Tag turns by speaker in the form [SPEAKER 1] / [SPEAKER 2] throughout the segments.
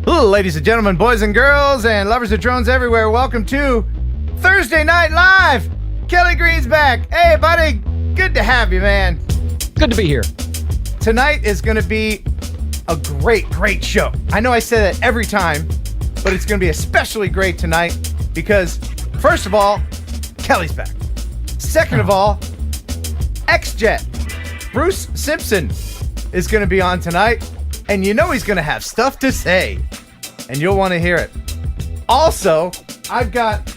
[SPEAKER 1] Ladies and gentlemen, boys and girls, and lovers of drones everywhere, welcome to Thursday Night Live. Kelly Green's back. Hey, buddy. Good to have you, man.
[SPEAKER 2] Good to be here.
[SPEAKER 1] Tonight is going to be a great show. I know I say that every time, but it's going to be especially great tonight because, first of all, Kelly's back. Second of all, XJet, Bruce Simpson, is going to be on tonight, and you know he's going to have stuff to say, and you'll want to hear it. Also, I've got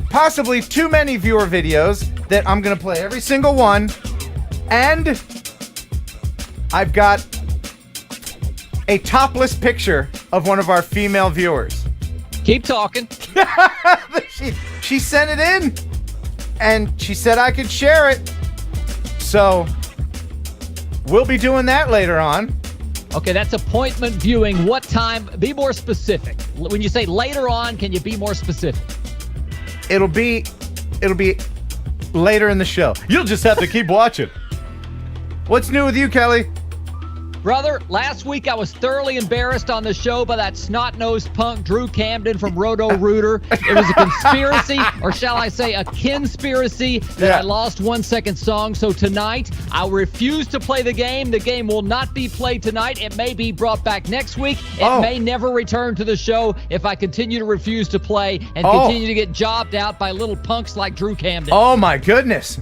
[SPEAKER 1] possibly too many viewer videos that I'm going to play every single one, and I've got a topless picture of one of our female viewers.
[SPEAKER 2] Keep talking.
[SPEAKER 1] She sent it in, and she said I could share it. So we'll be doing that later on.
[SPEAKER 2] Okay, that's appointment viewing. What time? Be more specific. When you say later on, can you be more specific?
[SPEAKER 1] It'll be later in the show. You'll just have to keep watching. What's new with you, Kelly?
[SPEAKER 2] Brother, last week I was thoroughly embarrassed on the show by that snot-nosed punk Drew Camden from Roto-Rooter. It was a conspiracy, or shall I say a kinspiracy, that I lost 1 second song. So tonight, I refuse to play the game. The game will not be played tonight. It may be brought back next week. It may never return to the show if I continue to refuse to play and continue to get jobbed out by little punks like Drew Camden.
[SPEAKER 1] Oh, my goodness.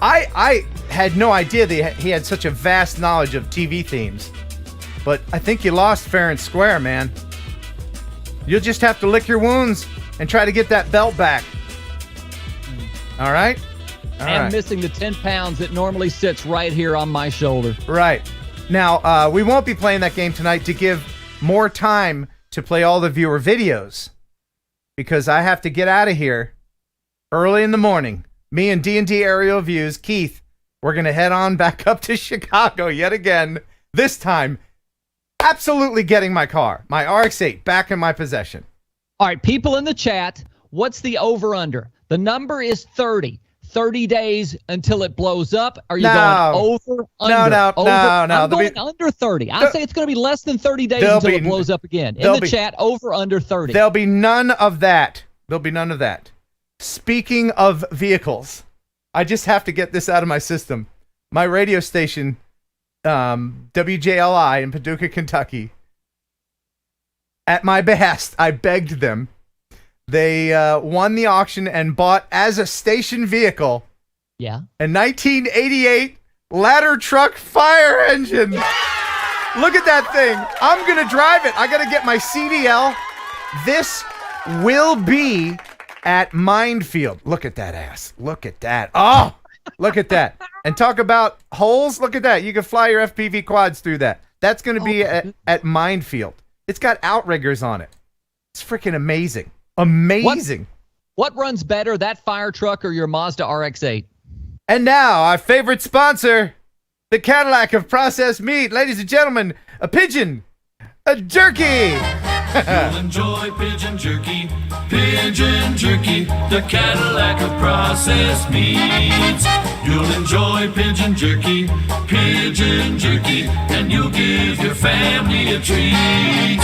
[SPEAKER 1] I had no idea that he had such a vast knowledge of TV themes. But I think you lost fair and square, man. You'll just have to lick your wounds and try to get that belt back. All right?
[SPEAKER 2] And missing the 10 pounds that normally sits right here on my shoulder.
[SPEAKER 1] Right. Now, we won't be playing that game tonight to give more time to play all the viewer videos. Because I have to get out of here early in the morning. Me and D&D Aerial Views, Keith, we're going to head on back up to Chicago yet again. This time, absolutely getting my car, my RX-8, back in my possession.
[SPEAKER 2] All right, people in the chat, what's the over-under? The number is 30. 30 days until it blows up. Are you going over, under?
[SPEAKER 1] No.
[SPEAKER 2] I'm going under 30. I say it's going to be less than 30 days until it blows up again. In the chat, over, under 30.
[SPEAKER 1] There'll be none of that. Speaking of vehicles, I just have to get this out of my system. My radio station, WJLI in Paducah, Kentucky, at my behest, I begged them. They won the auction and bought as a station vehicle a 1988 ladder truck fire engine. Yeah! Look at that thing. I'm going to drive it. I got to get my CDL. This will be at Minefield. Look at that ass. Look at that. Oh, look at that. And talk about holes. Look at that. You can fly your FPV quads through that. That's going to be at Minefield. It's got outriggers on it. It's freaking amazing. Amazing.
[SPEAKER 2] What runs better, that fire truck or your Mazda RX-8?
[SPEAKER 1] And now, our favorite sponsor, the Cadillac of processed meat. Ladies and gentlemen, a pigeon, a jerky.
[SPEAKER 3] You'll enjoy pigeon jerky, the Cadillac of processed meats. You'll enjoy pigeon jerky, and you'll give your family a treat.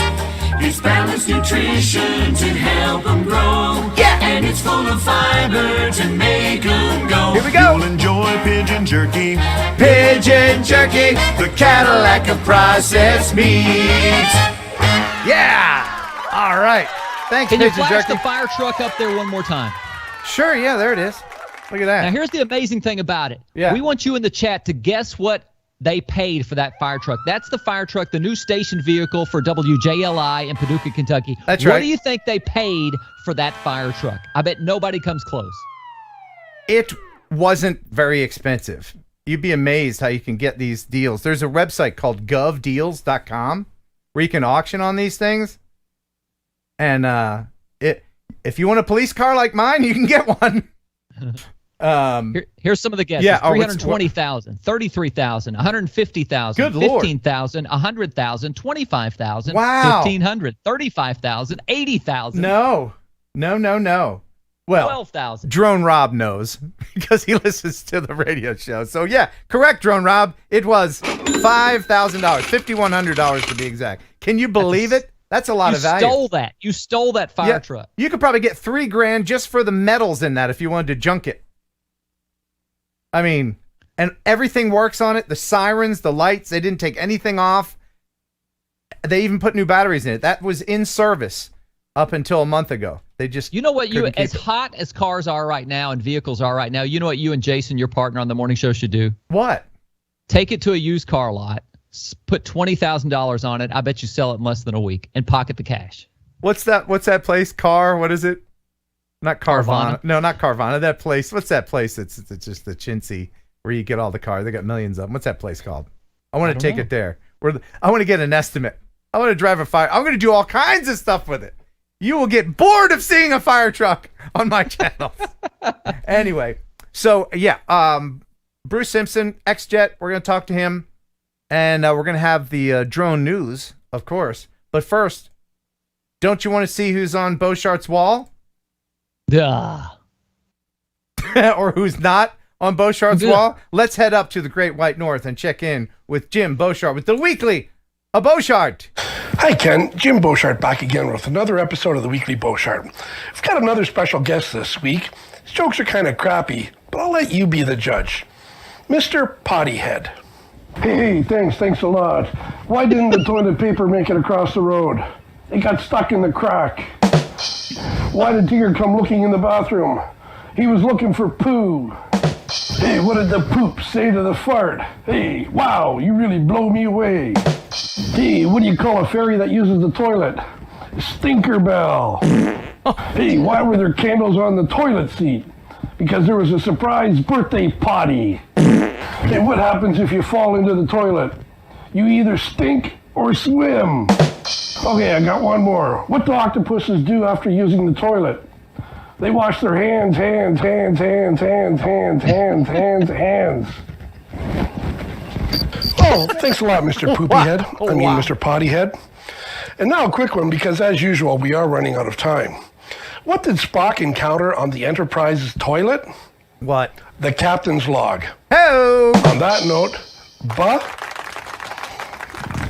[SPEAKER 3] It's balanced nutrition to help them grow, and it's full of fiber to make them go.
[SPEAKER 1] Here we go.
[SPEAKER 3] You'll enjoy pigeon jerky,
[SPEAKER 1] the Cadillac of processed meats. Yeah. All right. Thanks,
[SPEAKER 2] Can you
[SPEAKER 1] pigeon
[SPEAKER 2] flash
[SPEAKER 1] jerky.
[SPEAKER 2] the fire truck up there one more time?
[SPEAKER 1] Sure. Yeah, there it is. Look at that.
[SPEAKER 2] Now, here's the amazing thing about it.
[SPEAKER 1] Yeah.
[SPEAKER 2] We want you in the chat to guess what they paid for that fire truck. That's the fire truck, the new station vehicle for WJLI in Paducah, Kentucky.
[SPEAKER 1] That's right.
[SPEAKER 2] What do you think they paid for that fire truck? I bet nobody comes close.
[SPEAKER 1] It wasn't very expensive. You'd be amazed how you can get these deals. There's a website called govdeals.com where you can auction on these things. And if you want a police car like mine, you can get one.
[SPEAKER 2] Here's some of the guesses.
[SPEAKER 1] Yeah,
[SPEAKER 2] 320,000, 33,000, 150,000,
[SPEAKER 1] Good Lord.
[SPEAKER 2] 15,000, 100,000, 25,000,
[SPEAKER 1] Wow.
[SPEAKER 2] 1,500, 35,000, 80,000.
[SPEAKER 1] No. Well,
[SPEAKER 2] 12,000.
[SPEAKER 1] Drone Rob knows because he listens to the radio show. So yeah, correct, Drone Rob. It was $5,000, $5,100 to be exact. Can you believe it? That's a lot of value.
[SPEAKER 2] You stole that fire truck.
[SPEAKER 1] You could probably get $3,000 just for the metals in that if you wanted to junk it. I mean, and everything works on it. The sirens, the lights, they didn't take anything off. They even put new batteries in it. That was in service up until a month ago. They just
[SPEAKER 2] as hot as cars are right now and vehicles are right now, you know what you and Jason, your partner on the morning show, should do?
[SPEAKER 1] What?
[SPEAKER 2] Take it to a used car lot, put $20,000 on it. I bet you sell it in less than a week and pocket the cash.
[SPEAKER 1] What's that place? What is it? Not Carvana. No, not Carvana. That place. What's that place? It's just the chintzy where you get all the cars. They got millions of them. What's that place called? I want to take it there. I want to get an estimate. I want to drive a fire. I'm going to do all kinds of stuff with it. You will get bored of seeing a fire truck on my channel. Anyway, so yeah, Bruce Simpson, XJet, we're going to talk to him, and we're going to have the drone news, of course. But first, don't you want to see who's on Boshart's wall?
[SPEAKER 2] Duh.
[SPEAKER 1] Or who's not on Boshart's wall? Let's head up to the Great White North and check in with Jim Boshart with the weekly A Boshart.
[SPEAKER 4] Hi, Ken. Jim Boshart back again with another episode of the Weekly Boshart. We've got another special guest this week. His jokes are kind of crappy, but I'll let you be the judge. Mr. Pottyhead.
[SPEAKER 5] Hey, thanks a lot. Why didn't the toilet paper make it across the road? It got stuck in the crack. Why did Tigger come looking in the bathroom? He was looking for poo. Hey, what did the poop say to the fart? Hey, wow, you really blow me away. Hey, what do you call a fairy that uses the toilet? Stinker bell. Hey, why were there candles on the toilet seat? Because there was a surprise birthday party. Hey, what happens if you fall into the toilet? You either stink or swim. Okay, I got one more. What do octopuses do after using the toilet? They wash their hands.
[SPEAKER 4] Oh, thanks a lot, Mr. Poopyhead. Mr. Pottyhead. And now a quick one, because as usual, we are running out of time. What did Spock encounter on the Enterprise's toilet?
[SPEAKER 1] What?
[SPEAKER 4] The captain's log.
[SPEAKER 1] Hello.
[SPEAKER 4] On that note,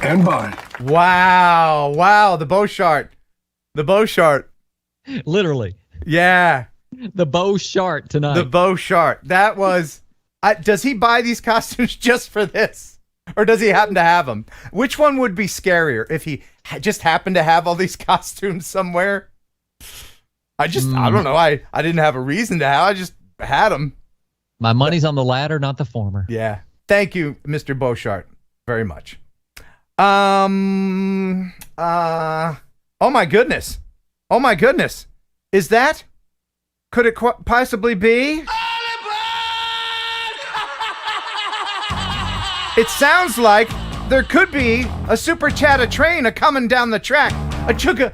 [SPEAKER 4] and bye.
[SPEAKER 1] Wow, the Boshart.
[SPEAKER 2] Literally.
[SPEAKER 1] Yeah.
[SPEAKER 2] The Boshart tonight.
[SPEAKER 1] The Boshart. That was... does he buy these costumes just for this? Or does he happen to have them? Which one would be scarier? If he just happened to have all these costumes somewhere? I don't know. I didn't have a reason to have. I just had them.
[SPEAKER 2] My money's on the latter, not the former.
[SPEAKER 1] Yeah. Thank you, Mr. Boshart, very much. Oh my goodness. Is that? Could it possibly be? It sounds like there could be a super chat, a train a-coming down the track. A chugga,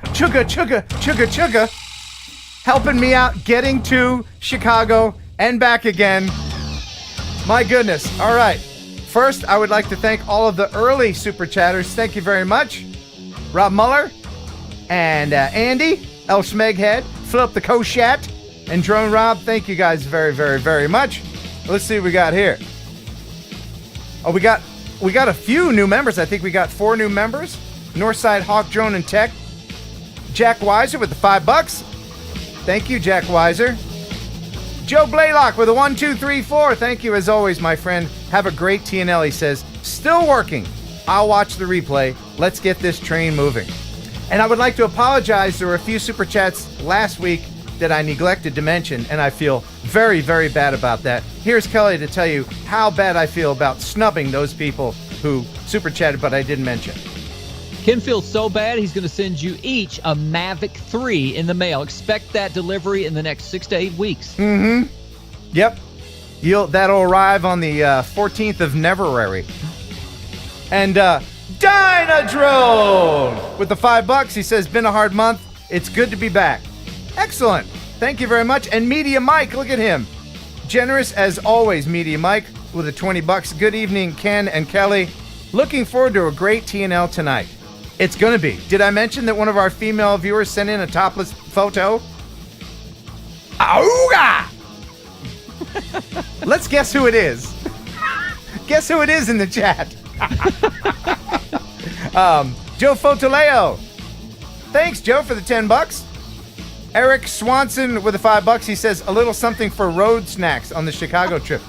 [SPEAKER 1] helping me out getting to Chicago and back again. My goodness. All right. First, I would like to thank all of the early super chatters. Thank you very much. Rob Muller and Andy, El Schmeghead, Flip the Koshat, and Drone Rob. Thank you guys very, very, very much. Let's see what we got here. Oh, we got a few new members. I think we got 4 new members. Northside Hawk Drone and Tech. Jack Weiser with the $5. Thank you, Jack Weiser. Joe Blaylock with a 1, 2, 3, 4. Thank you as always, my friend. Have a great TNL. He says, still working. I'll watch the replay. Let's get this train moving. And I would like to apologize. There were a few super chats last week that I neglected to mention, and I feel very, very bad about that. Here's Kelly to tell you how bad I feel about snubbing those people who super chatted, but I didn't mention.
[SPEAKER 2] Ken feels so bad, he's going to send you each a Mavic 3 in the mail. Expect that delivery in the next 6 to 8 weeks.
[SPEAKER 1] Mm-hmm. Yep. That'll arrive on the 14th of Neverary. And Dynadrone with the $5. He says, been a hard month. It's good to be back. Excellent. Thank you very much. And Media Mike, look at him. Generous as always, Media Mike, with a $20. Good evening, Ken and Kelly. Looking forward to a great TNL tonight. It's going to be. Did I mention that one of our female viewers sent in a topless photo? Auga! Let's guess who it is. Guess who it is in the chat. Joe Fotoleo. Thanks, Joe, for the $10. Eric Swanson with the $5. He says a little something for road snacks on the Chicago trip.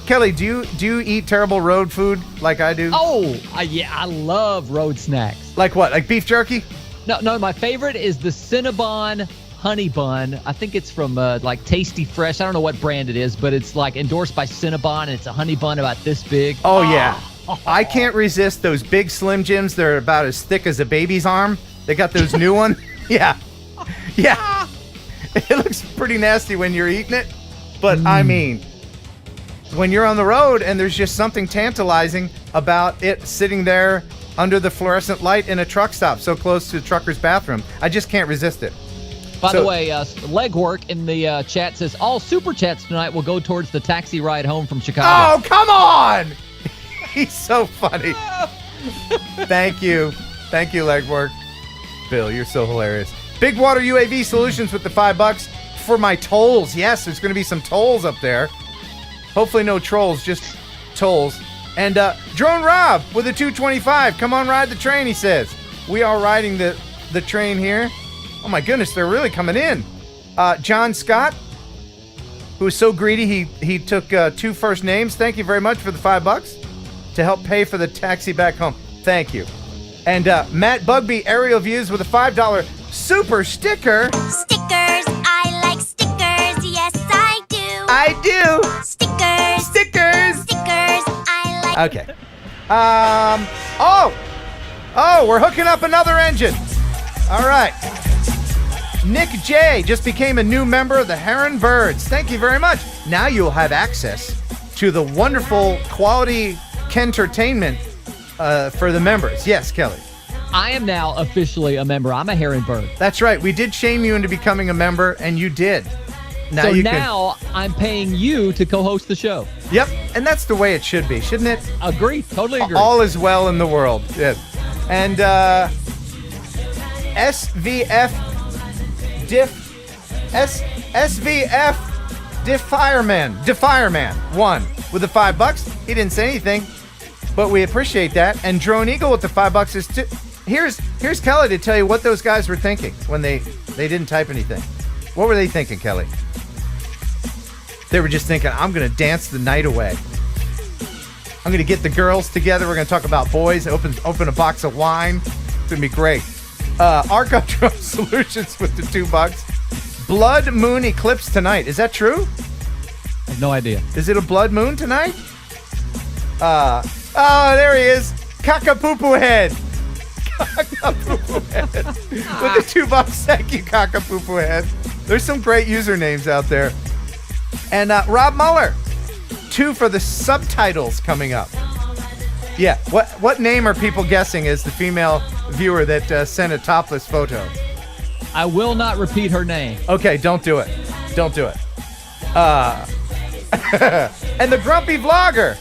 [SPEAKER 1] Kelly, do you eat terrible road food like I do?
[SPEAKER 2] Oh, yeah, I love road snacks.
[SPEAKER 1] Like what? Like beef jerky?
[SPEAKER 2] No, my favorite is the Cinnabon honey bun. I think it's from like Tasty Fresh. I don't know what brand it is, but it's like endorsed by Cinnabon, and it's a honey bun about this big.
[SPEAKER 1] Oh, yeah. I can't resist those big Slim Jims. They're about as thick as a baby's arm. They got those new ones. Yeah. Yeah. It looks pretty nasty when you're eating it. But I mean, when you're on the road and there's just something tantalizing about it sitting there under the fluorescent light in a truck stop so close to the trucker's bathroom, I just can't resist it.
[SPEAKER 2] By the way, Legwork in the chat says all super chats tonight will go towards the taxi ride home from Chicago.
[SPEAKER 1] Oh, come on! He's so funny. Thank you. Thank you, Legwork. Bill, you're so hilarious. Big Water UAV Solutions with the $5 for my tolls. Yes, there's going to be some tolls up there. Hopefully no trolls, just tolls. And Drone Rob with a $2.25. Come on, ride the train, he says. We are riding the train here. Oh my goodness, they're really coming in. John Scott, who is so greedy, he took 2 first names. Thank you very much for the $5 to help pay for the taxi back home. Thank you. And Matt Bugby, Aerial Views with a $5 super sticker.
[SPEAKER 6] Stickers, I like stickers, yes I do.
[SPEAKER 1] I do.
[SPEAKER 6] Stickers.
[SPEAKER 1] Stickers.
[SPEAKER 6] Stickers, I like.
[SPEAKER 1] Okay. We're hooking up another engine. All right. Nick J just became a new member of the Heron Birds. Thank you very much. Now you'll have access to the wonderful quality Kentertainment for the members. Yes, Kelly.
[SPEAKER 2] I am now officially a member. I'm a Heron Bird.
[SPEAKER 1] That's right. We did shame you into becoming a member, and you did. Now
[SPEAKER 2] I'm paying you to co-host the show.
[SPEAKER 1] Yep, and that's the way it should be, shouldn't it?
[SPEAKER 2] Agree. Totally agree.
[SPEAKER 1] All is well in the world. Yes. And SVF Defireman 1 with the $5. He didn't say anything, but we appreciate that. And Drone Eagle with the $5 is too. Here's Kelly to tell you what those guys were thinking when they didn't type anything. What were they thinking, Kelly? They were just thinking, I'm going to dance the night away. I'm going to get the girls together. We're going to talk about boys. Open a box of wine. It's going to be great. Arco Drone Solutions with the $2. Blood Moon Eclipse tonight. Is that true?
[SPEAKER 2] I have no idea.
[SPEAKER 1] Is it a blood moon tonight? There he is. Cockapoo Head. Cockapoo Head. With the $2. Thank you, Cockapoo Head. There's some great usernames out there. And Rob Muller. 2 for the subtitles coming up. Yeah. What name are people guessing is the female viewer that sent a topless photo?
[SPEAKER 2] I will not repeat her name.
[SPEAKER 1] Okay, don't do it. Don't do it. And the Grumpy Vlogger.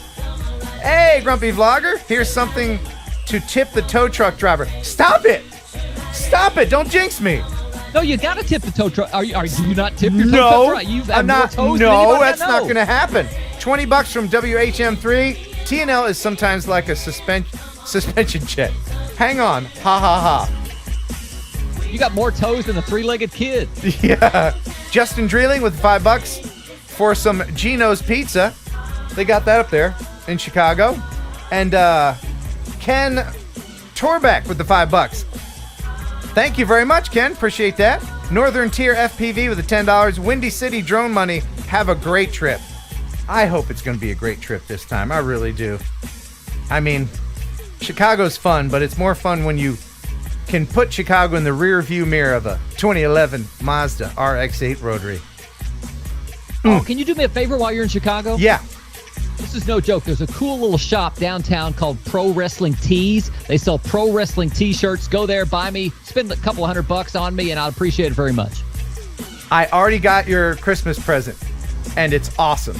[SPEAKER 1] Hey, Grumpy Vlogger. Here's something to tip the tow truck driver. Stop it. Stop it. Don't jinx me.
[SPEAKER 2] No, you got to tip the tow truck. Are you not tip your tow truck?
[SPEAKER 1] I'm not. No, that's not going to happen. $20 from WHM3. TNL is sometimes like a suspension jet. Hang on. Ha ha ha.
[SPEAKER 2] You got more toes than a 3-legged kid.
[SPEAKER 1] Yeah. Justin Dreeling with $5 for some Gino's Pizza. They got that up there in Chicago. And Ken Torbeck with the $5. Thank you very much, Ken. Appreciate that. Northern Tier FPV with the $10. Windy City Drone Money. Have a great trip. I hope it's going to be a great trip this time. I really do. I mean, Chicago's fun, but it's more fun when you can put Chicago in the rear view mirror of a 2011 Mazda RX-8 rotary.
[SPEAKER 2] Oh, can you do me a favor while you're in Chicago?
[SPEAKER 1] Yeah.
[SPEAKER 2] This is no joke. There's a cool little shop downtown called Pro Wrestling Tees. They sell pro wrestling t-shirts. Go there, buy me, spend a couple $100 on me, and I'd appreciate it very much.
[SPEAKER 1] I already got your Christmas present, and it's awesome.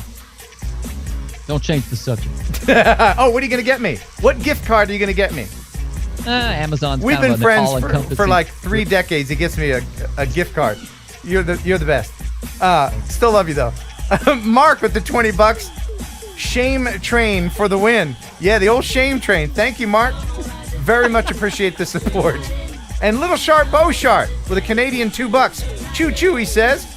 [SPEAKER 2] Don't change the subject.
[SPEAKER 1] Oh, what are you going to get me? What gift card are you going to get me?
[SPEAKER 2] Amazon's
[SPEAKER 1] We've been friends for like 3 decades. He gets me a gift card. You're the best. Still love you though. Mark with the $20. Shame train for the win. Yeah, the old shame train. Thank you, Mark. Very much appreciate the support. And Little Sharp Boshart with a Canadian $2. Choo choo, he says.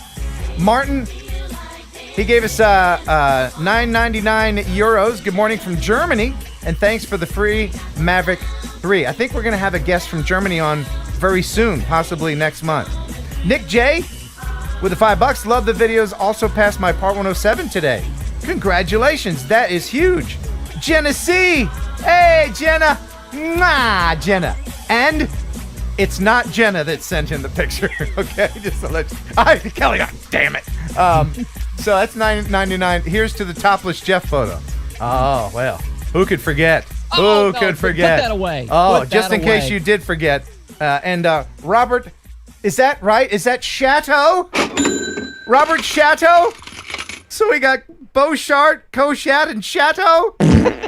[SPEAKER 1] Martin, he gave us 9.99 euros. Good morning from Germany, and thanks for the free Maverick 3. I think we're gonna have a guest from Germany on very soon, possibly next month. Nick J with the $5. Love the videos. Also passed my Part 107 today. Congratulations, that is huge. Jenna C. Hey, Jenna. Mwah, Jenna. And it's not Jenna that sent in the picture, okay? Just to let you... Kelly, damn it. So that's $9.99. Here's to the topless Jeff photo. Oh, well, who could forget? Who could forget?
[SPEAKER 2] Put that away.
[SPEAKER 1] Oh, just in case you did forget. And Robert, is that right? Is that Chateau? Robert Chateau? So we got Boshart, Koshat, and Chateau?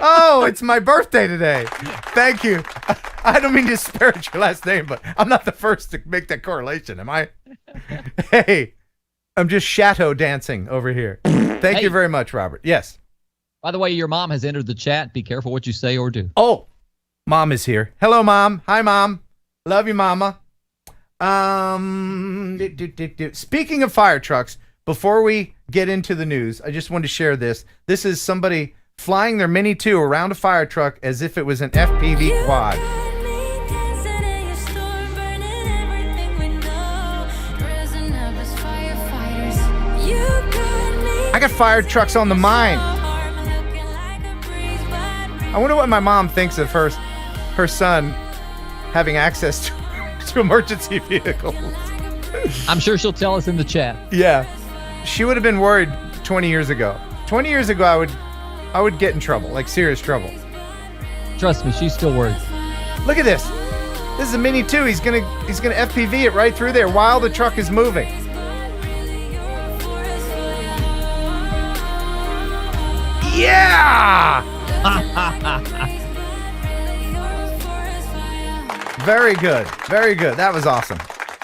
[SPEAKER 1] Oh, it's my birthday today. Thank you. I don't mean to disparage your last name, but I'm not the first to make that correlation, am I? Hey, I'm just Chateau dancing over here. Thank you very much, Robert. Yes.
[SPEAKER 2] By the way, your mom has entered the chat. Be careful what you say or do.
[SPEAKER 1] Oh, Mom is here. Hello, Mom. Hi, Mom. Love you, Mama. Speaking of fire trucks, before we get into the news, I just wanted to share this. This is somebody flying their Mini 2 around a fire truck as if it was an FPV quad. I got fire trucks on the mind. I wonder what my mom thinks of her son having access to emergency vehicles.
[SPEAKER 2] I'm sure she'll tell us in the chat.
[SPEAKER 1] Yeah. She would have been worried 20 years ago. 20 years ago, I would get in trouble, like serious trouble.
[SPEAKER 2] Trust me, she's still worried.
[SPEAKER 1] Look at this. This is a Mini 2. He's gonna FPV it right through there while the truck is moving. Yeah! Very good. Very good. That was awesome.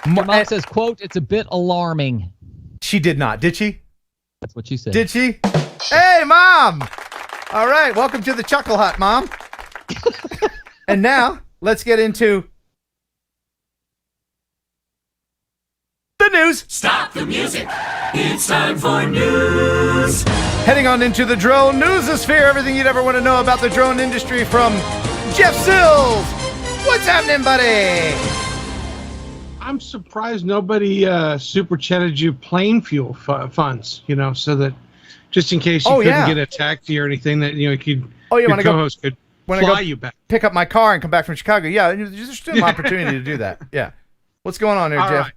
[SPEAKER 2] Your mom says, quote, it's a bit alarming.
[SPEAKER 1] She did not. Did she?
[SPEAKER 2] That's what she said.
[SPEAKER 1] Did she? Hey, Mom! All right. Welcome to the Chuckle Hut, Mom. And now, let's get into the news.
[SPEAKER 3] Stop the music. It's time for news.
[SPEAKER 1] Heading on into the drone newsosphere. Everything you'd ever want to know about the drone industry from Jeff Sills. What's happening, buddy?
[SPEAKER 7] I'm surprised nobody super chatted you plane fuel funds, so that just in case you couldn't get a taxi or anything, that your co-host could fly you back.
[SPEAKER 1] Pick up my car and come back from Chicago. Yeah, there's still an opportunity to do that. Yeah. What's going on there, Jeff?
[SPEAKER 7] Right.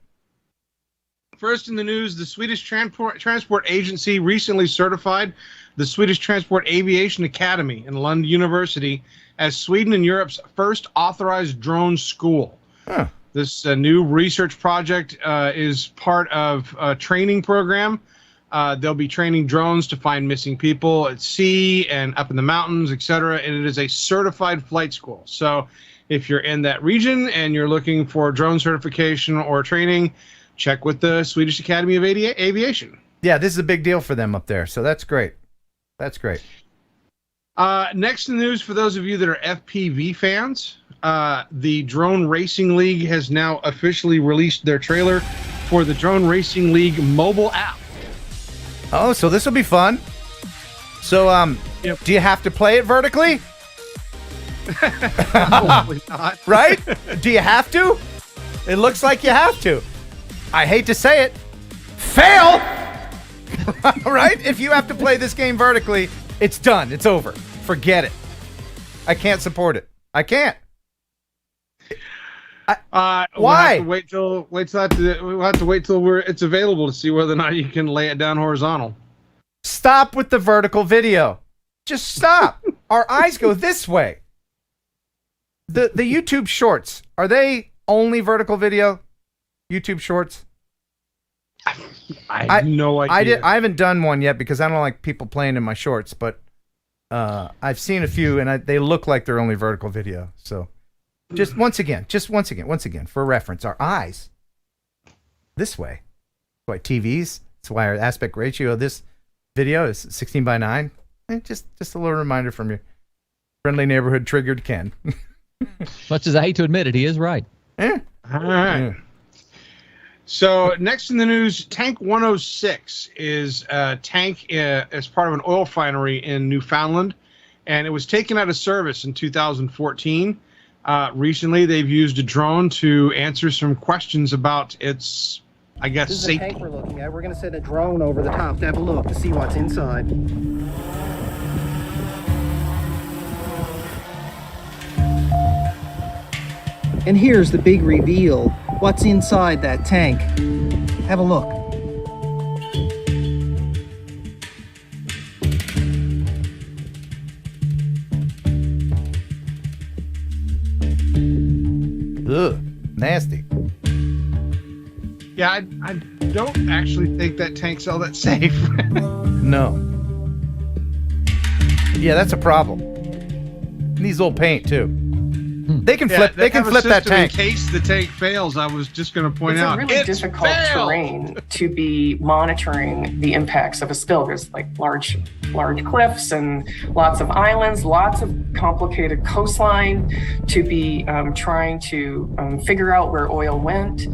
[SPEAKER 7] First in the news, the Swedish Transport Agency recently certified the Swedish Transport Aviation Academy in Lund University as Sweden and Europe's first authorized drone school.
[SPEAKER 1] Huh.
[SPEAKER 7] This new research project is part of a training program. They'll be training drones to find missing people at sea and up in the mountains, etc. And it is a certified flight school. So if you're in that region and you're looking for drone certification or training, check with the Swedish Academy of Aviation.
[SPEAKER 1] Yeah, this is a big deal for them up there. So that's great. That's great.
[SPEAKER 7] Next in the news, for those of you that are FPV fans, the Drone Racing League has now officially released their trailer for the Drone Racing League mobile app.
[SPEAKER 1] Oh, so this will be fun. So, do you have to play it vertically?
[SPEAKER 7] Probably not.
[SPEAKER 1] Right? Do you have to? It looks like you have to. I hate to say it. Fail! Right? If you have to play this game vertically, it's done. It's over. Forget it. I can't support it. I can't. Why?
[SPEAKER 7] We'll have to wait till it's available to see whether or not you can lay it down horizontal.
[SPEAKER 1] Stop with the vertical video. Just stop. Our eyes go this way. The YouTube shorts, are they only vertical video? YouTube shorts?
[SPEAKER 7] I have no idea.
[SPEAKER 1] I haven't done one yet because I don't like people playing in my shorts, but I've seen a few and they look like they're only vertical video. So just once again, for reference, our eyes this way. Why TVs That's why our aspect ratio of this video is 16:9. Just a little reminder from your friendly neighborhood triggered Ken.
[SPEAKER 2] Much as I hate to admit it, he is right.
[SPEAKER 1] Yeah.
[SPEAKER 7] All right.
[SPEAKER 1] Yeah.
[SPEAKER 7] So next in the news, Tank 106 is a tank as part of an oil refinery in Newfoundland, and it was taken out of service in 2014. Recently, they've used a drone to answer some questions about its, I guess,
[SPEAKER 8] This is the
[SPEAKER 7] safety.
[SPEAKER 8] tank we're looking at. We're going to send a drone over the top to have a look to see what's inside. And here's the big reveal. What's inside that tank? Have a look.
[SPEAKER 1] Ugh, nasty.
[SPEAKER 7] Yeah, I don't actually think that tank's all that safe.
[SPEAKER 1] No. Yeah, that's a problem. Needs a little paint too. They can flip. They can flip that tank.
[SPEAKER 7] In case the tank fails, I was just going to point
[SPEAKER 9] It's
[SPEAKER 7] out
[SPEAKER 9] a really difficult terrain to be monitoring the impacts of a spill. There's like large cliffs and lots of islands, lots of complicated coastline to be trying to figure out where oil went.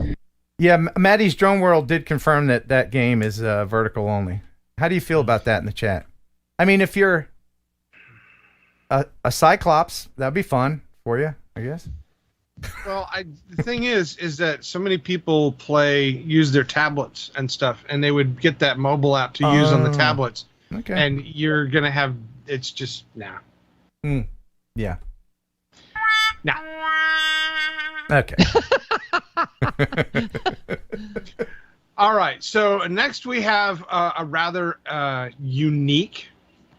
[SPEAKER 1] Yeah, Maddie's Drone World did confirm that game is vertical only. How do you feel about that in the chat? I mean, if you're a Cyclops, that'd be fun for you, I guess.
[SPEAKER 7] Well, the thing is that so many people use their tablets and stuff, and they would get that mobile app to use on the tablets.
[SPEAKER 1] Okay.
[SPEAKER 7] And you're gonna have it's just nah.
[SPEAKER 1] Yeah.
[SPEAKER 7] Nah.
[SPEAKER 1] Okay.
[SPEAKER 7] All right. So next we have a rather unique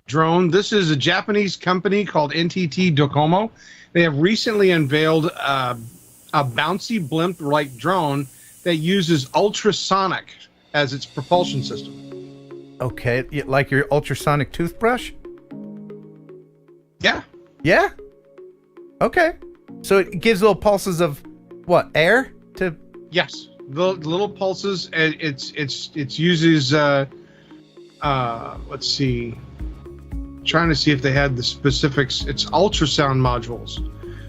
[SPEAKER 7] drone. This is a Japanese company called NTT Docomo. They have recently unveiled a bouncy blimp-like drone that uses ultrasonic as its propulsion system.
[SPEAKER 1] Okay, like your ultrasonic toothbrush?
[SPEAKER 7] Yeah.
[SPEAKER 1] Yeah? Okay. So it gives little pulses of what, air to?
[SPEAKER 7] Yes, the little pulses. It uses let's see, trying to see if they had the specifics. It's ultrasound modules.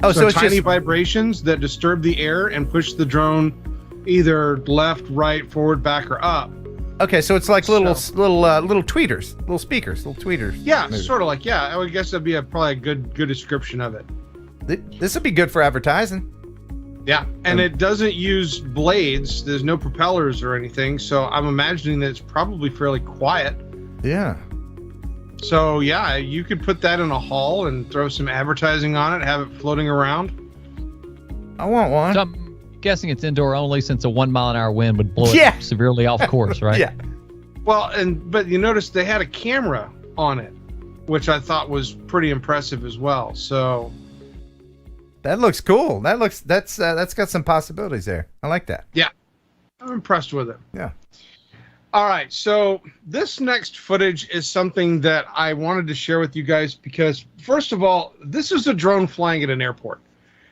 [SPEAKER 1] Oh, so it's
[SPEAKER 7] tiny
[SPEAKER 1] just
[SPEAKER 7] vibrations that disturb the air and push the drone either left, right, forward, back, or up.
[SPEAKER 1] Okay, so it's like little tweeters, little speakers, little tweeters.
[SPEAKER 7] Yeah,
[SPEAKER 1] maybe.
[SPEAKER 7] sort of like, yeah. I would guess that'd be probably a good description of it.
[SPEAKER 1] This would be good for advertising.
[SPEAKER 7] Yeah, and it doesn't use blades. There's no propellers or anything, so I'm imagining that it's probably fairly quiet.
[SPEAKER 1] Yeah.
[SPEAKER 7] So yeah, you could put that in a hall and throw some advertising on it, have it floating around.
[SPEAKER 1] I want one.
[SPEAKER 2] So I'm guessing it's indoor only, since a 1 mile an hour wind would blow it severely off course, right?
[SPEAKER 1] Yeah.
[SPEAKER 7] Well, but you notice they had a camera on it, which I thought was pretty impressive as well. So
[SPEAKER 1] that looks cool. That's got some possibilities there. I like that.
[SPEAKER 7] Yeah, I'm impressed with it.
[SPEAKER 1] Yeah.
[SPEAKER 7] All right, so this next footage is something that I wanted to share with you guys because, first of all, this is a drone flying at an airport,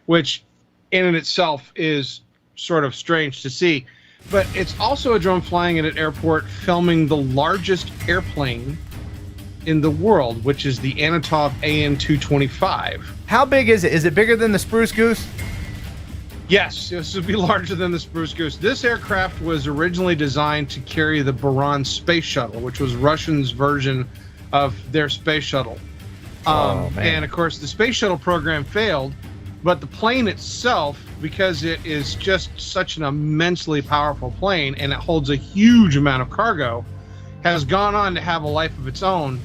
[SPEAKER 7] which in and itself is sort of strange to see. But it's also a drone flying at an airport filming the largest airplane in the world, which is the Antonov AN-225.
[SPEAKER 1] How big is it? Is it bigger than the Spruce Goose?
[SPEAKER 7] Yes, this would be larger than the Spruce Goose. This aircraft was originally designed to carry the Buran space shuttle, which was Russians' version of their space shuttle. And of course, the space shuttle program failed, but the plane itself, because it is just such an immensely powerful plane and it holds a huge amount of cargo, has gone on to have a life of its own.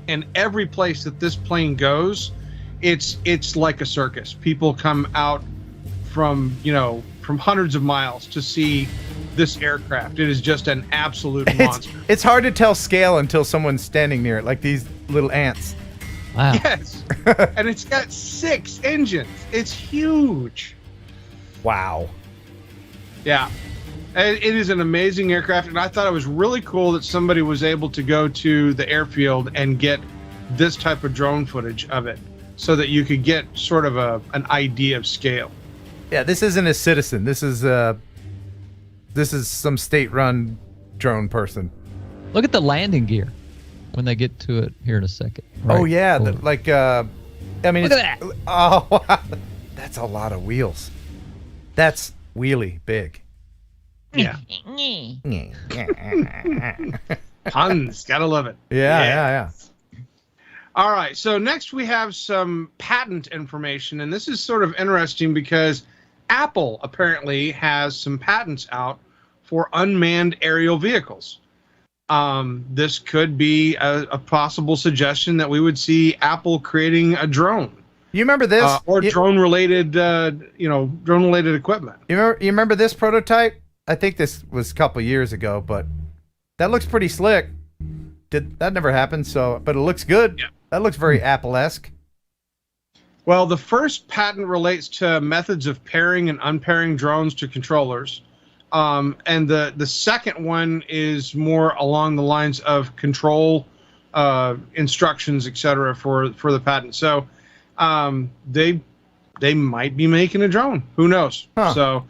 [SPEAKER 7] And every place that this plane goes, it's like a circus. People come out from hundreds of miles to see this aircraft. It is just an absolute monster.
[SPEAKER 1] It's hard to tell scale until someone's standing near it, like these little ants.
[SPEAKER 2] Wow.
[SPEAKER 7] Yes. And it's got 6 engines. It's huge.
[SPEAKER 1] Wow.
[SPEAKER 7] Yeah. It is an amazing aircraft, and I thought it was really cool that somebody was able to go to the airfield and get this type of drone footage of it so that you could get sort of an idea of scale.
[SPEAKER 1] Yeah, this isn't a citizen. This is some state-run drone person.
[SPEAKER 2] Look at the landing gear when they get to it here in a second. Right.
[SPEAKER 1] Oh yeah,
[SPEAKER 2] Cool.
[SPEAKER 1] I mean,
[SPEAKER 2] Look at that.
[SPEAKER 1] Oh, wow. That's a lot of wheels. That's wheelie big.
[SPEAKER 7] Yeah. Puns, gotta love it.
[SPEAKER 1] Yeah.
[SPEAKER 7] All right, so next we have some patent information, and this is sort of interesting because Apple apparently has some patents out for unmanned aerial vehicles. This could be a possible suggestion that we would see Apple creating a drone.
[SPEAKER 1] You remember this?
[SPEAKER 7] Or drone-related, drone-related equipment.
[SPEAKER 1] You remember this prototype? I think this was a couple years ago, but that looks pretty slick. That never happened, but it looks good.
[SPEAKER 7] Yeah.
[SPEAKER 1] That looks very Apple-esque.
[SPEAKER 7] Well, the first patent relates to methods of pairing and unpairing drones to controllers. And the second one is more along the lines of control instructions, etc. for the patent. So they might be making a drone. Who knows?
[SPEAKER 1] Huh.
[SPEAKER 7] So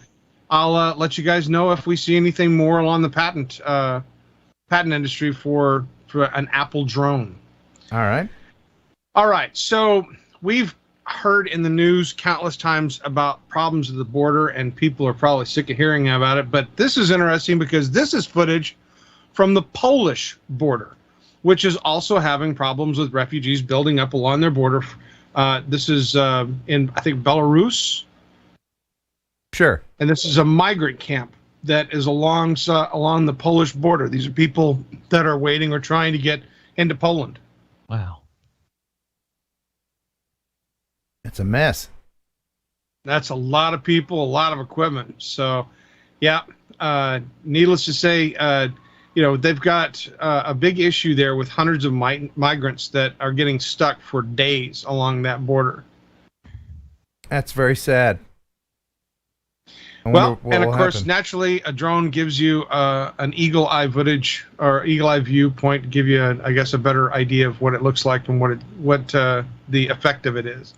[SPEAKER 7] I'll let you guys know if we see anything more along the patent industry for an Apple drone.
[SPEAKER 1] All right.
[SPEAKER 7] All right. So we've heard in the news countless times about problems at the border, and people are probably sick of hearing about it. But this is interesting because this is footage from the Polish border, which is also having problems with refugees building up along their border. This is in, I think, Belarus.
[SPEAKER 1] Sure.
[SPEAKER 7] And this is a migrant camp that is along the Polish border. These are people that are waiting or trying to get into Poland.
[SPEAKER 2] Wow.
[SPEAKER 1] It's a mess.
[SPEAKER 7] That's a lot of people, a lot of equipment. So, yeah, needless to say, they've got a big issue there with hundreds of migrants that are getting stuck for days along that border.
[SPEAKER 1] That's very sad.
[SPEAKER 7] Well, and of course, naturally, a drone gives you an eagle eye footage or eagle eye viewpoint to give you, a better idea of what it looks like and what the effect of it is.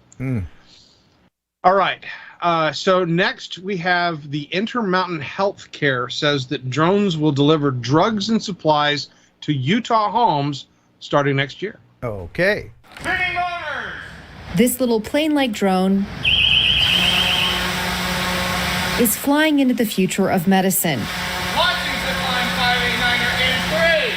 [SPEAKER 7] All right. So next we have the Intermountain Healthcare says that drones will deliver drugs and supplies to Utah homes starting next year.
[SPEAKER 1] Okay.
[SPEAKER 10] This little plane-like drone is flying into the future of medicine.
[SPEAKER 3] Launching zipline 589er in 3,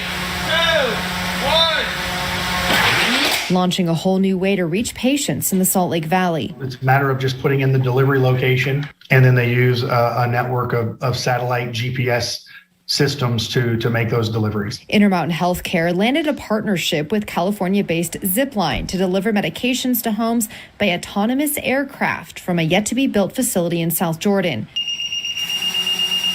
[SPEAKER 3] 2, 1.
[SPEAKER 10] Launching a whole new way to reach patients in the Salt Lake Valley.
[SPEAKER 11] It's a matter of just putting in the delivery location, and then they use a network of satellite GPS systems to make those deliveries.
[SPEAKER 10] Intermountain Healthcare landed a partnership with California-based Zipline to deliver medications to homes by autonomous aircraft from a yet-to-be-built facility in South Jordan.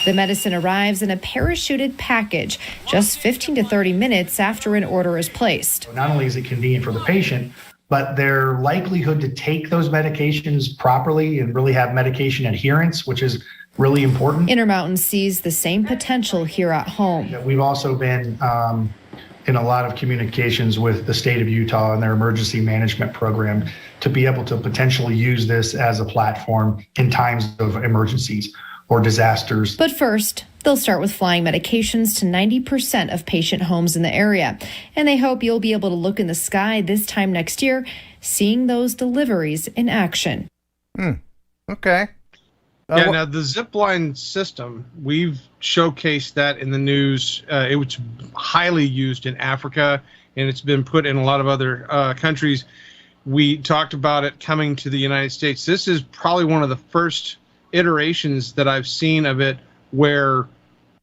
[SPEAKER 10] The medicine arrives in a parachuted package just 15 to 30 minutes after an order is placed.
[SPEAKER 11] Not only is it convenient for the patient, but their likelihood to take those medications properly and really have medication adherence, which is really important.
[SPEAKER 10] Intermountain sees the same potential here at home.
[SPEAKER 11] We've also been in a lot of communications with the state of Utah and their emergency management program to be able to potentially use this as a platform in times of emergencies or disasters.
[SPEAKER 10] But first, they'll start with flying medications to 90% of patient homes in the area. And they hope you'll be able to look in the sky this time next year, seeing those deliveries in action.
[SPEAKER 1] Okay.
[SPEAKER 7] Now the zipline system, we've showcased that in the news. It was highly used in Africa, and it's been put in a lot of other countries. We talked about it coming to the United States. This is probably one of the first iterations that I've seen of it where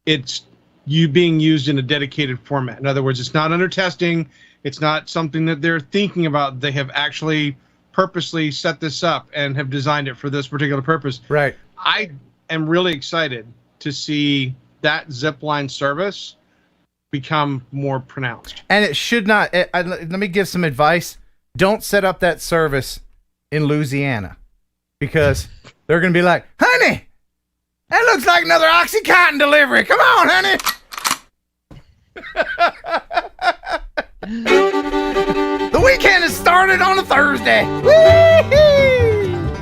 [SPEAKER 7] it's being used in a dedicated format. In other words, it's not under testing. It's not something that they're thinking about. They have actually purposely set this up and have designed it for this particular purpose.
[SPEAKER 1] Right.
[SPEAKER 7] I am really excited to see that zipline service become more pronounced.
[SPEAKER 1] And it should not. Let me give some advice. Don't set up that service in Louisiana, because they're going to be like, honey, that looks like another OxyContin delivery. Come on, honey. The weekend has started on a Thursday. Woo-hoo!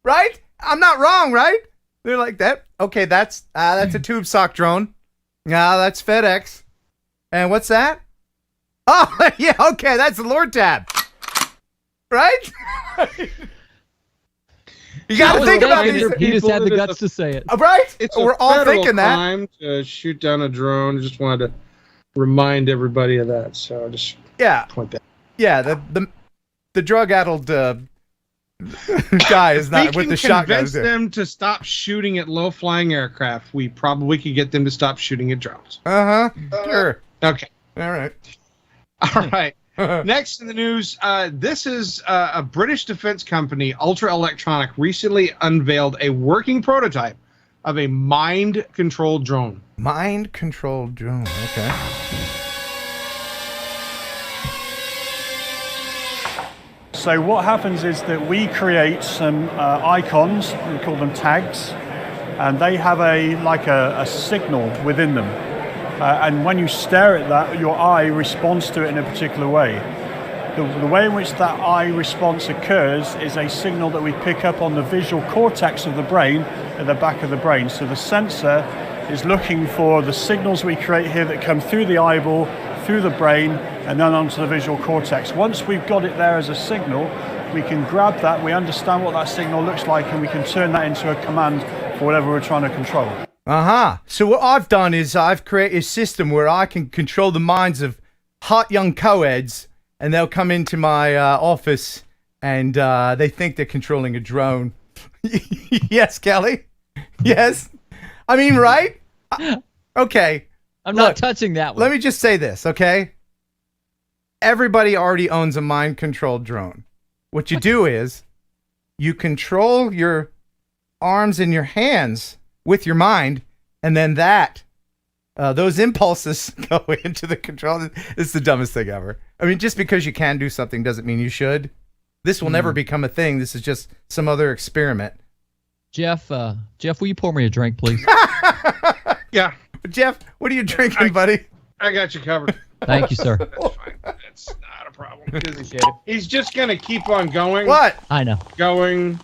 [SPEAKER 1] Right? I'm not wrong, right? They're like that. Okay, that's a tube sock drone. No, that's FedEx. And what's that? Oh, yeah, okay, that's the Lord tab. Right? You got to think about these.
[SPEAKER 2] He just had the guts to say it.
[SPEAKER 1] Right?
[SPEAKER 7] We're
[SPEAKER 1] all thinking that.
[SPEAKER 7] Time to shoot down a drone. Just wanted to remind everybody of that. So I just point that.
[SPEAKER 1] Yeah, the drug-addled guy is not with the shotgun.
[SPEAKER 7] Convince them to stop shooting at low-flying aircraft. We probably could get them to stop shooting at drones.
[SPEAKER 1] Sure.
[SPEAKER 7] Okay.
[SPEAKER 1] All right.
[SPEAKER 7] All right. Next in the news, this is a British defense company, Ultra Electronic, recently unveiled a working prototype of a mind-controlled drone.
[SPEAKER 1] Mind-controlled drone, okay.
[SPEAKER 12] So what happens is that we create some icons, we call them tags, and they have a signal within them. And when you stare at that, your eye responds to it in a particular way. The way in which that eye response occurs is a signal that we pick up on the visual cortex of the brain at the back of the brain. So the sensor is looking for the signals we create here that come through the eyeball, through the brain, and then onto the visual cortex. Once we've got it there as a signal, we can grab that, we understand what that signal looks like, and we can turn that into a command for whatever we're trying to control.
[SPEAKER 1] So what I've done is I've created a system where I can control the minds of hot young co-eds, and they'll come into my office, and they think they're controlling a drone. Yes, Kelly? Yes? I mean, right? Okay.
[SPEAKER 2] I'm not touching that one.
[SPEAKER 1] Let me just say this, okay? Everybody already owns a mind-controlled drone. What you do is you control your arms and your hands with your mind, and then those impulses go into the control. It's the dumbest thing ever. I mean, just because you can do something doesn't mean you should. This will never become a thing. This is just some other experiment.
[SPEAKER 2] Jeff, will you pour me a drink, please?
[SPEAKER 7] Yeah.
[SPEAKER 1] Jeff, what are you drinking, buddy?
[SPEAKER 7] I got you covered.
[SPEAKER 2] Thank you, sir.
[SPEAKER 7] That's fine. That's not a problem. He's just going to keep on going.
[SPEAKER 1] What?
[SPEAKER 2] I know.
[SPEAKER 7] Going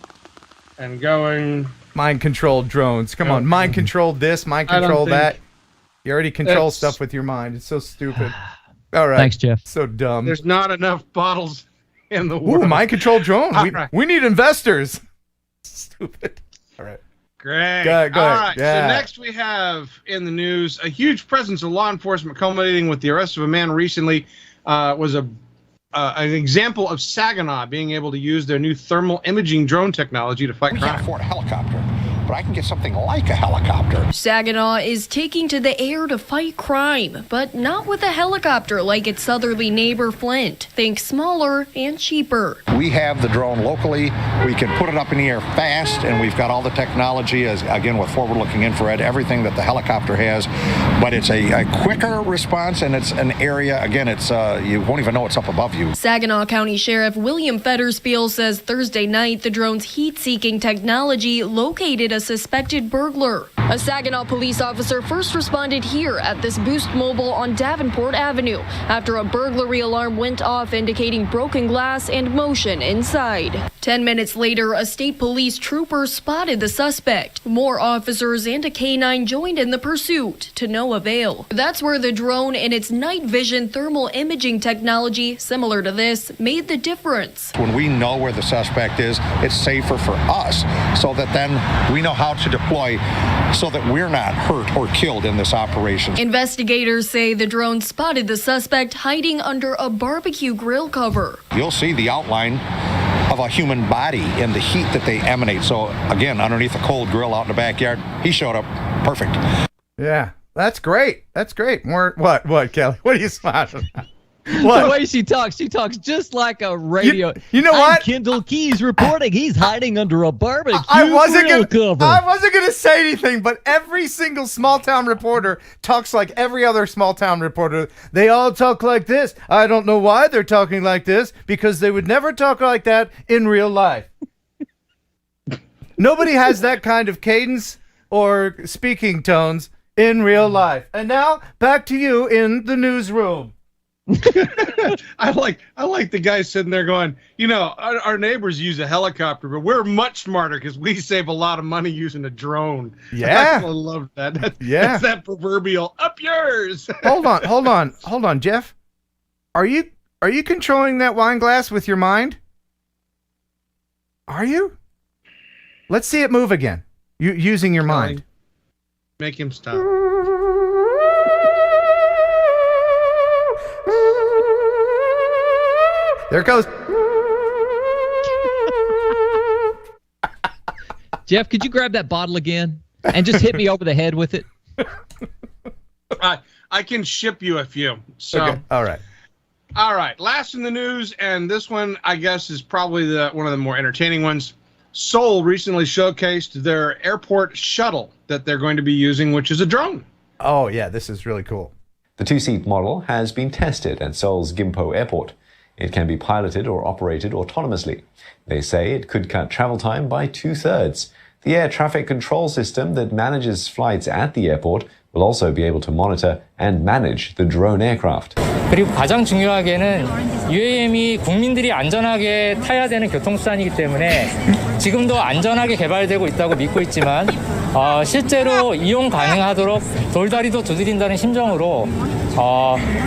[SPEAKER 7] and going.
[SPEAKER 1] Mind-controlled drones. Come on. Mind-controlled this, mind-controlled that. You already control stuff with your mind. It's so stupid. All right.
[SPEAKER 2] Thanks, Jeff.
[SPEAKER 1] So dumb.
[SPEAKER 7] There's not enough bottles in the world.
[SPEAKER 1] Ooh, mind-controlled drone. We need investors. Stupid. All right.
[SPEAKER 7] Great.
[SPEAKER 1] Go ahead.
[SPEAKER 7] All right.
[SPEAKER 1] Yeah.
[SPEAKER 7] So next we have in the news a huge presence of law enforcement culminating with the arrest of a man recently. Was an example of Saginaw being able to use their new thermal imaging drone technology to fight crime.
[SPEAKER 13] We can't afford a helicopter, but I can get something like a helicopter.
[SPEAKER 14] Saginaw is taking to the air to fight crime, but not with a helicopter like its southerly neighbor Flint. Think smaller and cheaper.
[SPEAKER 13] We have the drone locally. We can put it up in the air fast, and we've got all the technology, again, with forward-looking infrared, everything that the helicopter has. But it's a quicker response, and it's an area, again, it's you won't even know it's up above you.
[SPEAKER 14] Saginaw County Sheriff William Fetterspiel says Thursday night the drone's heat-seeking technology located a suspected burglar. A Saginaw police officer first responded here at this Boost Mobile on Davenport Avenue after a burglary alarm went off indicating broken glass and motion inside. 10 minutes later, a state police trooper spotted the suspect. More officers and a K-9 joined in the pursuit, to no avail. That's where the drone and its night vision thermal imaging technology, similar to this, made the difference.
[SPEAKER 13] When we know where the suspect is, it's safer for us so that then we know how to deploy so that we're not hurt or killed in this operation.
[SPEAKER 14] Investigators say the drone spotted the suspect hiding under a barbecue grill cover.
[SPEAKER 13] You'll see the outline of a human body in the heat that they emanate. So again, underneath a cold grill out in the backyard, he showed up perfect.
[SPEAKER 1] Yeah, that's great. That's great. More what, Kelly? What are you smiling at? What?
[SPEAKER 2] The way she talks just like a radio.
[SPEAKER 1] You know what?
[SPEAKER 2] Kendall Keys reporting he's hiding under a barbecue
[SPEAKER 1] I wasn't
[SPEAKER 2] grill cover.
[SPEAKER 1] I wasn't gonna say anything, but every single small town reporter talks like every other small town reporter. They all talk like this. I don't know why they're talking like this, because they would never talk like that in real life. Nobody has that kind of cadence or speaking tones in real life. And now back to you in the newsroom.
[SPEAKER 7] I like the guy sitting there going, our neighbors use a helicopter, but we're much smarter because we save a lot of money using a drone.
[SPEAKER 1] Yeah.
[SPEAKER 7] I love that.
[SPEAKER 1] Yeah.
[SPEAKER 7] That's that proverbial up yours.
[SPEAKER 1] Hold on, Jeff. Are you controlling that wine glass with your mind? Are you? Let's see it move again. You using your mind.
[SPEAKER 7] Make him stop.
[SPEAKER 1] There it goes.
[SPEAKER 2] Jeff, could you grab that bottle again and just hit me over the head with it?
[SPEAKER 7] I can ship you a few. So,
[SPEAKER 1] okay. All right.
[SPEAKER 7] Last in the news, and this one, I guess, is probably one of the more entertaining ones. Seoul recently showcased their airport shuttle that they're going to be using, which is a drone.
[SPEAKER 1] Oh, yeah, this is really cool.
[SPEAKER 15] The two-seat model has been tested at Seoul's Gimpo Airport. It can be piloted or operated autonomously. They say it could cut travel time by 2/3. The air traffic control system that manages flights at the airport will also be able to monitor and manage the drone aircraft.
[SPEAKER 16] 그리고 가장 중요하게는 UAM이 국민들이 안전하게 타야 되는 교통수단이기 때문에 지금도 안전하게 개발되고 있다고 믿고 있지만 실제로 이용 가능하도록 돌다리도 두드린다는 심정으로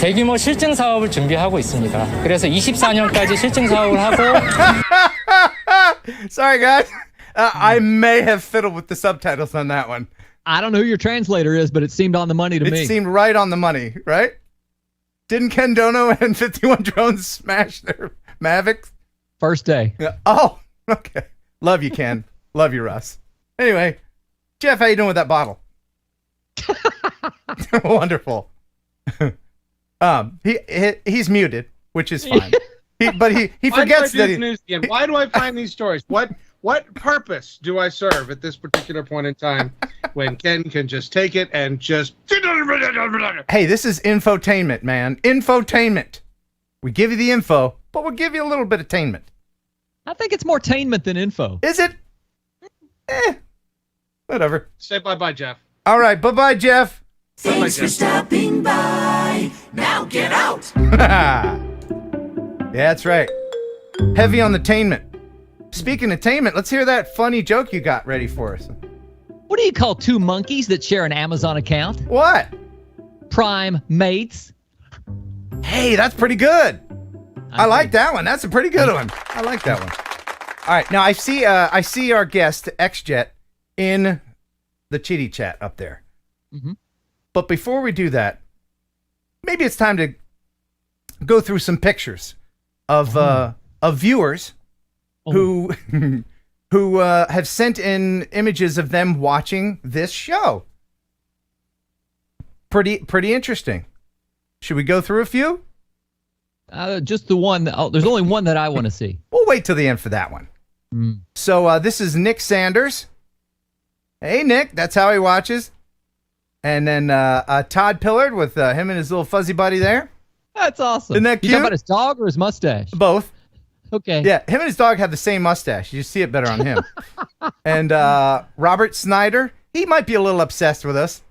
[SPEAKER 16] 대규모 실증 사업을 준비하고 있습니다. 그래서 24년까지 실증 사업을 하고
[SPEAKER 1] Sorry guys. I may have fiddled with the subtitles on that one.
[SPEAKER 2] I don't know who your translator is, but it seemed on the money to me.
[SPEAKER 1] It seemed right on the money, right? Didn't Ken Dono and 51 Drones smash their Mavics?
[SPEAKER 2] First day.
[SPEAKER 1] Yeah. Oh, okay. Love you, Ken. Love you, Russ. Anyway, Jeff, how you doing with that bottle? Wonderful. He's muted, which is fine. But he forgets that
[SPEAKER 7] Why do I find these stories? What purpose do I serve at this particular point in time when Ken can just take it and just...
[SPEAKER 1] Hey, this is infotainment, man. Infotainment. We give you the info, but we'll give you a little bit of tainment.
[SPEAKER 2] I think it's more tainment than info.
[SPEAKER 1] Is it? Whatever.
[SPEAKER 7] Say bye-bye, Jeff.
[SPEAKER 1] All right, bye-bye, Jeff.
[SPEAKER 3] Thanks for stopping by. Now get out.
[SPEAKER 1] Yeah, that's right. Heavy on the tainment. Speaking of tainment, let's hear that funny joke you got ready for us.
[SPEAKER 2] What do you call two monkeys that share an Amazon account?
[SPEAKER 1] What?
[SPEAKER 2] Prime mates.
[SPEAKER 1] Hey, that's pretty good. I like that one. That's a pretty good one. I like that one. All right, now I see our guest XJet in the chitty chat up there.
[SPEAKER 2] Mm-hmm.
[SPEAKER 1] But before we do that, maybe it's time to go through some pictures of viewers who have sent in images of them watching this show. Pretty interesting. Should we go through a few?
[SPEAKER 2] Just the one. There's only one that I want to see.
[SPEAKER 1] We'll wait till the end for that one.
[SPEAKER 2] Mm.
[SPEAKER 1] So this is Nick Sanders. Hey, Nick. That's how he watches. And then Todd Pillard with him and his little fuzzy buddy there.
[SPEAKER 2] That's awesome.
[SPEAKER 1] Isn't that cute?
[SPEAKER 2] You talking about his dog or his mustache?
[SPEAKER 1] Both.
[SPEAKER 2] Okay.
[SPEAKER 1] Yeah, him and his dog have the same mustache. You see it better on him. And Robert Snyder, he might be a little obsessed with us.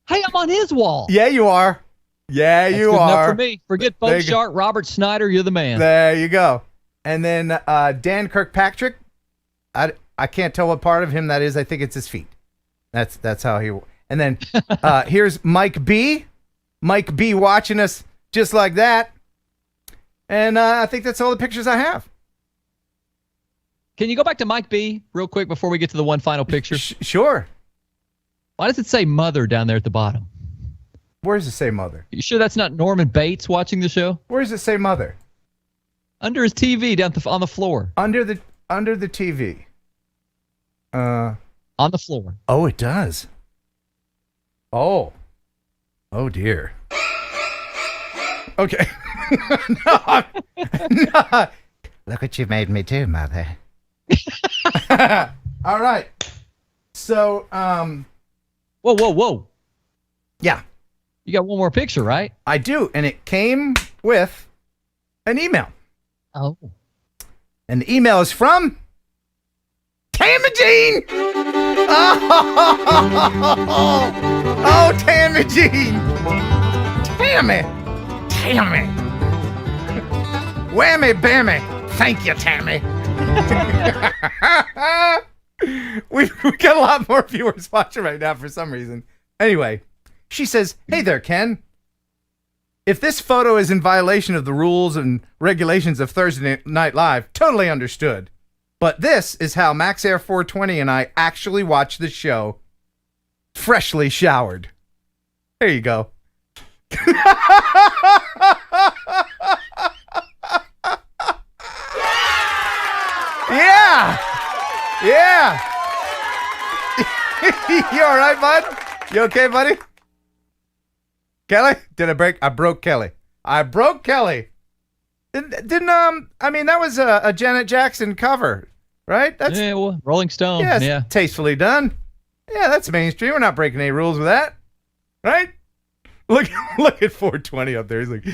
[SPEAKER 2] Hey, I'm on his wall.
[SPEAKER 1] Yeah, you are. Yeah,
[SPEAKER 2] That's
[SPEAKER 1] you
[SPEAKER 2] good
[SPEAKER 1] are.
[SPEAKER 2] enough for me. Forget Boshart, Robert Snyder. You're the man.
[SPEAKER 1] There you go. And then Dan Kirkpatrick. I can't tell what part of him that is. I think it's his feet. That's how he. And then here's Mike B. Mike B. watching us just like that. And I think that's all the pictures I have.
[SPEAKER 2] Can you go back to Mike B. real quick before we get to the one final picture?
[SPEAKER 1] Sure.
[SPEAKER 2] Why does it say mother down there at the bottom?
[SPEAKER 1] Where does it say mother?
[SPEAKER 2] You sure that's not Norman Bates watching the show?
[SPEAKER 1] Where does it say mother?
[SPEAKER 2] Under his TV down on the floor.
[SPEAKER 1] Under the TV.
[SPEAKER 2] On the floor.
[SPEAKER 1] Oh, it does. Oh dear. Okay. No. Look what you made me do, mother. All right. So,
[SPEAKER 2] Whoa.
[SPEAKER 1] Yeah.
[SPEAKER 2] You got one more picture, right?
[SPEAKER 1] I do, and it came with an email.
[SPEAKER 2] Oh.
[SPEAKER 1] And the email is from Tamagene! Oh, Tamagene! Tammy! Whammy bammy. Thank you, Tammy. we got a lot more viewers watching right now for some reason. Anyway, she says, hey there, Ken. If this photo is in violation of the rules and regulations of Thursday Night Live, totally understood. But this is how Max Air 420 and I actually watch the show, freshly showered. There you go. Yeah! Yeah! You all right, bud? You okay, buddy? Kelly? Did I break? I broke Kelly. I broke Kelly. Didn't I mean, that was a Janet Jackson cover, right? That's,
[SPEAKER 2] yeah, well, Rolling Stone.
[SPEAKER 1] yeah,
[SPEAKER 2] Yeah.
[SPEAKER 1] tastefully done. Yeah, that's mainstream. We're not breaking any rules with that, right? Look at 420 up there. He's like,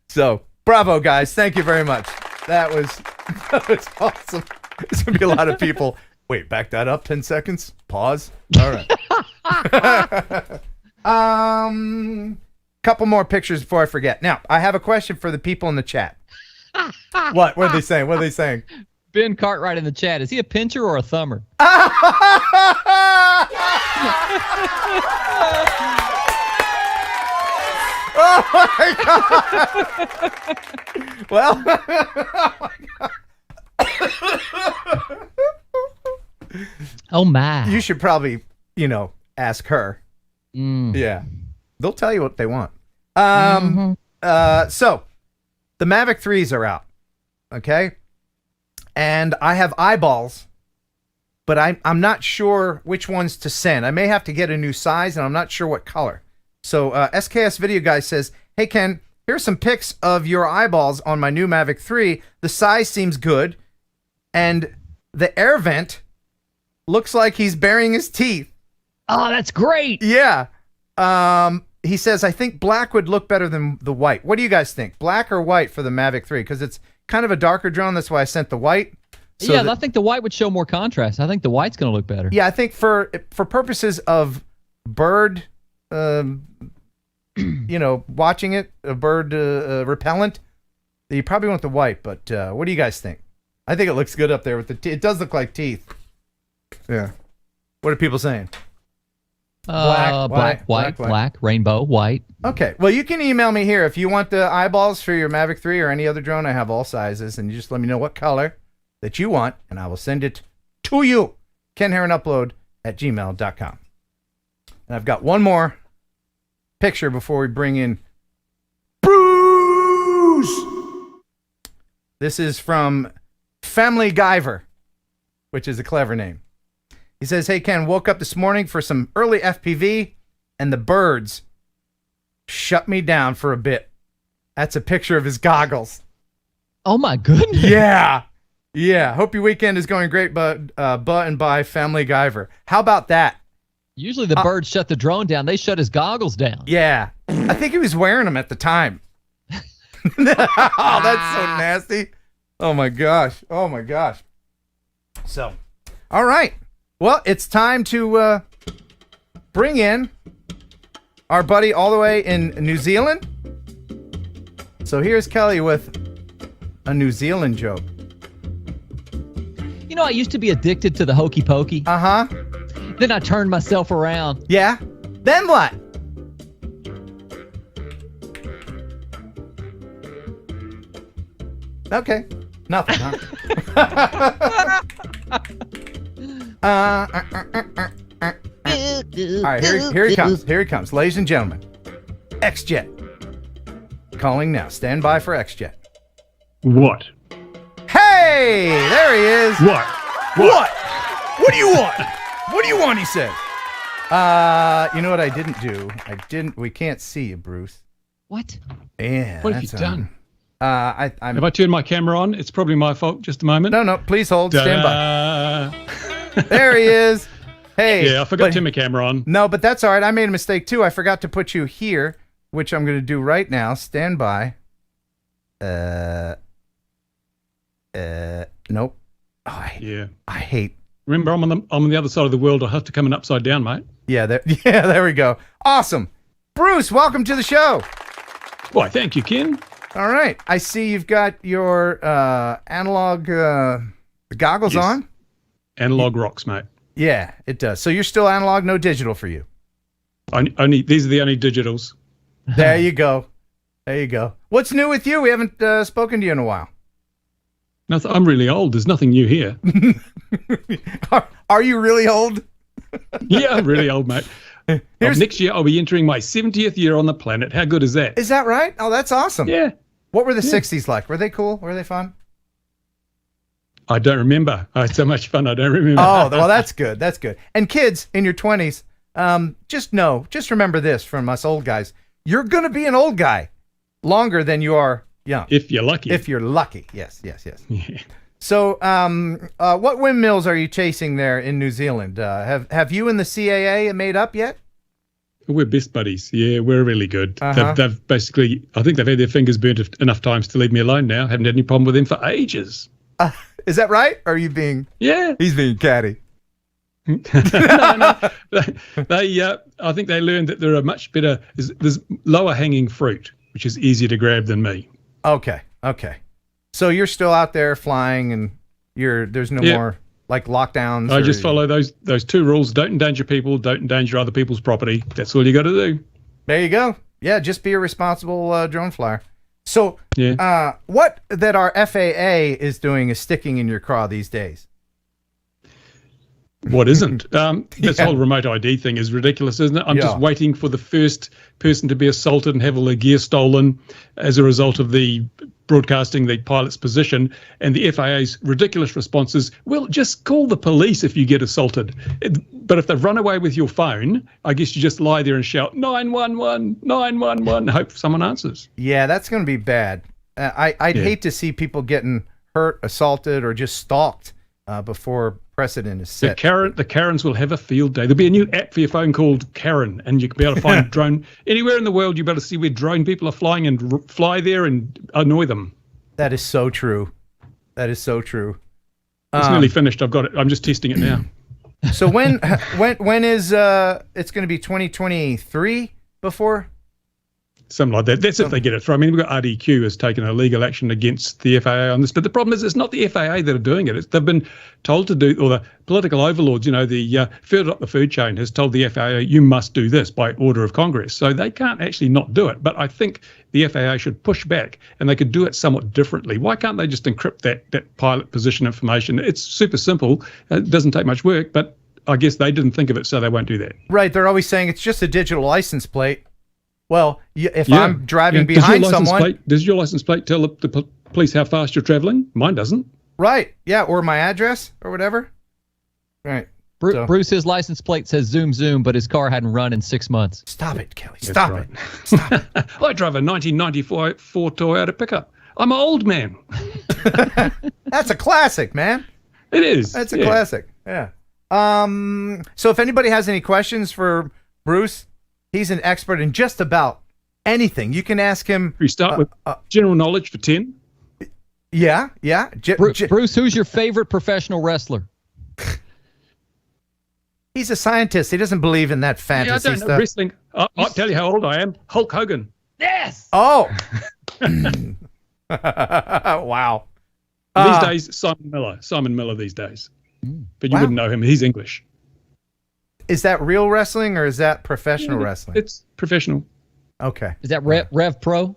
[SPEAKER 1] so bravo, guys. Thank you very much. That was awesome. There's gonna be a lot of people. Wait, back that up 10 seconds. Pause. All right. Couple more pictures before I forget. Now, I have a question for the people in the chat. What? What are they saying? What are they saying?
[SPEAKER 2] Ben Cartwright in the chat. Is he a pincher or a thumber?
[SPEAKER 1] Oh my god! Well,
[SPEAKER 2] oh my!
[SPEAKER 1] You should probably, ask her. Yeah, they'll tell you what they want. So the Mavic 3s are out, okay, and I have eyeballs, but I'm not sure which ones to send. I may have to get a new size, and I'm not sure what color. So SKS Video Guy says, hey, Ken, here's some pics of your eyeballs on my new Mavic 3. The size seems good, and the air vent looks like he's burying his teeth.
[SPEAKER 2] Oh, that's great.
[SPEAKER 1] Yeah. He says, I think black would look better than the white. What do you guys think? Black or white for the Mavic 3? Because it's kind of a darker drone. That's why I sent the white. So
[SPEAKER 2] I think the white would show more contrast. I think the white's going to look better.
[SPEAKER 1] Yeah, I think for purposes of bird... watching it, a bird repellent, you probably want the white, but what do you guys think? I think it looks good up there with the it does look like teeth. Yeah. What are people saying?
[SPEAKER 2] Black, rainbow, white.
[SPEAKER 1] Okay. Well, you can email me here if you want the eyeballs for your Mavic 3 or any other drone. I have all sizes, and you just let me know what color that you want, and I will send it to you. KenHeronUpload@gmail.com. And I've got one more picture before we bring in Bruce. This is from Family Guyver, which is a clever name. He says, hey, Ken, woke up this morning for some early FPV, and the birds shut me down for a bit. That's a picture of his goggles.
[SPEAKER 2] Oh, my goodness.
[SPEAKER 1] Yeah. Yeah. Hope your weekend is going great, but and by Family Guyver. How about that?
[SPEAKER 2] Usually the birds shut the drone down. They shut his goggles down.
[SPEAKER 1] Yeah. I think he was wearing them at the time. Oh, that's so nasty. Oh, my gosh. Oh, my gosh. So, all right. Well, it's time to bring in our buddy all the way in New Zealand. So here's Kelly with a New Zealand joke.
[SPEAKER 2] You know, I used to be addicted to the hokey pokey.
[SPEAKER 1] Uh-huh.
[SPEAKER 2] Then I turned myself around.
[SPEAKER 1] Yeah? Then what? Okay. Nothing, huh? All right, here he comes. Here he comes. Ladies and gentlemen, XJet. Calling now. Stand by for XJet.
[SPEAKER 17] What?
[SPEAKER 1] Hey! There he is.
[SPEAKER 17] What?
[SPEAKER 1] What? What do you want? What do you want, he said. You know what I didn't do? We can't see you, Bruce.
[SPEAKER 2] What?
[SPEAKER 1] Yeah.
[SPEAKER 17] What have you done?
[SPEAKER 1] Have
[SPEAKER 17] I turned my camera on? It's probably my fault. Just a moment.
[SPEAKER 1] No. Please hold. Stand by. There he is. Hey.
[SPEAKER 17] Yeah, I forgot to turn my camera on.
[SPEAKER 1] No, but that's all right. I made a mistake, too. I forgot to put you here, which I'm going to do right now. Stand by. Nope. Oh, I hate.
[SPEAKER 17] Remember, I'm on the other side of the world. I'll have to come in upside down, mate.
[SPEAKER 1] Yeah, there we go. Awesome. Bruce, welcome to the show.
[SPEAKER 17] Why, thank you, Ken.
[SPEAKER 1] All right. I see you've got your analog goggles on.
[SPEAKER 17] Analog rocks, mate.
[SPEAKER 1] Yeah, it does. So you're still analog, no digital for you.
[SPEAKER 17] Only these are the only digitals.
[SPEAKER 1] There you go. There you go. What's new with you? We haven't spoken to you in a while.
[SPEAKER 17] Nothing. I'm really old. There's nothing new here.
[SPEAKER 1] Are you really old?
[SPEAKER 17] Yeah, I'm really old, mate. Next year, I'll be entering my 70th year on the planet. How good is that?
[SPEAKER 1] Is that right? Oh, that's awesome.
[SPEAKER 17] Yeah.
[SPEAKER 1] What were the 60s like? Were they cool? Were they fun?
[SPEAKER 17] I don't remember. I had so much fun, I don't remember.
[SPEAKER 1] Oh, well, that's good. That's good. And kids in your 20s, just remember this from us old guys. You're going to be an old guy longer than you are young.
[SPEAKER 17] If you're lucky.
[SPEAKER 1] If you're lucky. Yes.
[SPEAKER 17] Yeah.
[SPEAKER 1] So, what windmills are you chasing there in New Zealand? Have you and the CAA made up yet?
[SPEAKER 17] We're best buddies. Yeah, we're really good. They've basically, I think they've had their fingers burnt enough times to leave me alone now. Haven't had any problem with them for ages.
[SPEAKER 1] Is that right? Or are you being?
[SPEAKER 17] Yeah.
[SPEAKER 1] He's being catty.
[SPEAKER 17] No. I think they learned that there are much better. There's lower hanging fruit, which is easier to grab than me.
[SPEAKER 1] Okay. So you're still out there flying, and there's no more like lockdowns.
[SPEAKER 17] I just follow those two rules: don't endanger people, don't endanger other people's property. That's all you got to do.
[SPEAKER 1] There you go. Yeah, just be a responsible drone flyer. So, what that our FAA is doing is sticking in your craw these days.
[SPEAKER 17] What isn't? This whole remote ID thing is ridiculous, isn't it? I'm just waiting for the first person to be assaulted and have all their gear stolen as a result of the broadcasting the pilot's position, and the FAA's ridiculous response is, well, just call the police if you get assaulted. But if they've run away with your phone, I guess you just lie there and shout 911, 911, and hope someone answers.
[SPEAKER 1] Yeah, that's going to be bad. I'd hate to see people getting hurt, assaulted, or just stalked before precedent is set.
[SPEAKER 17] The Karens will have a field day. There'll be a new app for your phone called Karen, and you can be able to find drone anywhere in the world. You'll be able to see where drone people are flying and fly there and annoy them.
[SPEAKER 1] That is so true. It's
[SPEAKER 17] nearly finished. I've got it. I'm just testing it now.
[SPEAKER 1] So when is it's going to be 2023 before?
[SPEAKER 17] Something like that. That's if they get it through. I mean, we've got RDQ has taken a legal action against the FAA on this, but the problem is it's not the FAA that are doing it. They've been told to do, or the political overlords, the further up the food chain has told the FAA, you must do this by order of Congress. So they can't actually not do it. But I think the FAA should push back, and they could do it somewhat differently. Why can't they just encrypt that pilot position information? It's super simple. It doesn't take much work, but I guess they didn't think of it, so they won't do that.
[SPEAKER 1] Right. They're always saying it's just a digital license plate. Well, if I'm driving behind someone...
[SPEAKER 17] Does your license plate tell the police how fast you're traveling? Mine doesn't.
[SPEAKER 1] Right. Yeah, or my address or whatever. Right.
[SPEAKER 2] Bruce's license plate says zoom, zoom, but his car hadn't run in 6 months.
[SPEAKER 1] Stop it, Kelly. Stop it.
[SPEAKER 17] I drive a 1994 Toyota pickup. I'm an old man.
[SPEAKER 1] That's a classic, man.
[SPEAKER 17] It is.
[SPEAKER 1] That's a classic. Yeah. So if anybody has any questions for Bruce... He's an expert in just about anything. You can ask him.
[SPEAKER 17] We start with general knowledge for 10.
[SPEAKER 1] Yeah.
[SPEAKER 2] Bruce, who's your favorite professional wrestler?
[SPEAKER 1] He's a scientist. He doesn't believe in that fantasy
[SPEAKER 17] I don't know
[SPEAKER 1] stuff.
[SPEAKER 17] Wrestling. I'll tell you how old I am. Hulk Hogan.
[SPEAKER 2] Yes.
[SPEAKER 1] Oh. Wow.
[SPEAKER 17] These days, Simon Miller these days. But you wouldn't know him. He's English.
[SPEAKER 1] Is that real wrestling or is that professional wrestling?
[SPEAKER 17] It's professional.
[SPEAKER 1] Okay.
[SPEAKER 2] Is that Rev Pro?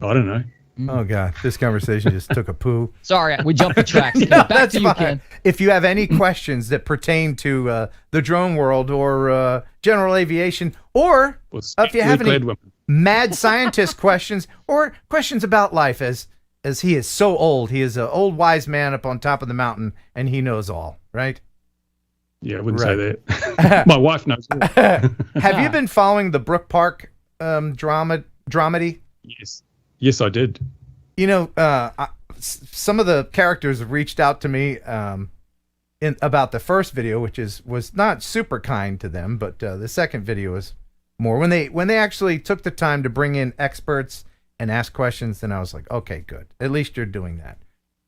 [SPEAKER 17] I don't know.
[SPEAKER 1] Oh, God. This conversation just took a poo.
[SPEAKER 2] Sorry, we jumped the tracks. Back to you, Ken.
[SPEAKER 1] If you have any questions that pertain to the drone world or general aviation, or if you have any mad scientist questions or questions about life, as he is so old, he is an old wise man up on top of the mountain, and he knows all, right?
[SPEAKER 17] Yeah, I wouldn't say that. My wife knows.
[SPEAKER 1] Have you been following the Brook Park dramedy?
[SPEAKER 17] Yes, I did.
[SPEAKER 1] You know, some of the characters have reached out to me about the first video, which was not super kind to them, but the second video was more. When they actually took the time to bring in experts and ask questions, then I was like, okay, good. At least you're doing that.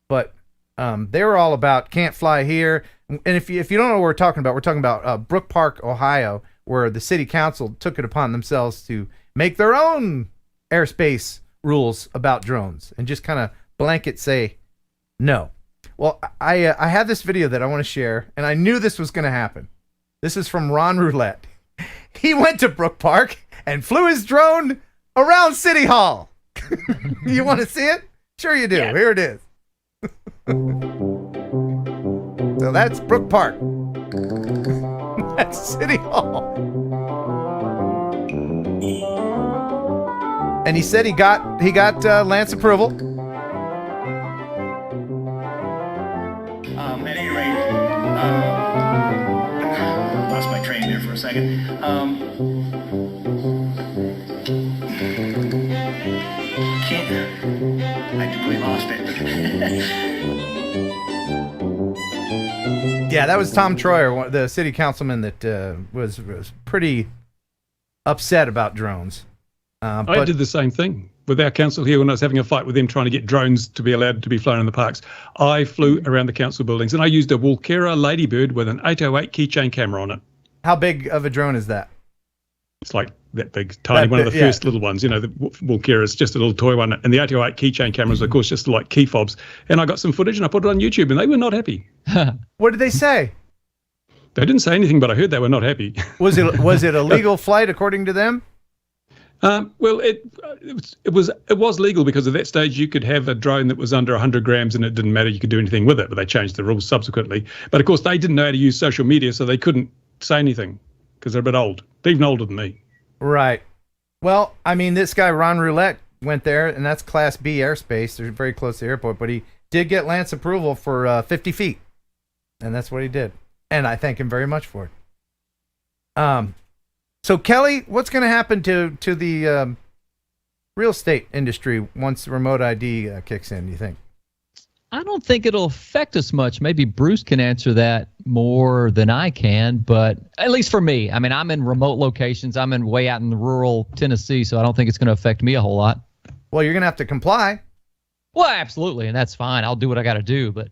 [SPEAKER 1] But they were all about can't fly here. And if you don't know what we're talking about Brook Park, Ohio, where the city council took it upon themselves to make their own airspace rules about drones and just kind of blanket say no. Well, I have this video that I want to share, and I knew this was going to happen. This is from Ron Roulette. He went to Brook Park and flew his drone around City Hall. You want to see it? Sure you do. Yeah. Here it is. So that's Brook Park. That's City Hall. And he said he got Lance approval.
[SPEAKER 18] At any rate, lost my train there for a second. I completely lost it.
[SPEAKER 1] Yeah, that was Tom Troyer, the city councilman that was pretty upset about drones.
[SPEAKER 17] I did the same thing with our council here when I was having a fight with them trying to get drones to be allowed to be flown in the parks. I flew around the council buildings and I used a Walkera Ladybird with an 808 keychain camera on it.
[SPEAKER 1] How big of a drone is that?
[SPEAKER 17] It's like that big, tiny one of the first little ones. You know, the Walkera is just a little toy one. And the 808 keychain cameras, of course, just like key fobs. And I got some footage and I put it on YouTube and they were not happy.
[SPEAKER 1] What did they say?
[SPEAKER 17] They didn't say anything, but I heard they were not happy.
[SPEAKER 1] Was it a legal flight according to them?
[SPEAKER 17] Well, it was legal because at that stage you could have a drone that was under 100 grams and it didn't matter. You could do anything with it, but they changed the rules subsequently. But of course, they didn't know how to use social media, so they couldn't say anything because they're a bit old. They're even older than me.
[SPEAKER 1] Right. Well, I mean, this guy, Ron Roulette, went there, and that's Class B airspace. They're very close to the airport, but he did get Lance approval for 50 feet, and that's what he did. And I thank him very much for it. So, Kelly, what's going to happen to the real estate industry once remote ID kicks in, do you think?
[SPEAKER 2] I don't think it'll affect us much. Maybe Bruce can answer that more than I can, but at least for me. I mean, I'm in remote locations. I'm in way out in the rural Tennessee, so I don't think it's going to affect me a whole lot.
[SPEAKER 1] Well, you're going to have to comply.
[SPEAKER 2] Well, absolutely, and that's fine. I'll do what I got to do, but...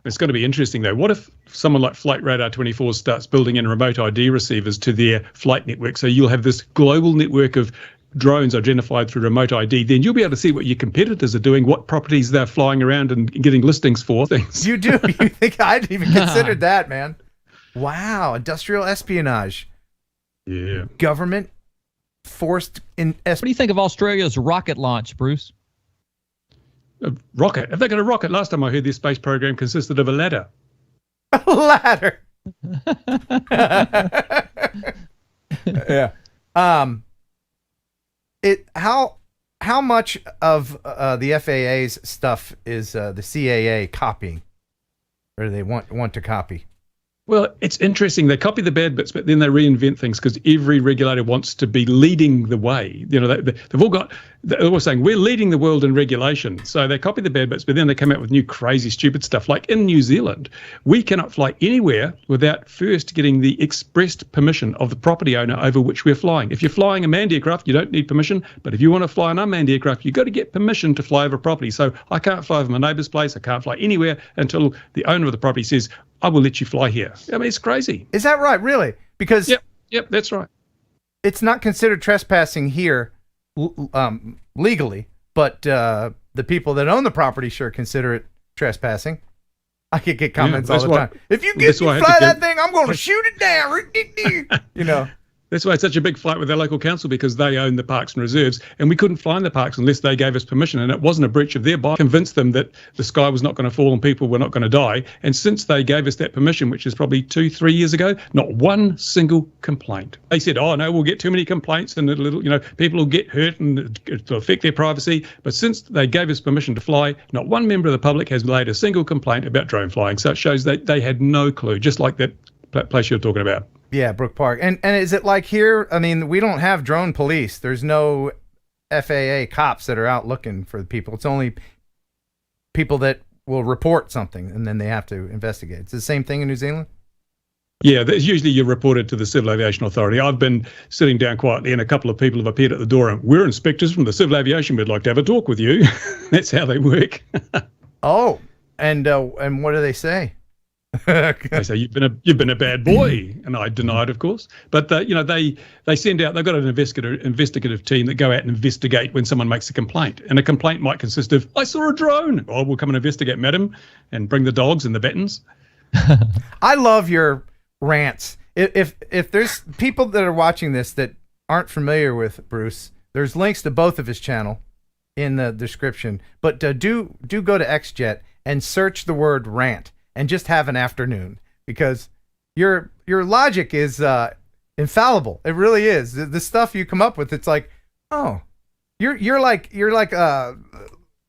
[SPEAKER 17] It's going to be interesting, though. What if someone like Flight Radar 24 starts building in remote ID receivers to their flight network? So you'll have this global network of drones identified through remote ID. Then you'll be able to see what your competitors are doing, what properties they're flying around and getting listings for things.
[SPEAKER 1] You do? You think I'd even considered that, man? Wow. Industrial espionage.
[SPEAKER 17] Yeah.
[SPEAKER 1] Government forced in...
[SPEAKER 2] What do you think of Australia's rocket launch, Bruce?
[SPEAKER 17] A rocket? Have they got a rocket? Last time I heard their space program consisted of a ladder.
[SPEAKER 1] A ladder. Yeah. How much of the FAA's stuff is the CAA copying, or do they want to copy?
[SPEAKER 17] Well, it's interesting. They copy the bad bits, but then they reinvent things because every regulator wants to be leading the way. You know, they're all saying we're leading the world in regulation. So they copy the bad bits, but then they come out with new crazy, stupid stuff. Like in New Zealand, we cannot fly anywhere without first getting the expressed permission of the property owner over which we're flying. If you're flying a manned aircraft, you don't need permission. But if you want to fly an unmanned aircraft, you've got to get permission to fly over property. So I can't fly over my neighbour's place. I can't fly anywhere until the owner of the property says, I will let you fly here. I mean, it's crazy.
[SPEAKER 1] Is that right? Really? Because
[SPEAKER 17] yep, that's right.
[SPEAKER 1] It's not considered trespassing here legally, but the people that own the property sure consider it trespassing. I could get comments all the time. If you fly that thing, I'm going to shoot it down. You know.
[SPEAKER 17] That's why it's such a big fight with our local council, because they own the parks and reserves, and we couldn't fly in the parks unless they gave us permission, and it wasn't a breach of their bylaw. Convinced them that the sky was not going to fall and people were not going to die, and since they gave us that permission, which is probably 2-3 years ago, not one single complaint. They said, oh no, we'll get too many complaints and people will get hurt and it'll affect their privacy, but since they gave us permission to fly, not one member of the public has laid a single complaint about drone flying. So it shows that they had no clue, just like that place you're talking about.
[SPEAKER 1] Yeah, Brook Park. And is it like here? I mean, we don't have drone police. There's no FAA cops that are out looking for the people. It's only people that will report something, and then they have to investigate. It's the same thing in New Zealand?
[SPEAKER 17] Yeah, usually you report it to the Civil Aviation Authority. I've been sitting down quietly, and a couple of people have appeared at the door, and we're inspectors from the Civil Aviation. We'd like to have a talk with you. That's how they work.
[SPEAKER 1] Oh, and what do they say?
[SPEAKER 17] They say you've been a bad boy, and I denied, of course. But they send out. They've got an investigative team that go out and investigate when someone makes a complaint, and a complaint might consist of I saw a drone. Oh, we'll come and investigate, madam, and bring the dogs and the battens.
[SPEAKER 1] I love your rants. If there's people that are watching this that aren't familiar with Bruce, there's links to both of his channel in the description. But do go to XJet and search the word rant and just have an afternoon, because your logic is infallible. It really is. The stuff you come up with, it's like, oh, you're like a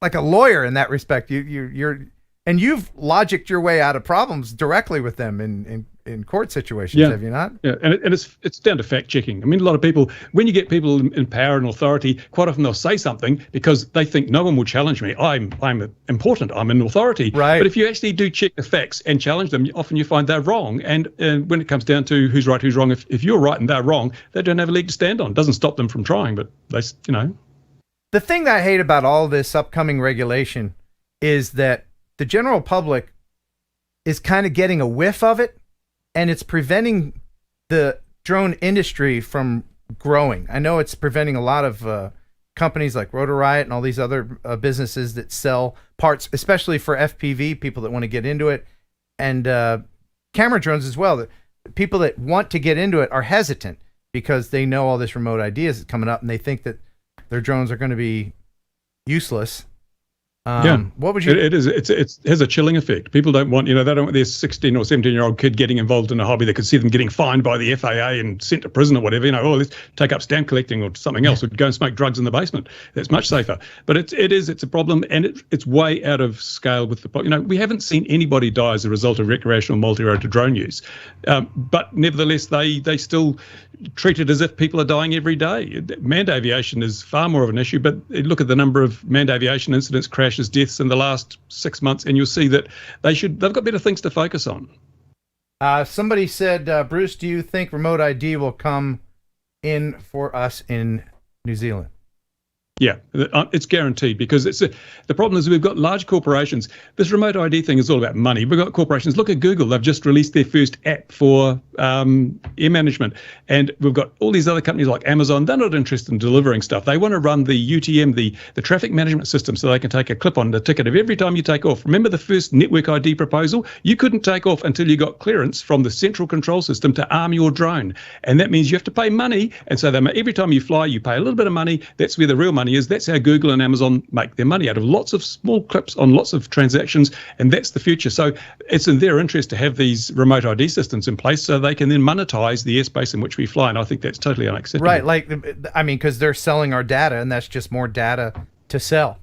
[SPEAKER 1] lawyer in that respect. And you've logicked your way out of problems directly with them in court situations, have you not?
[SPEAKER 17] Yeah, and it's down to fact checking. I mean, a lot of people, when you get people in power and authority, quite often they'll say something because they think no one will challenge me. I'm important. I'm an authority.
[SPEAKER 1] Right.
[SPEAKER 17] But if you actually do check the facts and challenge them, often you find they're wrong. And when it comes down to who's right, who's wrong, if you're right and they're wrong, they don't have a leg to stand on. It doesn't stop them from trying, but
[SPEAKER 1] The thing that I hate about all this upcoming regulation is that the general public is kind of getting a whiff of it, and it's preventing the drone industry from growing. I know it's preventing a lot of companies like Rotor Riot and all these other businesses that sell parts, especially for FPV, people that want to get into it, and camera drones as well. The people that want to get into it are hesitant because they know all this remote ideas is coming up, and they think that their drones are going to be useless. What would you?
[SPEAKER 17] It has a chilling effect. People don't want, they don't want their 16 or 17-year-old kid getting involved in a hobby that could see them getting fined by the FAA and sent to prison or whatever. Let's take up stamp collecting or something else, or go and smoke drugs in the basement. That's much safer. But it's a problem, and it's way out of scale with the. We haven't seen anybody die as a result of recreational multi-rotor drone use, but nevertheless, they still treat it as if people are dying every day. Manned aviation is far more of an issue, but look at the number of manned aviation incidents, crashes, deaths in the last 6 months, and you'll see that they've got better things to focus on.
[SPEAKER 1] Somebody said, Bruce, do you think remote ID will come in for us in New Zealand?
[SPEAKER 17] Yeah, it's guaranteed, because the problem is we've got large corporations. This remote ID thing is all about money. We've got corporations. Look at Google. They've just released their first app for air management. And we've got all these other companies like Amazon. They're not interested in delivering stuff. They want to run the UTM, the traffic management system, so they can take a clip on the ticket of every time you take off. Remember the first network ID proposal? You couldn't take off until you got clearance from the central control system to arm your drone. And that means you have to pay money. And so every time you fly, you pay a little bit of money. That's where the real money is. That's how Google and Amazon make their money, out of lots of small clips on lots of transactions, and that's the future. So it's in their interest to have these remote ID systems in place so they can then monetize the airspace in which we fly, and I think that's totally unacceptable.
[SPEAKER 1] Right, because they're selling our data, and that's just more data to sell.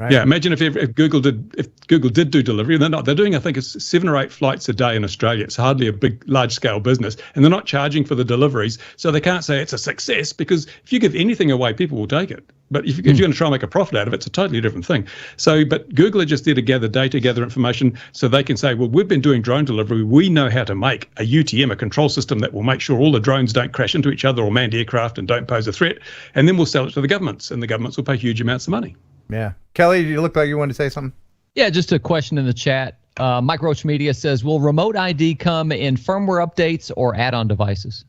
[SPEAKER 1] Right?
[SPEAKER 17] Yeah, imagine if Google did do delivery, and they're not. They're doing, I think, it's 7 or 8 flights a day in Australia. It's hardly a big, large-scale business, and they're not charging for the deliveries, so they can't say it's a success, because if you give anything away, people will take it. But if you're going to try and make a profit out of it, it's a totally different thing. So, but Google are just there to gather data, gather information, so they can say, well, we've been doing drone delivery. We know how to make a UTM, a control system that will make sure all the drones don't crash into each other or manned aircroft and don't pose a threat. And then we'll sell it to the governments, and the governments will pay huge amounts of money.
[SPEAKER 1] Yeah. Kelly, you look like you wanted to say something.
[SPEAKER 2] Yeah, just a question in the chat. Mike Roach Media says, will remote ID come in firmware updates or add-on devices?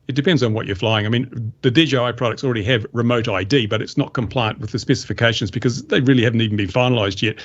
[SPEAKER 17] It depends on what you're flying. I mean, the DJI products already have remote ID, but it's not compliant with the specifications because they really haven't even been finalized yet.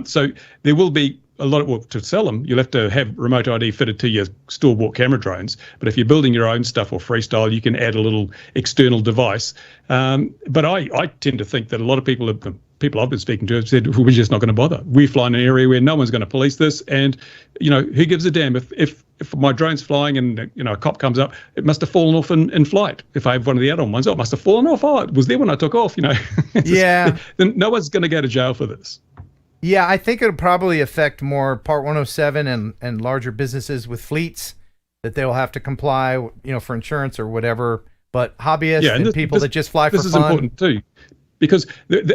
[SPEAKER 17] So there will be a lot of, to sell them, you'll have to have remote ID fitted to your store-bought camera drones. But if you're building your own stuff or freestyle, you can add a little external device. But I tend to think that a lot of people I've been speaking to have said, we're just not going to bother. We fly in an area where no one's going to police this, and who gives a damn if my drone's flying and a cop comes up, it must have fallen off in flight. If I have one of the add-on ones, it must have fallen off. Oh, it was there when I took off.
[SPEAKER 1] Yeah.
[SPEAKER 17] Then no one's going to go to jail for this.
[SPEAKER 1] Yeah, I think it'll probably affect more Part 107 and larger businesses with fleets, that they will have to comply, for insurance or whatever. But hobbyists and people that just fly for fun.
[SPEAKER 17] This is important too. Because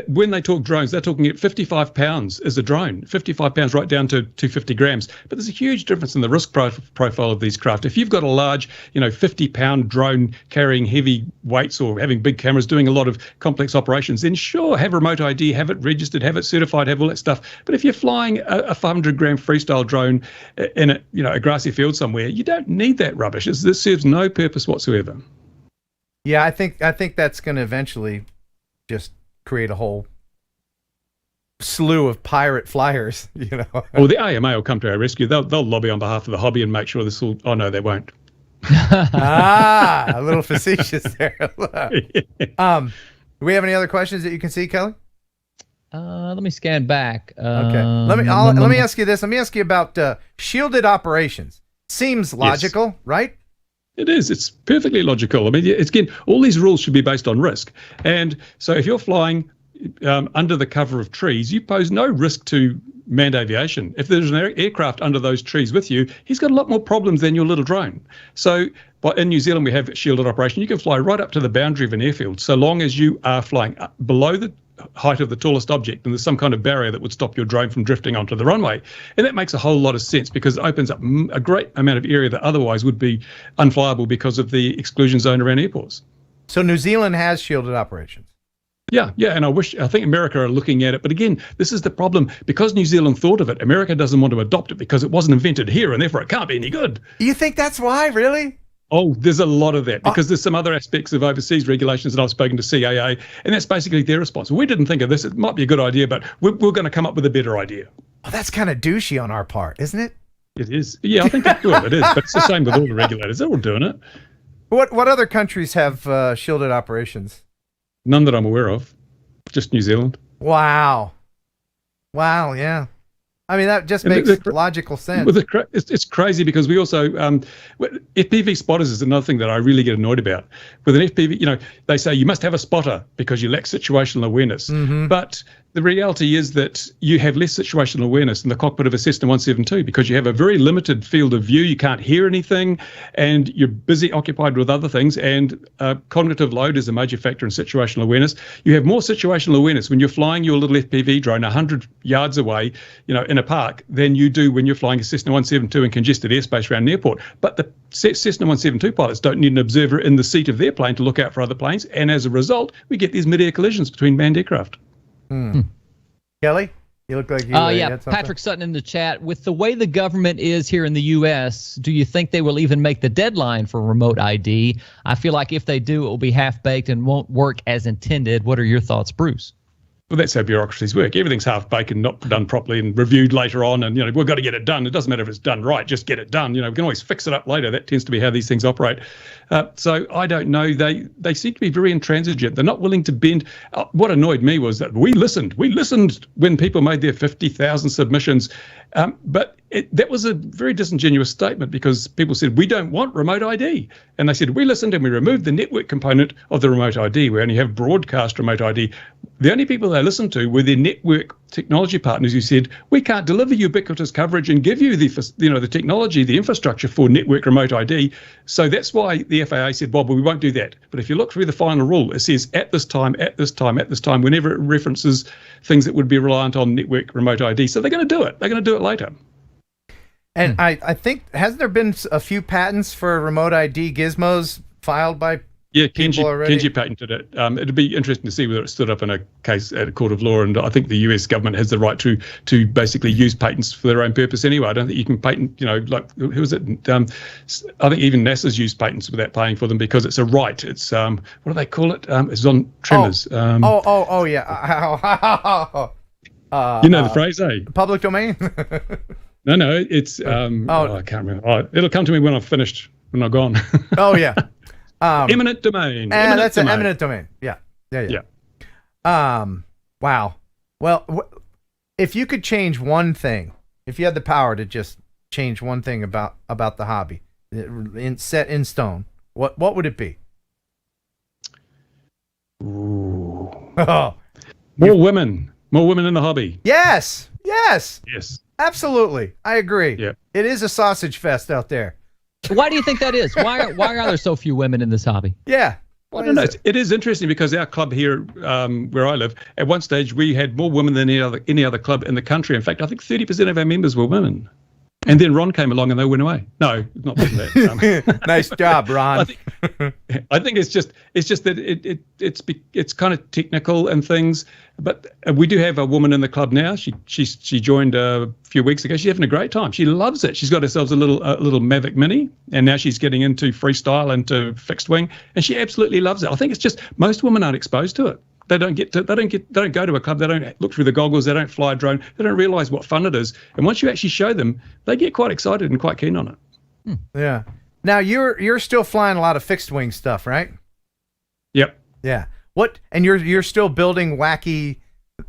[SPEAKER 17] when they talk drones, they're talking at 55 pounds as a drone, 55 pounds right down to 250 grams. But there's a huge difference in the risk profile of these craft. If you've got a large, 50-pound drone carrying heavy weights or having big cameras, doing a lot of complex operations, then sure, have remote ID, have it registered, have it certified, have all that stuff. But if you're flying a 500-gram freestyle drone in a grassy field somewhere, you don't need that rubbish. This serves no purpose whatsoever.
[SPEAKER 1] Yeah, I think that's going to eventually just create a whole slew of pirate flyers,
[SPEAKER 17] Well, the AMA will come to our rescue. They'll lobby on behalf of the hobby and make sure this will. Oh no, they won't.
[SPEAKER 1] A little facetious there. Do we have any other questions that you can see, Kelly?
[SPEAKER 2] Let me scan back.
[SPEAKER 1] Okay. Let me ask you this. Let me ask you about shielded operations. Seems logical, yes. Right?
[SPEAKER 17] It is. It's perfectly logical. I mean, again, all these rules should be based on risk. And so if you're flying under the cover of trees, you pose no risk to manned aviation. If there's an aircraft under those trees with you, he's got a lot more problems than your little drone. So in New Zealand, we have shielded operation. You can fly right up to the boundary of an airfield, so long as you are flying below the height of the tallest object, and there's some kind of barrier that would stop your drone from drifting onto the runway. And that makes a whole lot of sense because it opens up a great amount of area that otherwise would be unflyable because of the exclusion zone around airports.
[SPEAKER 1] So New Zealand has shielded operations.
[SPEAKER 17] Yeah, and I think America are looking at it. But again, this is the problem. Because New Zealand thought of it, America doesn't want to adopt it because it wasn't invented here and therefore it can't be any good.
[SPEAKER 1] You think that's why, really?
[SPEAKER 17] Oh, there's a lot of that because there's some other aspects of overseas regulations that I've spoken to CAA, and that's basically their response. We didn't think of this. It might be a good idea, but we're going to come up with a better idea.
[SPEAKER 1] Well, that's kind of douchey on our part, isn't it?
[SPEAKER 17] It is. Yeah, I think that's good. It is, but it's the same with all the regulators. They're all doing it.
[SPEAKER 1] What other countries have shielded operations?
[SPEAKER 17] None that I'm aware of. Just New Zealand.
[SPEAKER 1] Wow, yeah. I mean, that just makes logical sense.
[SPEAKER 17] It's crazy because we also, FPV spotters is another thing that I really get annoyed about. With an FPV, they say you must have a spotter because you lack situational awareness. Mm-hmm. But the reality is that you have less situational awareness in the cockpit of a Cessna 172 because you have a very limited field of view. You can't hear anything and you're busy occupied with other things. And cognitive load is a major factor in situational awareness. You have more situational awareness when you're flying your little FPV drone 100 yards away, in a park than you do when you're flying a Cessna 172 in congested airspace around an airport. But the Cessna 172 pilots don't need an observer in the seat of their plane to look out for other planes. And as a result, we get these mid-air collisions between manned aircraft.
[SPEAKER 1] Kelly, you look like you had something.
[SPEAKER 2] Patrick Sutton in the chat. With the way the government is here in the U.S., do you think they will even make the deadline for remote ID? I feel like if they do, it will be half-baked and won't work as intended. What are your thoughts, Bruce?
[SPEAKER 17] Well, that's how bureaucracies work. Everything's half-baked and not done properly and reviewed later on. And, we've got to get it done. It doesn't matter if it's done right. Just get it done. We can always fix it up later. That tends to be how these things operate. So I don't know. They seem to be very intransigent. They're not willing to bend. What annoyed me was that we listened. We listened when people made their 50,000 submissions. But that was a very disingenuous statement because people said, we don't want remote ID. And they said, we listened and we removed the network component of the remote ID. We only have broadcast remote ID. The only people they listened to were their network technology partners who said, we can't deliver ubiquitous coverage and give you the technology, the infrastructure for network remote ID. So that's why the FAA said, well, we won't do that. But if you look through the final rule, it says at this time, whenever it references things that would be reliant on network remote ID. So they're going to do it. They're going to do it later.
[SPEAKER 1] And I think, hasn't there been a few patents for remote ID gizmos filed by people already?
[SPEAKER 17] Kenji patented it. It'd be interesting to see whether it stood up in a case at a court of law. And I think the US government has the right to basically use patents for their own purpose anyway. I don't think you can patent, like, who was it? I think even NASA's used patents without paying for them because it's a right. It's, what do they call it? It's on tremors.
[SPEAKER 1] Yeah.
[SPEAKER 17] The phrase, eh?
[SPEAKER 1] Public domain?
[SPEAKER 17] No, it's I can't remember. It'll come to me when I've finished, when I've gone.
[SPEAKER 1] Oh yeah.
[SPEAKER 17] Eminent domain.
[SPEAKER 1] That's an eminent domain. Yeah. Wow. Well, if you could change one thing, if you had the power to just change one thing about the hobby, set in stone, what would it be?
[SPEAKER 17] Ooh. More women in the hobby.
[SPEAKER 1] Yes. Absolutely. I agree.
[SPEAKER 17] Yeah.
[SPEAKER 1] It is a sausage fest out there.
[SPEAKER 2] Why do you think that is? Why are there so few women in this hobby?
[SPEAKER 1] Yeah.
[SPEAKER 17] I don't know. It is interesting because our club here, where I live, at one stage we had more women than any other club in the country. In fact, I think 30% of our members were women. And then Ron came along and they went away. No, not that.
[SPEAKER 1] Nice job, Ron.
[SPEAKER 17] I think it's just that it's kind of technical and things. But we do have a woman in the club now. She joined a few weeks ago. She's having a great time. She loves it. She's got herself a little Mavic Mini, and now she's getting into freestyle and to fixed wing, and she absolutely loves it. I think it's just most women aren't exposed to it. They don't go to a club. They don't look through the goggles. They don't fly a drone. They don't realize what fun it is. And once you actually show them, they get quite excited and quite keen on it.
[SPEAKER 1] Yeah. Now you're still flying a lot of fixed wing stuff, right?
[SPEAKER 17] Yep.
[SPEAKER 1] Yeah. And you're still building wacky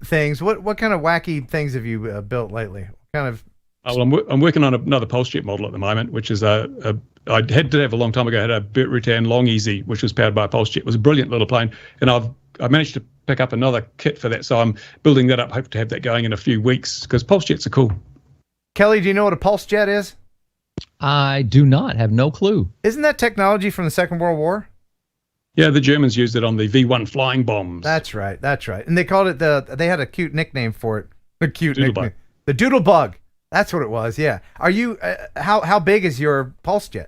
[SPEAKER 1] things. What kind of wacky things have you built lately? What kind of?
[SPEAKER 17] Oh, well, I'm working on another PulseJet model at the moment, which is I had to have a long time ago. I had a Burt Rutan Long Easy, which was powered by a PulseJet. It was a brilliant little plane, and I managed to pick up another kit for that, so I'm building that up. Hope to have that going in a few weeks because PulseJets are cool.
[SPEAKER 1] Kelly, do you know what a PulseJet is?
[SPEAKER 2] I do not. Have no clue.
[SPEAKER 1] Isn't that technology from the Second World War?
[SPEAKER 17] Yeah, the Germans used it on the V1 flying bombs.
[SPEAKER 1] That's right. And they called it they had a cute nickname for it. A cute
[SPEAKER 17] Doodle
[SPEAKER 1] nickname.
[SPEAKER 17] bug.
[SPEAKER 1] The Doodle Bug. That's what it was. Yeah. Are you? How big is your PulseJet?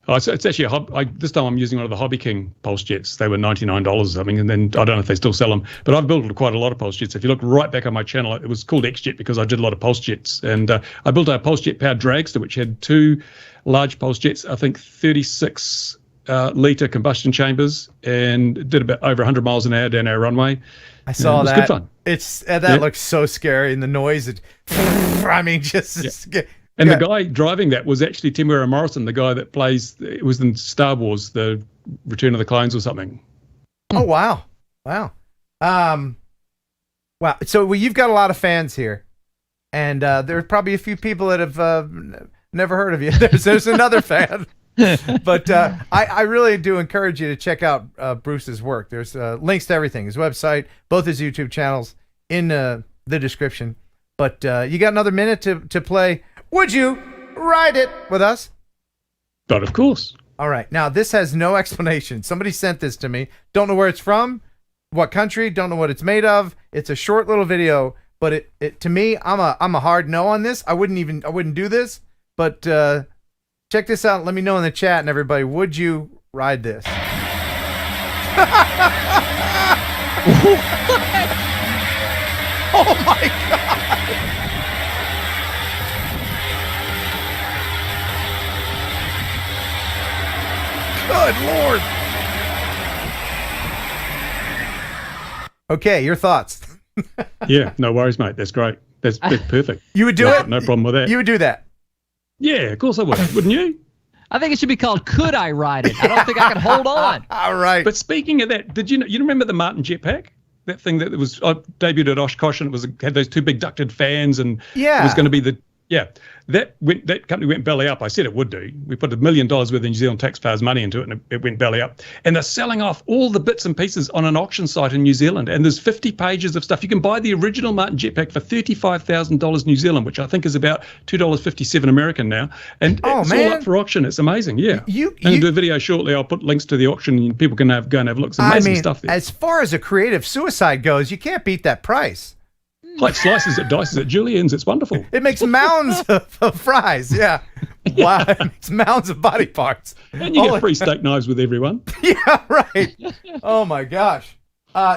[SPEAKER 17] Oh, it's actually this time I'm using one of the Hobby King PulseJets. They were $99 or something, and then I don't know if they still sell them. But I've built quite a lot of PulseJets. If you look right back on my channel, it was called XJet because I did a lot of PulseJets. And I built a PulseJet powered dragster, which had two large PulseJets, I think 36 litre combustion chambers, and it did about over 100 miles an hour down our runway.
[SPEAKER 1] I saw that.
[SPEAKER 17] It was good fun.
[SPEAKER 1] That looks so scary, and the noise. I mean, just.
[SPEAKER 17] Yeah. And the guy driving that was actually Temuera Morrison, the guy that it was in Star Wars, the Return of the Clones or something.
[SPEAKER 1] Oh, wow. Wow. So you've got a lot of fans here, and there are probably a few people that have never heard of you. There's another fan. But I really do encourage you to check out Bruce's work. There's links to everything, his website, both his YouTube channels in the description. But you got another minute to play Would You Ride It with us?
[SPEAKER 17] But of course.
[SPEAKER 1] All right. Now, this has no explanation. Somebody sent this to me. Don't know where it's from, what country, don't know what it's made of. It's a short little video, but it to me, I'm a hard no on this. I wouldn't do this. But check this out. Let me know in the chat, and everybody, would you ride this? Oh my God. Good Lord. Okay, your thoughts.
[SPEAKER 17] Yeah, no worries, mate. That's great. That's perfect.
[SPEAKER 1] You would do it?
[SPEAKER 17] No problem with that.
[SPEAKER 1] You would do that?
[SPEAKER 17] Yeah, of course I would. Wouldn't you?
[SPEAKER 2] I think it should be called Could I Ride It? I don't think I can hold on.
[SPEAKER 1] All right.
[SPEAKER 17] But speaking of that, did you remember the Martin jetpack? That thing that was debuted at Oshkosh, and it had those two big ducted fans, and it was going to be that company went belly up. I said it would do. We put $1 million worth of New Zealand taxpayers' money into it, and it went belly up. And they're selling off all the bits and pieces on an auction site in New Zealand. And there's 50 pages of stuff. You can buy the original Martin jetpack for $35,000 New Zealand, which I think is about $2.57 American now. And it's all up for auction. It's amazing. Yeah. I'm going to do a video shortly. I'll put links to the auction, and people can go and have a look. It's amazing stuff there.
[SPEAKER 1] As far as a creative suicide goes, you can't beat that price.
[SPEAKER 17] Like slices at dices at Julien's, it's wonderful.
[SPEAKER 1] It makes mounds of fries, yeah. Wow, it makes mounds of body parts.
[SPEAKER 17] And you get free steak knives with everyone.
[SPEAKER 1] Yeah, right. Oh my gosh.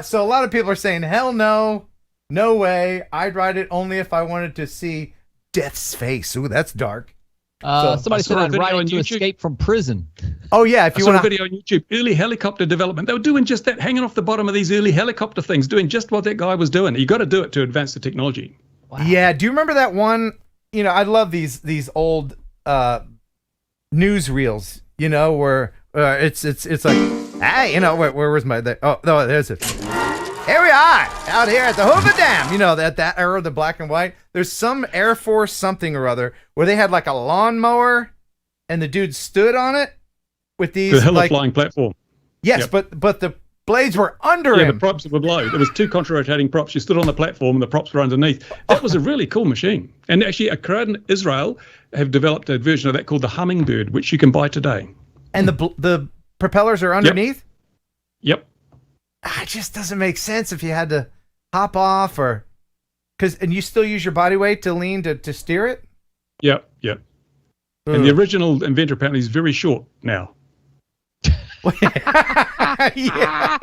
[SPEAKER 1] So a lot of people are saying, hell no, no way. I'd ride it only if I wanted to see Death's face. Ooh, that's dark.
[SPEAKER 2] Somebody said I'd ride it to escape from prison.
[SPEAKER 1] Oh yeah, if you
[SPEAKER 17] want a video on YouTube, early helicopter development. They were doing just that, hanging off the bottom of these early helicopter things, doing just what that guy was doing. You got to do it to advance the technology.
[SPEAKER 1] Wow. Yeah, do you remember that one? You know, I love these old newsreels. You know, where it's like, hey, you know, where was my? Oh, there's it. Here we are, out here at the Hoover Dam. You know, that era, the black and white. There's some Air Force something or other where they had like a lawnmower, and the dude stood on it with these
[SPEAKER 17] the flying platform.
[SPEAKER 1] Yes, yep. but the blades were under him.
[SPEAKER 17] Yeah, the props were below. There was two contra-rotating props. You stood on the platform, and the props were underneath. That was a really cool machine. And actually, a crowd in Israel have developed a version of that called the Hummingbird, which you can buy today.
[SPEAKER 1] And the propellers are underneath?
[SPEAKER 17] Yep.
[SPEAKER 1] It just doesn't make sense if you had to hop off and you still use your body weight to lean to steer it?
[SPEAKER 17] Yep. And the original inventor apparently is very short now.
[SPEAKER 1] Yeah.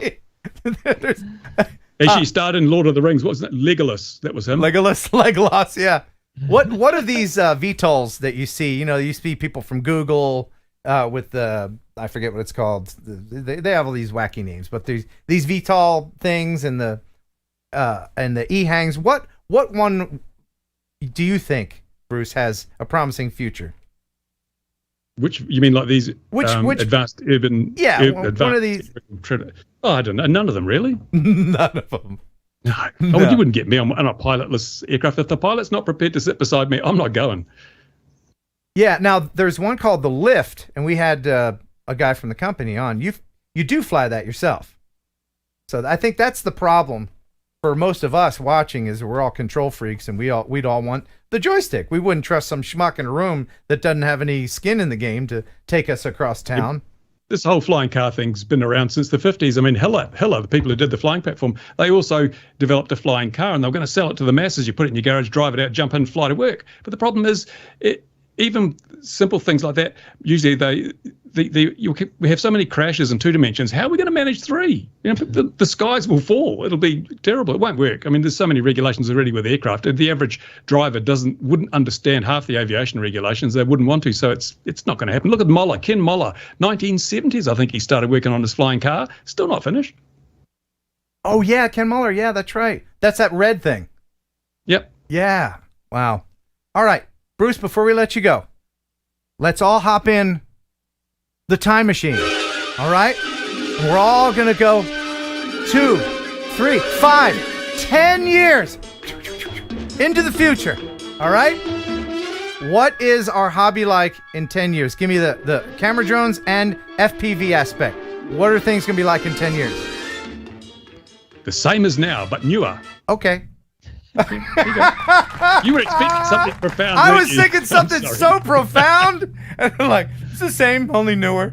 [SPEAKER 17] Actually started in Lord of the Rings. What was that? Legolas. That was him.
[SPEAKER 1] Legolas, yeah. What are these VTOLs that you see? You used to be people from Google with the, I forget what it's called. They have all these wacky names, but these VTOL things and the E-hangs. What one do you think, Bruce, has a promising future?
[SPEAKER 17] Which you mean like these
[SPEAKER 1] which
[SPEAKER 17] advanced urban?
[SPEAKER 1] Yeah,
[SPEAKER 17] advanced
[SPEAKER 1] one of these.
[SPEAKER 17] I don't know. None of them really.
[SPEAKER 1] None of them.
[SPEAKER 17] No. Oh, you wouldn't get me on a pilotless aircraft. If the pilot's not prepared to sit beside me, I'm not going.
[SPEAKER 1] Yeah. Now there's one called the Lift, and we had a guy from the company on. You do fly that yourself, so I think that's the problem for most of us watching is we're all control freaks, and we'd all want the joystick. We wouldn't trust some schmuck in a room that doesn't have any skin in the game to take us across town.
[SPEAKER 17] This whole flying car thing's been around since the 50s. I mean, hella, the people who did the flying platform, they also developed a flying car, and they were going to sell it to the masses. You put it in your garage, drive it out, jump in, fly to work. But the problem is, even simple things like that, usually we have so many crashes in 2 dimensions. How are we going to manage 3? The skies will fall. It'll be terrible. It won't work. I mean, there's so many regulations already with aircraft. The average driver wouldn't understand half the aviation regulations. They wouldn't want to. So it's not going to happen. Look at Moller, Ken Moller, 1970s. I think he started working on his flying car. Still not finished.
[SPEAKER 1] Oh yeah, Ken Moller. Yeah, that's right. That's that red thing.
[SPEAKER 17] Yep.
[SPEAKER 1] Yeah. Wow. All right, Bruce. Before we let you go, let's all hop in the time machine. All right? We're all going to go 2, 3, 5, 10 years into the future. All right? What is our hobby like in 10 years? Give me the camera drones and FPV aspect. What are things going to be like in 10 years?
[SPEAKER 17] The same as now, but newer.
[SPEAKER 1] Okay.
[SPEAKER 17] You were expecting something profound.
[SPEAKER 1] I was thinking something so profound. And I'm like, it's the same, only newer.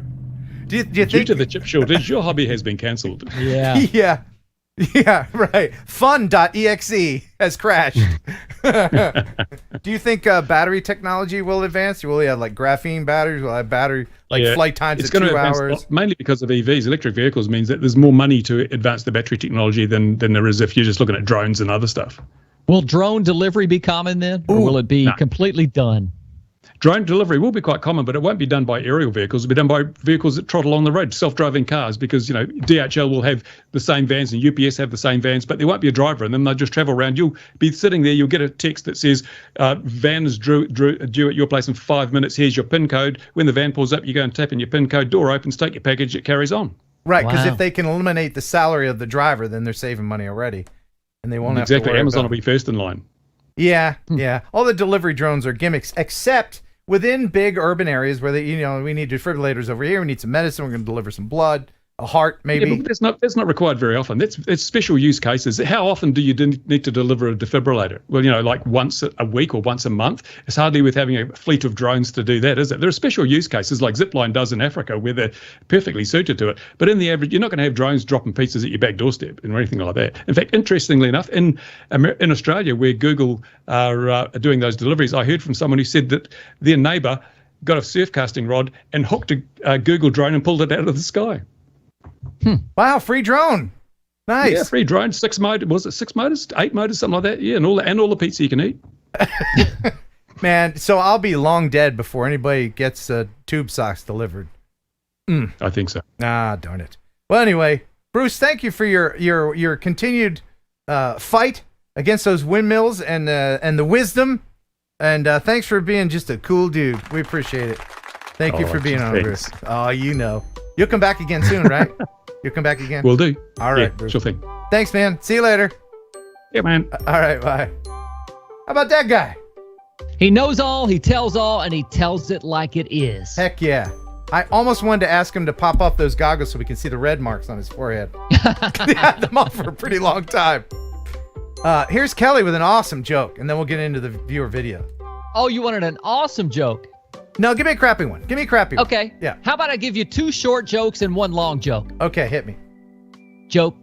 [SPEAKER 1] Do you think?
[SPEAKER 17] Due to the chip shortage, your hobby has been cancelled.
[SPEAKER 2] Yeah.
[SPEAKER 1] Yeah, right. Fun.exe has crashed. Do you think battery technology will advance? Will we have like graphene batteries? Will have battery flight times
[SPEAKER 17] it's
[SPEAKER 1] at
[SPEAKER 17] going
[SPEAKER 1] 2
[SPEAKER 17] to
[SPEAKER 1] hours?
[SPEAKER 17] Mainly because of EVs. Electric vehicles means that there's more money to advance the battery technology than there is if you're just looking at drones and other stuff.
[SPEAKER 2] Will drone delivery be common then? Or will it be completely done?
[SPEAKER 17] Drone delivery will be quite common, but it won't be done by aerial vehicles. It'll be done by vehicles that trot along the road, self-driving cars, because, DHL will have the same vans and UPS have the same vans, but there won't be a driver in them. They'll just travel around. You'll be sitting there. You'll get a text that says, van is due at your place in 5 minutes. Here's your PIN code. When the van pulls up, you go and tap in your PIN code, door opens, take your package, it carries on.
[SPEAKER 1] Right, because if they can eliminate the salary of the driver, then they're saving money already. And they won't have to worry
[SPEAKER 17] Amazon
[SPEAKER 1] about
[SPEAKER 17] will be first in line.
[SPEAKER 1] Yeah. All the delivery drones are gimmicks, except within big urban areas where we need defibrillators over here. We need some medicine. We're going to deliver some blood, a heart, maybe.
[SPEAKER 17] Yeah, but that's not required very often. It's special use cases. How often do you need to deliver a defibrillator? Well, like once a week or once a month. It's hardly worth having a fleet of drones to do that, is it? There are special use cases like Zipline does in Africa where they're perfectly suited to it. But in the average, you're not going to have drones dropping pizzas at your back doorstep or anything like that. In fact, interestingly enough, in Australia, where Google are doing those deliveries, I heard from someone who said that their neighbour got a surf casting rod and hooked a Google drone and pulled it out of the sky.
[SPEAKER 1] Wow, free drone. Nice.
[SPEAKER 17] Yeah, free drone. 6 motors. Was it 6 motors? 8 motors, something like that. Yeah, and all the pizza you can eat.
[SPEAKER 1] Man, so I'll be long dead before anybody gets tube socks delivered.
[SPEAKER 17] I think so.
[SPEAKER 1] Ah, darn it. Well, anyway, Bruce, thank you for your continued fight against those windmills and the wisdom. And thanks for being just a cool dude. We appreciate it. Thank you for being on, Bruce. Oh, You'll come back again soon, right? You'll come back again?
[SPEAKER 17] Will do.
[SPEAKER 1] All right,
[SPEAKER 17] yeah,
[SPEAKER 1] Bruce.
[SPEAKER 17] Sure thing.
[SPEAKER 1] Thanks, man. See you later.
[SPEAKER 17] Yeah, man.
[SPEAKER 1] All right, bye. How about that guy?
[SPEAKER 2] He knows all, he tells all, and he tells it like it is.
[SPEAKER 1] Heck yeah. I almost wanted to ask him to pop off those goggles so we can see the red marks on his forehead. He had them on for a pretty long time. Here's Kelly with an awesome joke, and then we'll get into the viewer video.
[SPEAKER 2] Oh, you wanted an awesome joke?
[SPEAKER 1] No, give me a crappy one.
[SPEAKER 2] Okay.
[SPEAKER 1] Yeah.
[SPEAKER 2] How about I give you 2 short jokes and 1 long joke?
[SPEAKER 1] Okay, hit me.
[SPEAKER 2] Joke.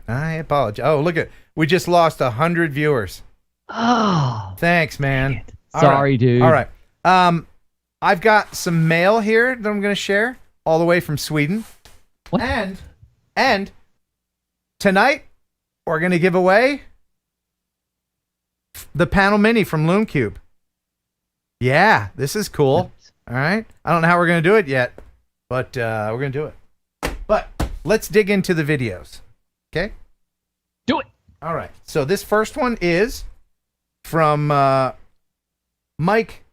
[SPEAKER 1] I apologize. Oh, look at, we just lost 100 viewers.
[SPEAKER 2] Oh,
[SPEAKER 1] thanks, man.
[SPEAKER 2] Sorry, dude.
[SPEAKER 1] All right. I've got some mail here that I'm going to share all the way from Sweden.
[SPEAKER 2] What?
[SPEAKER 1] And tonight we're going to give away the Panel Mini from Loom Cube. Yeah, this is cool. All right. I don't know how we're going to do it yet, but we're going to do it. But let's dig into the videos. Okay?
[SPEAKER 2] Do it.
[SPEAKER 1] All right. So this first one is from Mike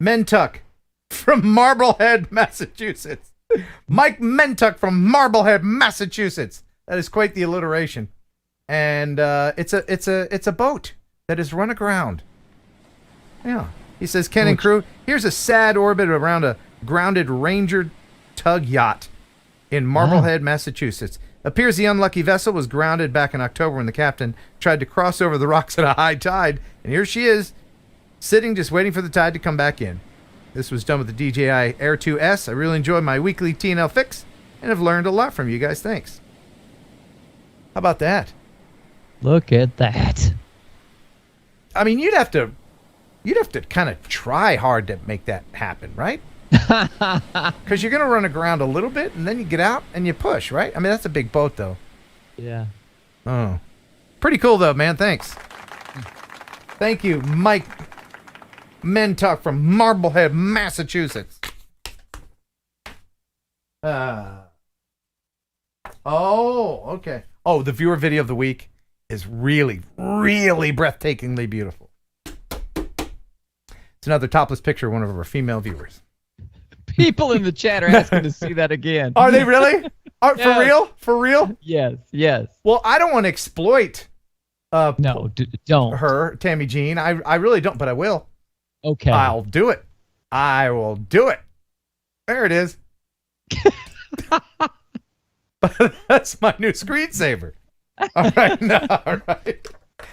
[SPEAKER 1] Mentuck from Marblehead, Massachusetts. Mike Mentuck from Marblehead, Massachusetts. That is quite the alliteration. And it's a boat that is run aground. Yeah. He says, Ken and crew, here's a sad orbit around a grounded Ranger tug yacht in Marblehead, Massachusetts. Appears the unlucky vessel was grounded back in October when the captain tried to cross over the rocks at a high tide. And here she is, sitting just waiting for the tide to come back in. This was done with the DJI Air 2S. I really enjoy my weekly TNL fix and have learned a lot from you guys. Thanks. How about that?
[SPEAKER 2] Look at that.
[SPEAKER 1] I mean, you'd have to kind of try hard to make that happen, right? Because you're going to run aground a little bit, and then you get out and you push, right? I mean, that's a big boat, though.
[SPEAKER 2] Yeah.
[SPEAKER 1] Oh. Pretty cool, though, man. Thanks. Thank you, Mike Mentuck from Marblehead, Massachusetts. Oh, okay. Oh, the viewer video of the week is really, really breathtakingly beautiful. It's another topless picture of one of our female viewers.
[SPEAKER 2] People in the chat are asking to see that again.
[SPEAKER 1] Are they really?
[SPEAKER 2] Yes.
[SPEAKER 1] For real? For real?
[SPEAKER 2] Yes.
[SPEAKER 1] Well, I don't want to exploit
[SPEAKER 2] no, don't.
[SPEAKER 1] her, Tammy Jean. I really don't, but I will.
[SPEAKER 2] Okay.
[SPEAKER 1] I'll do it. I will do it. There it is. That's my new screensaver. All right. No, all right.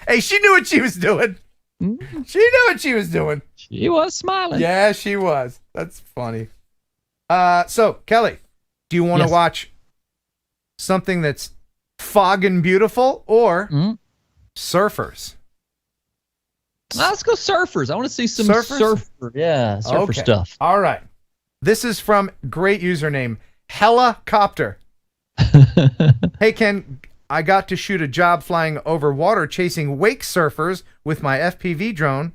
[SPEAKER 1] Hey, she knew what she was doing. She knew what she was doing.
[SPEAKER 2] She was smiling.
[SPEAKER 1] Yeah, she was. That's funny. So, Kelly, do you want to watch something that's fogging beautiful or surfers?
[SPEAKER 2] Let's go surfers. I want to see some surfer stuff.
[SPEAKER 1] All right. This is from great username, Helicopter. Hey, Ken, I got to shoot a job flying over water chasing wake surfers with my FPV drone.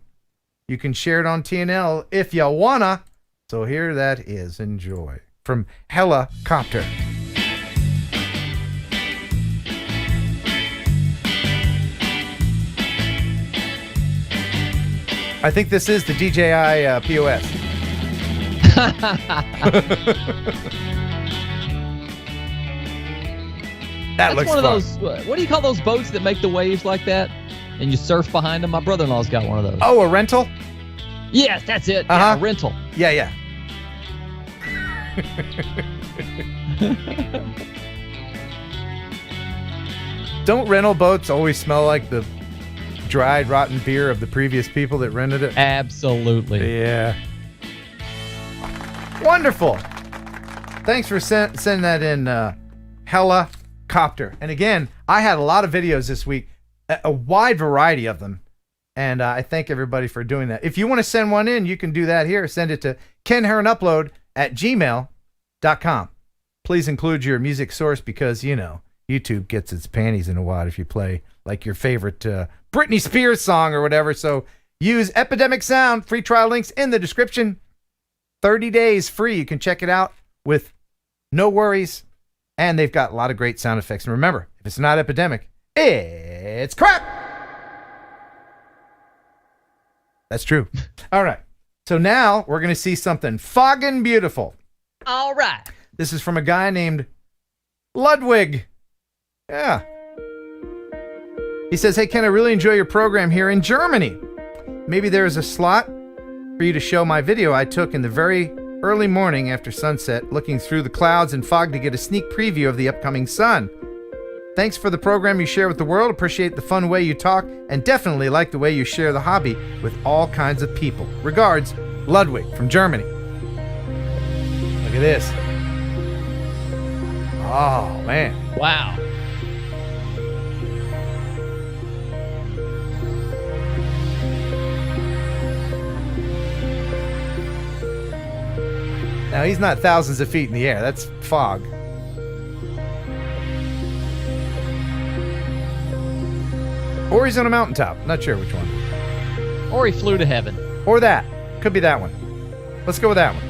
[SPEAKER 1] You can share it on TNL if you wanna. So here that is. Enjoy. From Helicopter. I think this is the DJI POS. That looks
[SPEAKER 2] one of
[SPEAKER 1] fun.
[SPEAKER 2] those. What do you call those boats that make the waves like that, and you surf behind them? My brother-in-law's got one of those.
[SPEAKER 1] Oh, a rental?
[SPEAKER 2] Yes, that's it. Yeah, a rental.
[SPEAKER 1] Yeah. Don't rental boats always smell like the dried, rotten beer of the previous people that rented it?
[SPEAKER 2] Absolutely.
[SPEAKER 1] Yeah. Wonderful. Thanks for sending that in, Helicopter. And again, I had a lot of videos this week, a wide variety of them. And I thank everybody for doing that. If you want to send one in, you can do that here. Send it to kenheronupload@gmail.com. Please include your music source because, you know, YouTube gets its panties in a wad if you play like your favorite Britney Spears song or whatever. So use Epidemic Sound. Free trial links in the description. 30 days free. You can check it out with no worries. And they've got a lot of great sound effects. And remember, if it's not Epidemic, it's crap. That's true. All right. So now we're going to see something foggin' beautiful.
[SPEAKER 2] All right.
[SPEAKER 1] This is from a guy named Ludwig. Yeah. He says, hey, Ken, I really enjoy your program here in Germany. Maybe there is a slot for you to show my video I took in the very early morning after sunset, looking through the clouds and fog to get a sneak preview of the upcoming sun. Thanks for the program you share with the world. Appreciate the fun way you talk, and definitely like the way you share the hobby with all kinds of people. Regards, Ludwig from Germany. Look at this. Oh, man.
[SPEAKER 2] Wow.
[SPEAKER 1] Now, he's not thousands of feet in the air. That's fog. Or he's on a mountaintop. Not sure which one.
[SPEAKER 2] Or he flew to heaven.
[SPEAKER 1] Or that. Could be that one. Let's go with that one.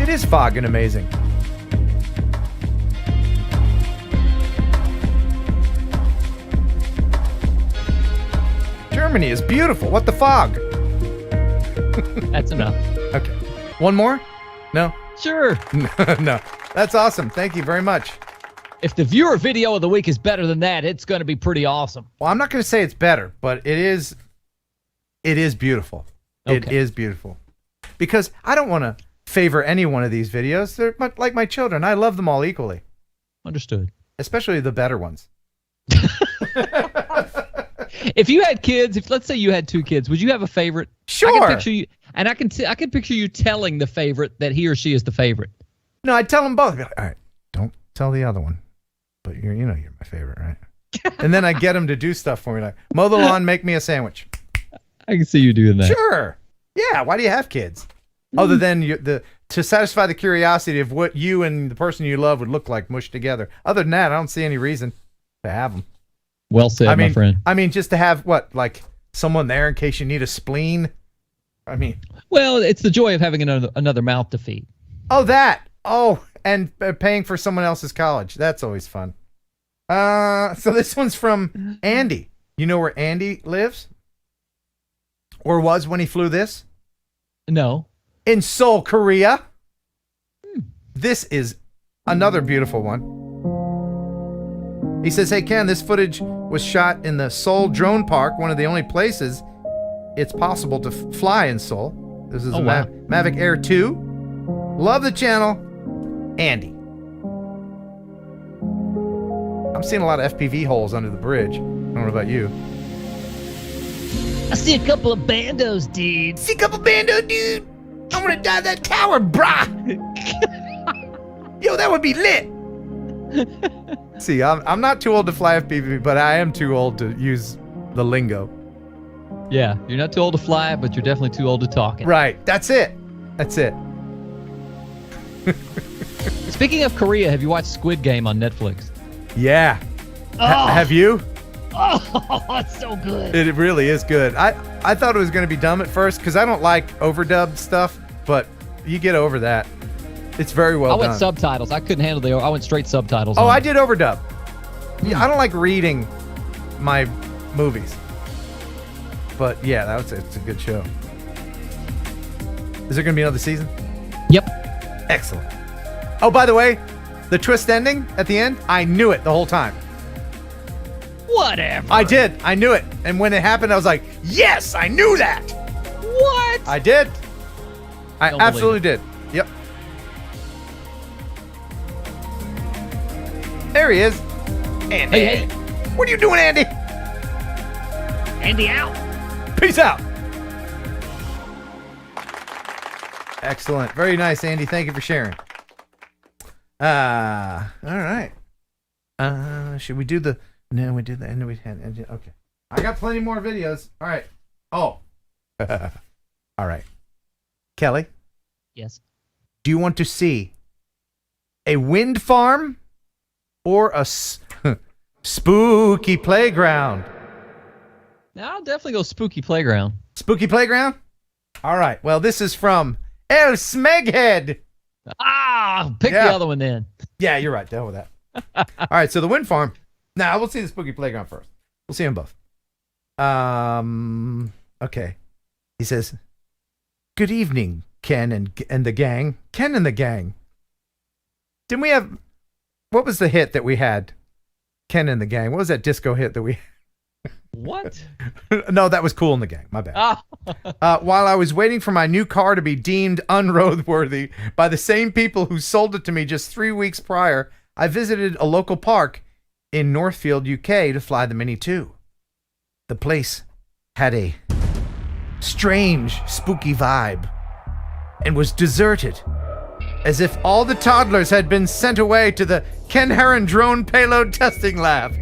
[SPEAKER 1] It is fog and amazing. Germany is beautiful. What the fog?
[SPEAKER 2] That's enough.
[SPEAKER 1] Okay. One more? No?
[SPEAKER 2] Sure.
[SPEAKER 1] No. That's awesome. Thank you very much.
[SPEAKER 2] If the viewer video of the week is better than that, it's going to be pretty awesome.
[SPEAKER 1] Well, I'm not going to say it's better, but it is beautiful.
[SPEAKER 2] Okay.
[SPEAKER 1] It is beautiful. Because I don't want to favor any one of these videos. They're like my children. I love them all equally.
[SPEAKER 2] Understood.
[SPEAKER 1] Especially the better ones.
[SPEAKER 2] If you had kids, let's say you had 2 kids, would you have a favorite?
[SPEAKER 1] Sure.
[SPEAKER 2] I can picture you, and I can picture you telling the favorite that he or she is the favorite.
[SPEAKER 1] No, I'd tell them both. I'd be like, all right, don't tell the other one, but you're my favorite, right? And then I get them to do stuff for me, like mow the lawn, make me a sandwich.
[SPEAKER 2] I can see you doing that.
[SPEAKER 1] Sure. Yeah. Why do you have kids? Other than to satisfy the curiosity of what you and the person you love would look like mushed together. Other than that, I don't see any reason to have them.
[SPEAKER 2] Well said, my friend.
[SPEAKER 1] I mean, just to have like someone there in case you need a spleen. I mean,
[SPEAKER 2] well, it's the joy of having another mouth to feed.
[SPEAKER 1] Oh, that. Oh, and paying for someone else's college. That's always fun. So this one's from Andy. You know where Andy lives? Or was when he flew this?
[SPEAKER 2] No.
[SPEAKER 1] In Seoul, Korea. This is another beautiful one. He says, hey, Ken, this footage was shot in the Seoul Drone Park, one of the only places it's possible to fly in Seoul. This is Mavic Air 2. Love the channel. Andy. I'm seeing a lot of FPV holes under the bridge. I don't know about you.
[SPEAKER 2] I see a couple of bandos, dude.
[SPEAKER 1] See a couple bandos, dude. I'm going to dive that tower, brah. Yo, that would be lit. See, I'm not too old to fly FPV, but I am too old to use the lingo.
[SPEAKER 2] Yeah, you're not too old to fly it, but you're definitely too old to talk it.
[SPEAKER 1] Right. That's it. That's it.
[SPEAKER 2] Speaking of Korea, have you watched Squid Game on Netflix?
[SPEAKER 1] Yeah.
[SPEAKER 2] Oh.
[SPEAKER 1] Have you?
[SPEAKER 2] Oh, it's so good.
[SPEAKER 1] It really is good. I thought it was going to be dumb at first because I don't like overdubbed stuff, but you get over that. It's very well done.
[SPEAKER 2] I went subtitles. I couldn't handle I went straight subtitles.
[SPEAKER 1] Oh, I did overdub. Yeah, I don't like reading my movies. But yeah, it's a good show. Is there going to be another season?
[SPEAKER 2] Yep.
[SPEAKER 1] Excellent. Oh, by the way, the twist ending at the end, I knew it the whole time.
[SPEAKER 2] Whatever.
[SPEAKER 1] I did. I knew it. And when it happened, I was like, yes, I knew that.
[SPEAKER 2] What?
[SPEAKER 1] I did. I absolutely did. Yep. There he is. Andy.
[SPEAKER 2] Hey.
[SPEAKER 1] What are you doing, Andy?
[SPEAKER 2] Andy out.
[SPEAKER 1] Peace out. Excellent. Very nice, Andy. Thank you for sharing. All right. Should we do the... No, we did the end. Okay. I got plenty more videos. All right. Oh. All right. Kelly?
[SPEAKER 2] Yes?
[SPEAKER 1] Do you want to see a wind farm or a spooky playground?
[SPEAKER 2] Now I'll definitely go spooky playground.
[SPEAKER 1] Spooky playground? All right. Well, this is from El Smeghead.
[SPEAKER 2] Pick the other one then.
[SPEAKER 1] Yeah, you're right. Deal with that. All right. So the wind farm. Now we'll see the spooky playground first. We'll see them both. Okay. He says, "Good evening, Ken and the gang. Ken and the gang. Didn't we have? What was the hit that we had? Ken and the gang. What was that disco hit that we?
[SPEAKER 2] What?
[SPEAKER 1] No, that was Cool in the Gang. My bad.
[SPEAKER 2] Oh.
[SPEAKER 1] While I was waiting for my new car to be deemed unroadworthy by the same people who sold it to me just 3 weeks prior, I visited a local park in Northfield, UK to fly the Mini 2. The place had a strange, spooky vibe and was deserted, as if all the toddlers had been sent away to the Ken Heron drone payload testing lab.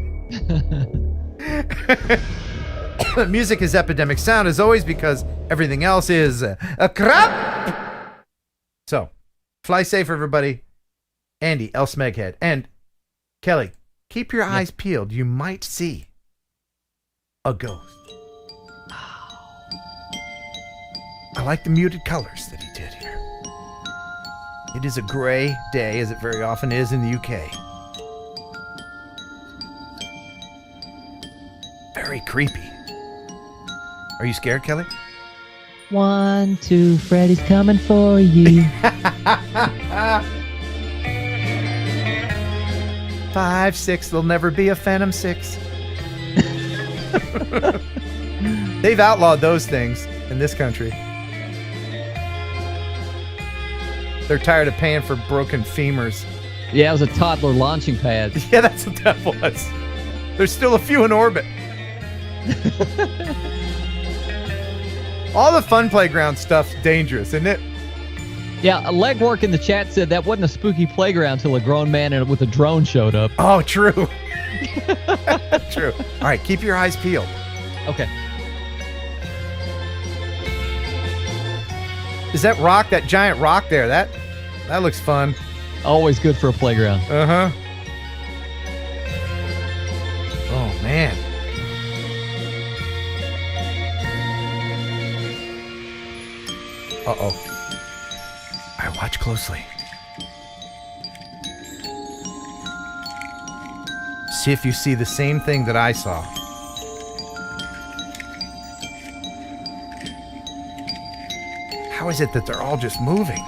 [SPEAKER 1] Music is epidemic sound as always because everything else is a crap. So, fly safe, everybody. Andy, El Smeghead, and Kelly, keep your eyes peeled. You might see a ghost. I like the muted colors that he did here. It is a gray day, as it very often is in the UK. Very creepy. Are you scared, Kelly?
[SPEAKER 2] 1, 2, Freddy's coming for you.
[SPEAKER 1] 5, 6, there'll never be a Phantom 6. They've outlawed those things in this country. They're tired of paying for broken femurs.
[SPEAKER 2] Yeah, it was a toddler launching pad.
[SPEAKER 1] Yeah, that's what that was. There's still a few in orbit. All the fun playground stuff's dangerous, isn't it?
[SPEAKER 2] Yeah, Legwork in the chat said that wasn't a spooky playground until a grown man with a drone showed up.
[SPEAKER 1] Oh, true. True. All right, keep your eyes peeled.
[SPEAKER 2] Okay.
[SPEAKER 1] Is that rock, that giant rock there? That looks fun.
[SPEAKER 2] Always good for a playground.
[SPEAKER 1] Uh-huh. Oh, man. Uh-oh. All right, watch closely. See if you see the same thing that I saw. How is it that they're all just moving?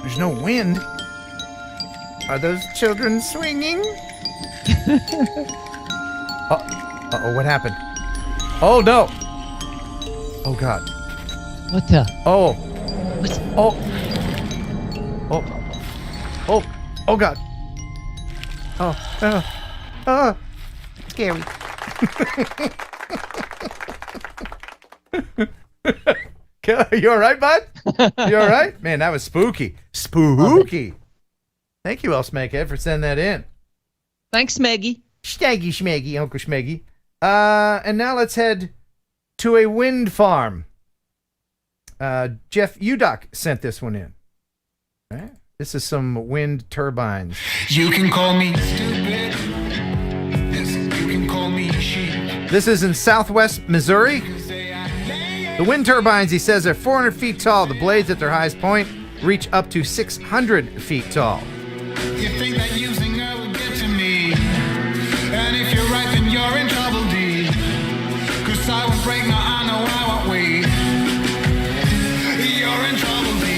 [SPEAKER 1] There's no wind. Are those children swinging? Uh-oh, what happened? Oh, no. Oh, God.
[SPEAKER 2] What the?
[SPEAKER 1] Oh.
[SPEAKER 2] What?
[SPEAKER 1] Oh. Oh. Oh, God. Oh. Scary. You all right, bud? You all right? Man, that was spooky. Spooky. Thank you, El Smeghead, for sending that in.
[SPEAKER 2] Thanks, Smeggy.
[SPEAKER 1] Staggy Schmeggy, Uncle Schmeggy. And now let's head to a wind farm. Jeff Udock sent this one in. All right. This is some wind turbines.
[SPEAKER 3] You can call me stupid. Yes, you can call me sheep.
[SPEAKER 1] This is in southwest Missouri. The wind turbines, he says, are 400 feet tall. The blades at their highest point reach up to 600 feet tall.
[SPEAKER 3] You think that using her will get to me. And if you're right, then you're in trouble, D. 'Cause I won't break, no, I know I won't wait. You're in trouble, D.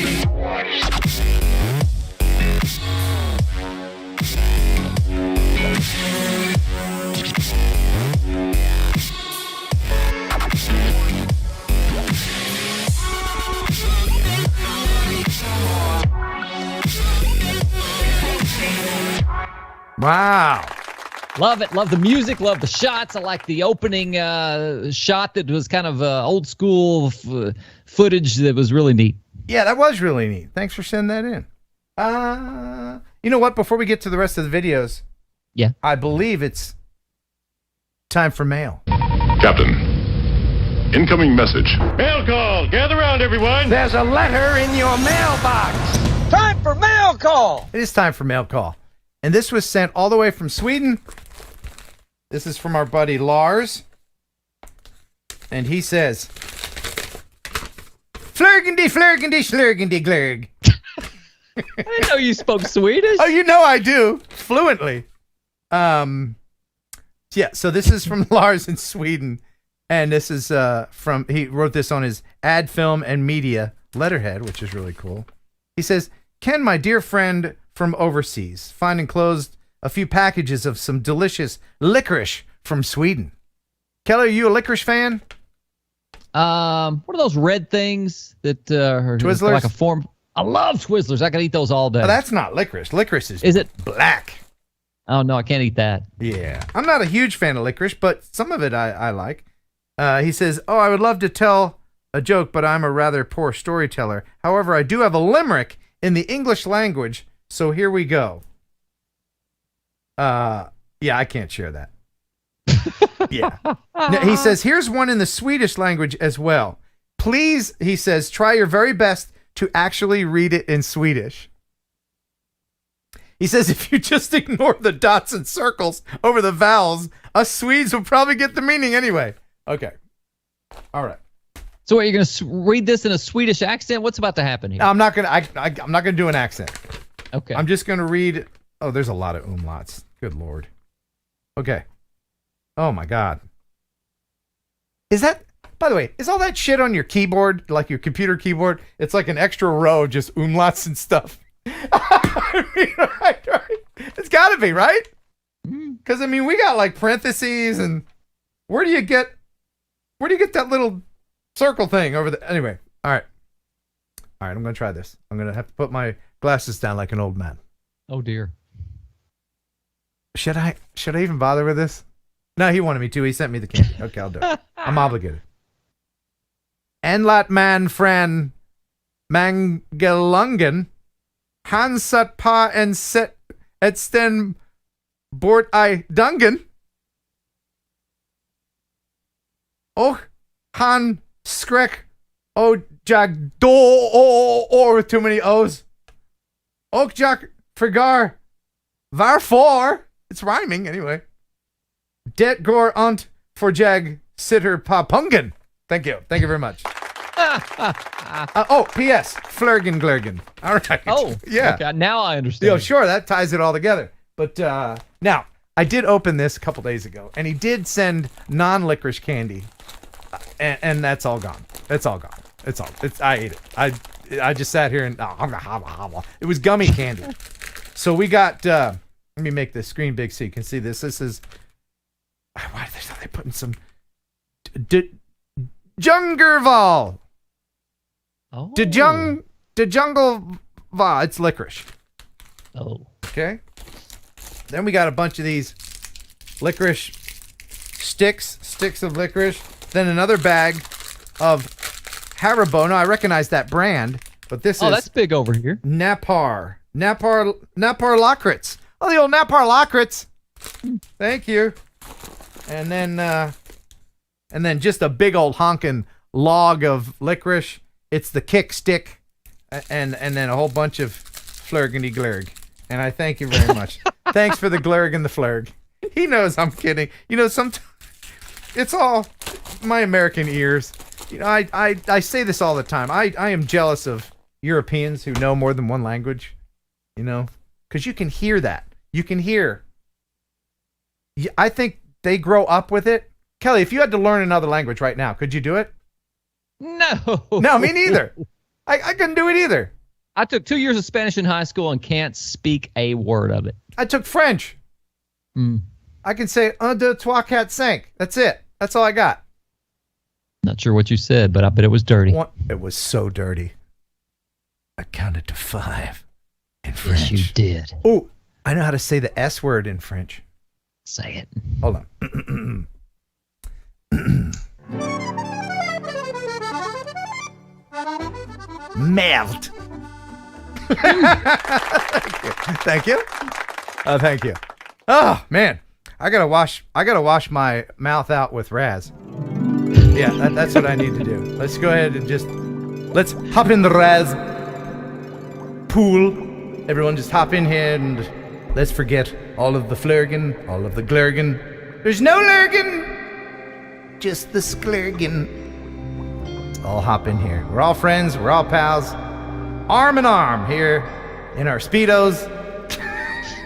[SPEAKER 1] Wow.
[SPEAKER 2] Love it. Love the music. Love the shots. I like the opening shot that was kind of old school footage that was really neat.
[SPEAKER 1] Yeah, that was really neat. Thanks for sending that in. You know what? Before we get to the rest of the videos,
[SPEAKER 2] yeah,
[SPEAKER 1] I believe it's time for mail.
[SPEAKER 19] Captain, incoming message.
[SPEAKER 20] Mail call. Gather around, everyone.
[SPEAKER 1] There's a letter in your mailbox.
[SPEAKER 20] Time for mail call.
[SPEAKER 1] It is time for mail call. And this was sent all the way from Sweden. This is from our buddy Lars. And he says, Flurgendy, flurgendy, slurgendy, glurg.
[SPEAKER 2] I didn't know you spoke Swedish.
[SPEAKER 1] Oh, you know I do. Fluently. Yeah, so this is from Lars in Sweden. And this is he wrote this on his ad film and media letterhead, which is really cool. He says, Ken, my dear friend from overseas, find enclosed a few packages of some delicious licorice from Sweden. Kelly, are you a licorice fan?
[SPEAKER 2] What are those red things that are
[SPEAKER 1] Twizzlers?
[SPEAKER 2] like a form? I love Twizzlers. I could eat those all day.
[SPEAKER 1] Oh, that's not licorice. Licorice is
[SPEAKER 2] it
[SPEAKER 1] black.
[SPEAKER 2] Oh, no, I can't eat that.
[SPEAKER 1] Yeah. I'm not a huge fan of licorice, but some of it I like. He says, I would love to tell a joke, but I'm a rather poor storyteller. However, I do have a limerick in the English language, so here we go. Yeah, I can't share that. Yeah. Now, he says, here's one in the Swedish language as well. Please, he says, try your very best to actually read it in Swedish. He says, if you just ignore the dots and circles over the vowels, us Swedes will probably get the meaning anyway. Okay. All right.
[SPEAKER 2] So are you going to read this in a Swedish accent? What's about to happen here?
[SPEAKER 1] I'm not going to I'm not going to do an accent.
[SPEAKER 2] Okay.
[SPEAKER 1] I'm just going to read. Oh, there's a lot of umlauts. Good Lord. Okay. Oh my God. Is that, by the way, is all that shit on your keyboard, like your computer keyboard? It's like an extra row of just umlauts and stuff. I mean, right. It's got to be, right? Because, I mean, we got like parentheses and where do you get that little circle thing over the, anyway. All right, I'm going to try this. I'm going to have to put my glasses down like an old man.
[SPEAKER 2] Oh, dear.
[SPEAKER 1] Should I even bother with this? No, he wanted me to. He sent me the candy. Okay, I'll do it. I'm obligated. Enlat man fran mangelungen hansat pa en set et sten bort I dungan. Och han skrek o jag do or with too many O's. Och jag förgar varfor. It's rhyming anyway. Det går ont for jag sitter papungan. Thank you. Thank you very much. P.S. Flurgen glurgen. All right.
[SPEAKER 2] Oh,
[SPEAKER 1] yeah.
[SPEAKER 2] Okay, now I understand.
[SPEAKER 1] Yo, sure, that ties it all together. But now, I did open this a couple days ago, and he did send non-licorice candy, and that's all gone. It's all gone. I ate it. I just sat here and it was gummy candy. So we got. Let me make the screen big so you can see this. This is. Why are they putting some Jungerval?
[SPEAKER 2] Oh.
[SPEAKER 1] De Jungle Va. It's licorice.
[SPEAKER 2] Oh.
[SPEAKER 1] Okay. Then we got a bunch of these licorice sticks of licorice. Then another bag of Haribo. Now I recognize that brand, but this is.
[SPEAKER 2] Oh, that's big over here.
[SPEAKER 1] Napar Lakritz. Oh, the old Napar Lakritz. Thank you. And then just a big old honking log of licorice. It's the kick stick, and then a whole bunch of flurgany glurg. And I thank you very much. Thanks for the glurg and the flurg. He knows I'm kidding. You know, sometimes it's all my American ears. You know, I say this all the time. I am jealous of Europeans who know more than one language. You know, because you can hear that. You can hear. I think they grow up with it. Kelly, if you had to learn another language right now, could you do it? No, me neither. I couldn't do it either.
[SPEAKER 2] I took 2 years of Spanish in high school and can't speak a word of it.
[SPEAKER 1] I took French. I can say un, deux, trois, quatre, cinq. That's it. That's all I got.
[SPEAKER 2] Not sure what you said, but I bet it was dirty.
[SPEAKER 1] It was so dirty. I counted to 5 in French.
[SPEAKER 2] Yes, you did.
[SPEAKER 1] Oh, I know how to say the S word in French.
[SPEAKER 2] Say it.
[SPEAKER 1] Hold on. Merde. Thank you. Thank you. Oh man, I gotta wash my mouth out with Raz. Yeah, that's what I need to do. Let's go ahead and let's hop in the Raz pool. Everyone just hop in here and let's forget all of the flurgen, all of the glurgen. There's no lurgen, just the sklurgen. All hop in here. We're all friends, we're all pals. Arm in arm here in our Speedos.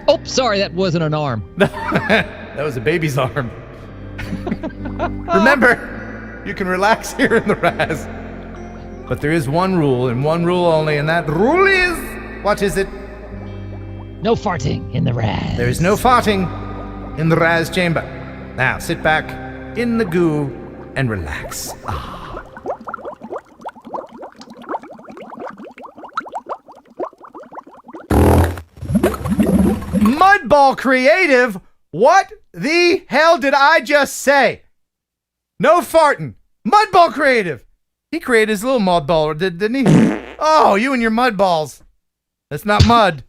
[SPEAKER 2] Oh, sorry, that wasn't an arm.
[SPEAKER 1] That was a baby's arm. Remember, you can relax here in the Raz. But there is one rule, and one rule only, and that rule is, what is it?
[SPEAKER 2] No farting in the Raz.
[SPEAKER 1] There is no farting in the Raz chamber. Now, sit back in the goo and relax. Mudball Creative? What the hell did I just say? No farting. Mudball Creative. He created his little mudball, didn't he? Oh, you and your mudballs. That's not mud.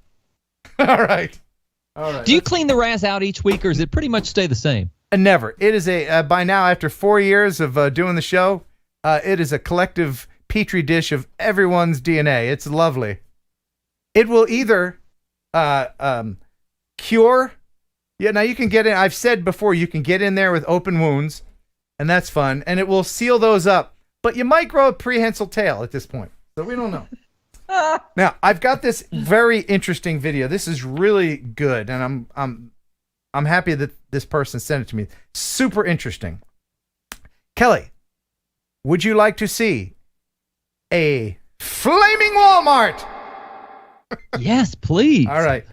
[SPEAKER 1] All right.
[SPEAKER 2] Do you clean the Raz out each week, or does it pretty much stay the same?
[SPEAKER 1] Never. It is by now, after 4 years of doing the show, it is a collective petri dish of everyone's DNA. It's lovely. It will either cure. Yeah, now you can get in. I've said before, you can get in there with open wounds, and that's fun, and it will seal those up. But you might grow a prehensile tail at this point, so we don't know. Now, I've got this very interesting video. This is really good, and I'm happy that this person sent it to me. Super interesting. Kelly, would you like to see a flaming Walmart?
[SPEAKER 2] Yes, please.
[SPEAKER 1] All right.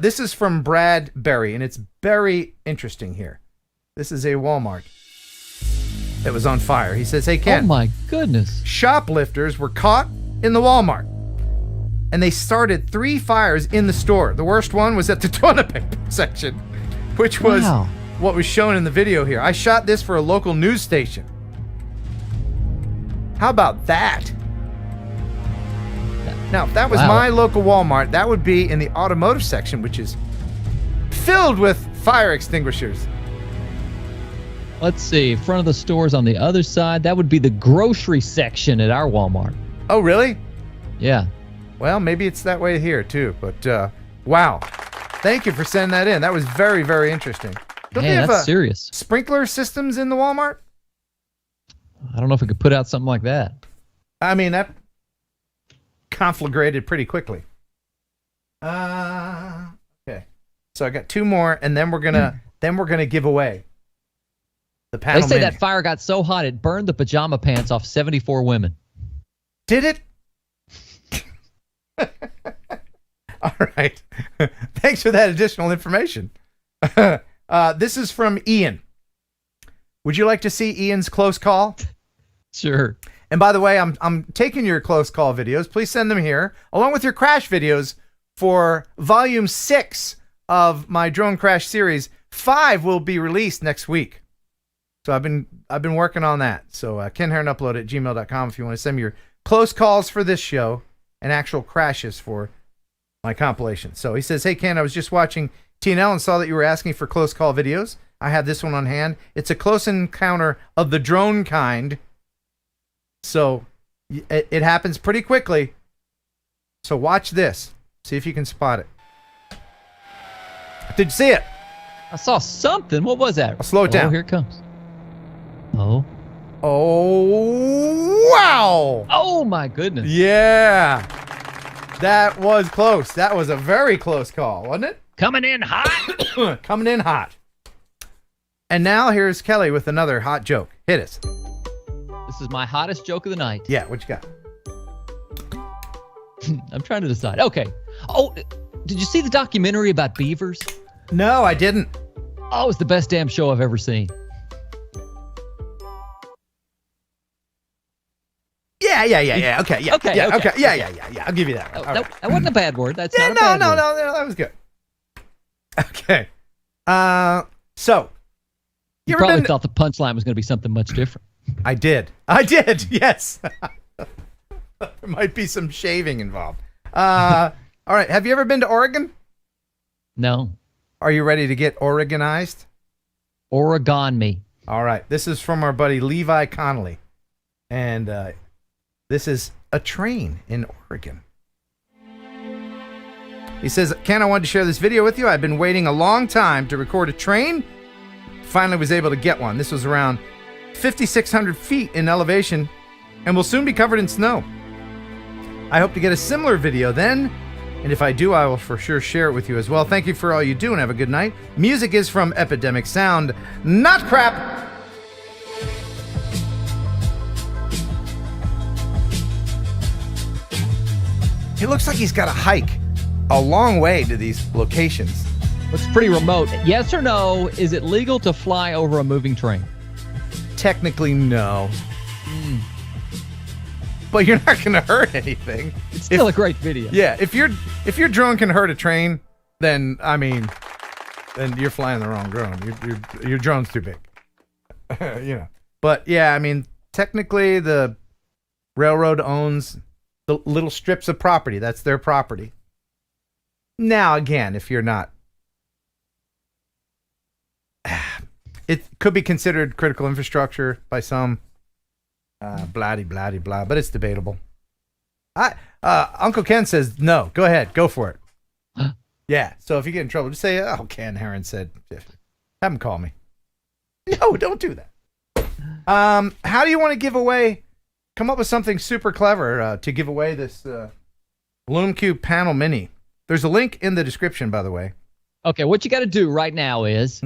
[SPEAKER 1] This is from Brad Berry, and it's very interesting here. This is a Walmart that was on fire. He says, hey, Ken.
[SPEAKER 2] Oh, my goodness.
[SPEAKER 1] Shoplifters were caught in the Walmart, and they started 3 fires in the store. The worst one was at the toilet paper section, which was what was shown in the video here. I shot this for a local news station. How about that? Now, if that was my local Walmart, that would be in the automotive section, which is filled with fire extinguishers.
[SPEAKER 2] Let's see. In front of the stores on the other side, that would be the grocery section at our Walmart.
[SPEAKER 1] Oh, really?
[SPEAKER 2] Yeah.
[SPEAKER 1] Well, maybe it's that way here, too. But, wow. Thank you for sending that in. That was very, very interesting. Don't they have
[SPEAKER 2] that's serious.
[SPEAKER 1] Sprinkler systems in the Walmart?
[SPEAKER 2] I don't know if we could put out something like that.
[SPEAKER 1] I mean, that conflagrated pretty quickly. Okay. So I got 2 more, and then we're gonna give away the panel.
[SPEAKER 2] They say
[SPEAKER 1] menu.
[SPEAKER 2] that fire got so hot it burned the pajama pants off 74 women.
[SPEAKER 1] Did it? All right. Thanks for that additional information. This is from Ian. Would you like to see Ian's close call?
[SPEAKER 2] Sure.
[SPEAKER 1] And by the way, I'm taking your close call videos. Please send them here, along with your crash videos for volume 6 of my drone crash series. 5 will be released next week. So I've been working on that. So Ken Heron upload at gmail.com if you want to send me your close calls for this show and actual crashes for my compilation. So he says, hey Ken, I was just watching TNL and saw that you were asking for close call videos. I have this one on hand. It's a close encounter of the drone kind. So it happens pretty quickly. So watch this. See if you can spot it. Did you see it?
[SPEAKER 2] I saw something. What was that?
[SPEAKER 1] I'll slow it down.
[SPEAKER 2] Oh, here it comes. Oh.
[SPEAKER 1] Oh, wow.
[SPEAKER 2] Oh, my goodness.
[SPEAKER 1] Yeah. That was close. That was a very close call, wasn't it?
[SPEAKER 2] Coming in hot.
[SPEAKER 1] Coming in hot. And now here's Kelly with another hot joke. Hit us.
[SPEAKER 2] This is my hottest joke of the night.
[SPEAKER 1] Yeah, what you got?
[SPEAKER 2] I'm trying to decide. Okay. Oh, did you see the documentary about beavers?
[SPEAKER 1] No, I didn't.
[SPEAKER 2] Oh, it's the best damn show I've ever seen.
[SPEAKER 1] Yeah. Okay, yeah.
[SPEAKER 2] Okay.
[SPEAKER 1] Yeah. I'll give you that one.
[SPEAKER 2] That wasn't a bad word. That's not a
[SPEAKER 1] no,
[SPEAKER 2] bad word.
[SPEAKER 1] no, that was good. Okay. So.
[SPEAKER 2] You probably thought the punchline was going to be something much different.
[SPEAKER 1] I did, yes. There might be some shaving involved. All right, have you ever been to Oregon?
[SPEAKER 2] No.
[SPEAKER 1] Are you ready to get Oregonized?
[SPEAKER 2] Oregon me.
[SPEAKER 1] All right, this is from our buddy Levi Connolly. And this is a train in Oregon. He says, Ken, I wanted to share this video with you. I've been waiting a long time to record a train. Finally was able to get one. This was around 5,600 feet in elevation and will soon be covered in snow. I hope to get a similar video then, and if I do, I will for sure share it with you as well. Thank you for all you do and have a good night. Music is from Epidemic Sound, not crap. It looks like he's got a hike. a long way to these locations.
[SPEAKER 2] It's pretty remote. Yes or no, is it legal to fly over a moving train?
[SPEAKER 1] Technically, no. But you're not going to hurt anything.
[SPEAKER 2] It's still a great video.
[SPEAKER 1] Yeah, if your drone can hurt a train, then then you're flying the wrong drone. Your drone's too big. But yeah, technically the railroad owns the little strips of property. That's their property. Now, again, if you're not, it could be considered critical infrastructure by some. Blah, but it's debatable. Uncle Ken says no. Go ahead, go for it. Yeah. So if you get in trouble, just say, "Oh, Ken Heron said." Have him call me. No, don't do that. How do you want to give away? Come up with something super clever to give away this LoomCube Panel Mini. There's a link in the description, by the way.
[SPEAKER 2] Okay, what you got to do right now is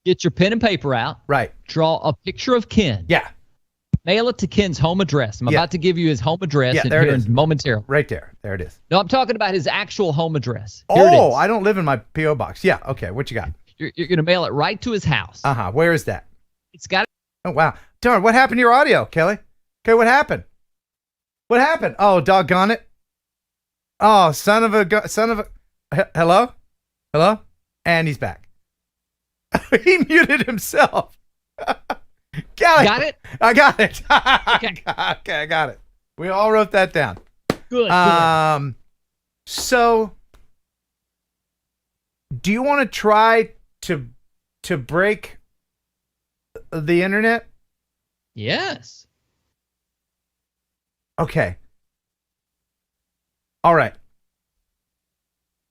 [SPEAKER 2] get your pen and paper out.
[SPEAKER 1] Right.
[SPEAKER 2] Draw a picture of Ken.
[SPEAKER 1] Yeah.
[SPEAKER 2] Mail it to Ken's home address. I'm about to give you his home address momentarily.
[SPEAKER 1] Right there. There it is.
[SPEAKER 2] No, I'm talking about his actual home address. Here it
[SPEAKER 1] Oh,
[SPEAKER 2] is.
[SPEAKER 1] I don't live in my P.O. box. Yeah, okay. What you got?
[SPEAKER 2] You're going to mail it right to his house.
[SPEAKER 1] Where is that?
[SPEAKER 2] It's got.
[SPEAKER 1] Oh, wow. Darn, what happened to your audio, Kelly? Okay, what happened? What happened? Oh, doggone it. Oh, son of a... Hello? Hello? And he's back. He muted himself. Kelly.
[SPEAKER 2] Got it?
[SPEAKER 1] I got it.
[SPEAKER 2] Okay.
[SPEAKER 1] Okay, I got it. We all wrote that down.
[SPEAKER 2] Good.
[SPEAKER 1] So, do you want to try to break the internet?
[SPEAKER 2] Yes.
[SPEAKER 1] Okay. All right.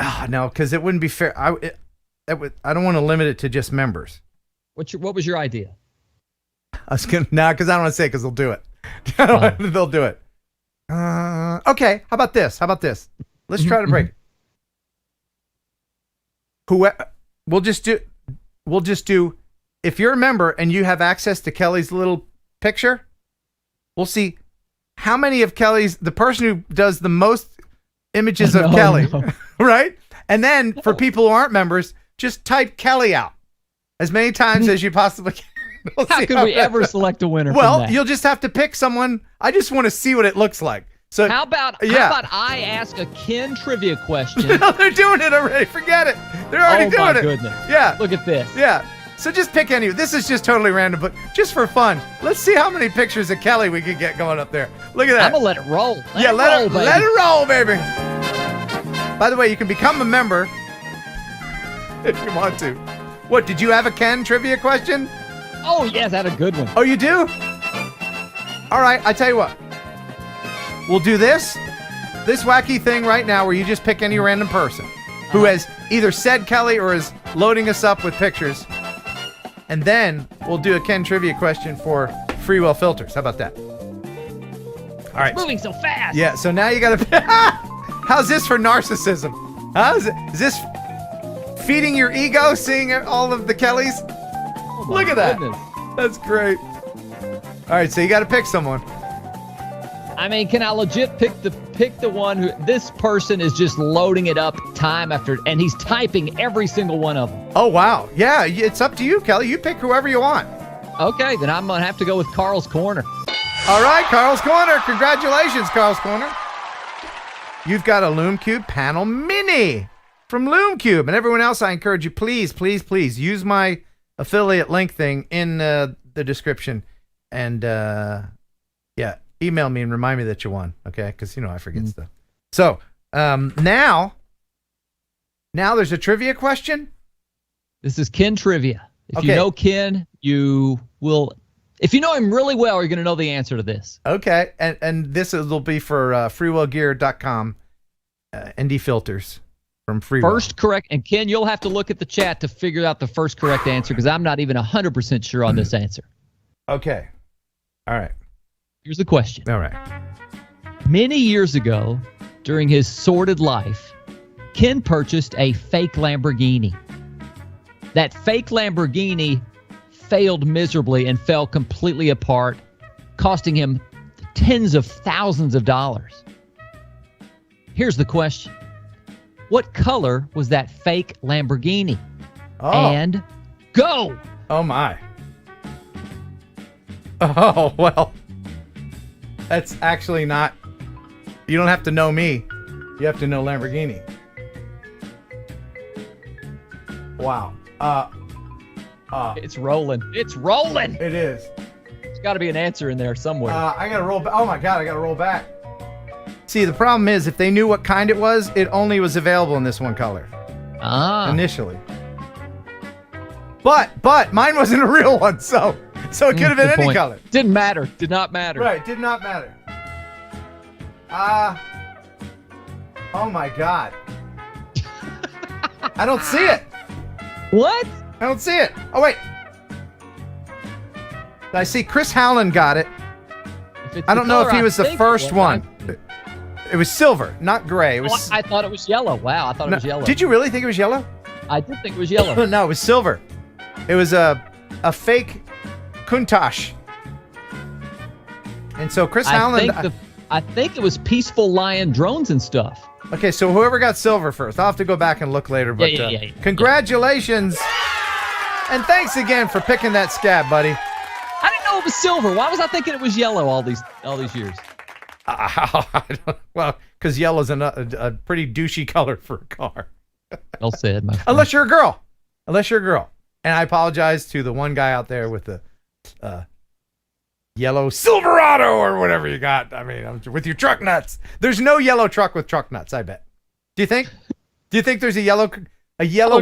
[SPEAKER 1] Oh, no, because it wouldn't be fair. I don't want to limit it to just members.
[SPEAKER 2] What was your idea?
[SPEAKER 1] I was gonna because I don't want to say it because they'll do it. They'll do it. Okay. How about this? Let's try to break it. We'll just do. If you're a member and you have access to Kelly's little picture, we'll see how many of the person who does the most images of Kelly, right? And then for people who aren't members, just type Kelly out as many times as you possibly can.
[SPEAKER 2] How could we ever select a winner?
[SPEAKER 1] Well,
[SPEAKER 2] from that?
[SPEAKER 1] you'll just have to pick someone. I just want to see what it looks like. So
[SPEAKER 2] how about I ask a Ken trivia question?
[SPEAKER 1] No, they're doing it already. Forget it. They're already doing it.
[SPEAKER 2] Oh my goodness.
[SPEAKER 1] Yeah.
[SPEAKER 2] Look at this.
[SPEAKER 1] Yeah. So just pick any. This is just totally random, but just for fun, let's see how many pictures of Kelly we can get going up there. Look at that.
[SPEAKER 2] I'm gonna let it roll.
[SPEAKER 1] Let it roll, baby. By the way, you can become a member if you want to. What, did you have a Ken trivia question?
[SPEAKER 2] Oh, yes, I had a good one.
[SPEAKER 1] Oh, you do? All right, I tell you what. We'll do this wacky thing right now where you just pick any random person who has either said Kelly or is loading us up with pictures. And then we'll do a Ken trivia question for free will filters. How about that? All right.
[SPEAKER 2] Moving so fast.
[SPEAKER 1] Yeah, so now you got to... How's this for narcissism? Huh? Is this feeding your ego, seeing all of the Kellys?
[SPEAKER 2] Oh
[SPEAKER 1] Look at that.
[SPEAKER 2] Goodness.
[SPEAKER 1] That's great. All right, so you got to pick someone.
[SPEAKER 2] Can I legit pick the one who this person is just loading it up time after, and he's typing every single one of them.
[SPEAKER 1] Oh, wow. Yeah, it's up to you, Kelly. You pick whoever you want.
[SPEAKER 2] Okay, then I'm going to have to go with Carl's Corner.
[SPEAKER 1] All right, Carl's Corner. Congratulations, Carl's Corner. You've got a LoomCube Panel Mini from LoomCube. And everyone else, I encourage you, please, please, please use my affiliate link thing in the description. And, email me and remind me that you won, okay? Because, I forget stuff. So, now there's a trivia question.
[SPEAKER 2] This is Ken Trivia. If you know Ken, you will... If you know him really well, you're going to know the answer to this.
[SPEAKER 1] Okay, and this will be for freewillgear.com, ND filters from Freewell.
[SPEAKER 2] First correct, and Ken, you'll have to look at the chat to figure out the first correct answer because I'm not even 100% sure on this answer.
[SPEAKER 1] Okay, all right.
[SPEAKER 2] Here's the question.
[SPEAKER 1] All right.
[SPEAKER 2] Many years ago, during his sordid life, Ken purchased a fake Lamborghini. That fake Lamborghini failed miserably and fell completely apart, costing him tens of thousands of dollars. Here's the question. What color was that fake Lamborghini?
[SPEAKER 1] Oh.
[SPEAKER 2] And go.
[SPEAKER 1] Oh, my. Oh, well. That's actually not... You don't have to know me. You have to know Lamborghini. Wow.
[SPEAKER 2] It's rolling. It's rolling.
[SPEAKER 1] It is.
[SPEAKER 2] There's got to be an answer in there somewhere.
[SPEAKER 1] I got to roll back. Oh, my God. I got to roll back. See, the problem is, if they knew what kind it was, it only was available in this one color. Initially. But mine wasn't a real one, so it could have been any color.
[SPEAKER 2] Didn't matter. Did not matter.
[SPEAKER 1] Right, did not matter. Oh my God. I don't see it.
[SPEAKER 2] What?
[SPEAKER 1] I don't see it. Oh, wait. I see Chris Howland got it. I don't know if he was the first one. It was silver, not gray. It was.
[SPEAKER 2] I thought it was yellow. Wow, I thought it was yellow.
[SPEAKER 1] Did you really think it was yellow?
[SPEAKER 2] I did think it was yellow.
[SPEAKER 1] No, it was silver. It was a fake Countach. And so Chris Howland...
[SPEAKER 2] I think it was Peaceful Lion drones and stuff.
[SPEAKER 1] Okay, so whoever got silver first. I'll have to go back and look later. But congratulations. And thanks again for picking that scab, buddy.
[SPEAKER 2] I didn't know it was silver. Why was I thinking it was yellow all these years?
[SPEAKER 1] Well, because yellow's a pretty douchey color for a car.
[SPEAKER 2] Well said, my friend.
[SPEAKER 1] Unless you're a girl. And I apologize to the one guy out there with the yellow Silverado or whatever you got. I mean, with your truck nuts. There's no yellow truck with truck nuts, I bet. Do you think? Do you think there's a yellow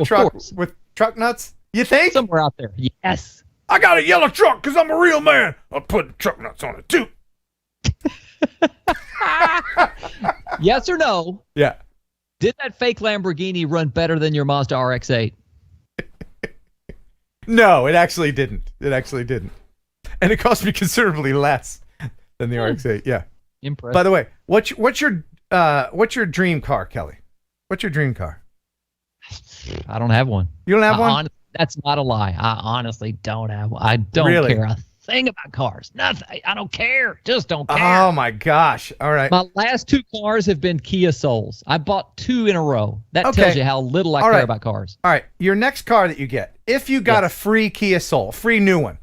[SPEAKER 1] truck with truck nuts? You think?
[SPEAKER 2] Somewhere out there. Yes.
[SPEAKER 1] I got a yellow truck because I'm a real man. I'll put truck nuts on it too.
[SPEAKER 2] Yes or no?
[SPEAKER 1] Yeah.
[SPEAKER 2] Did that fake Lamborghini run better than your Mazda RX-8?
[SPEAKER 1] No, it actually didn't. And it cost me considerably less than the RX-8. Yeah.
[SPEAKER 2] Impressive.
[SPEAKER 1] By the way, what's your dream car, Kelly? What's your dream car?
[SPEAKER 2] I don't have one.
[SPEAKER 1] You don't have one?
[SPEAKER 2] That's not a lie. I honestly don't have one. I don't care a thing about cars. Nothing. I don't care. Just don't care.
[SPEAKER 1] Oh my gosh. All right.
[SPEAKER 2] My last 2 cars have been Kia Souls. I bought 2 in a row. That tells you how little I care about cars.
[SPEAKER 1] All right. Your next car that you get, if you got a free Kia Soul, free new one,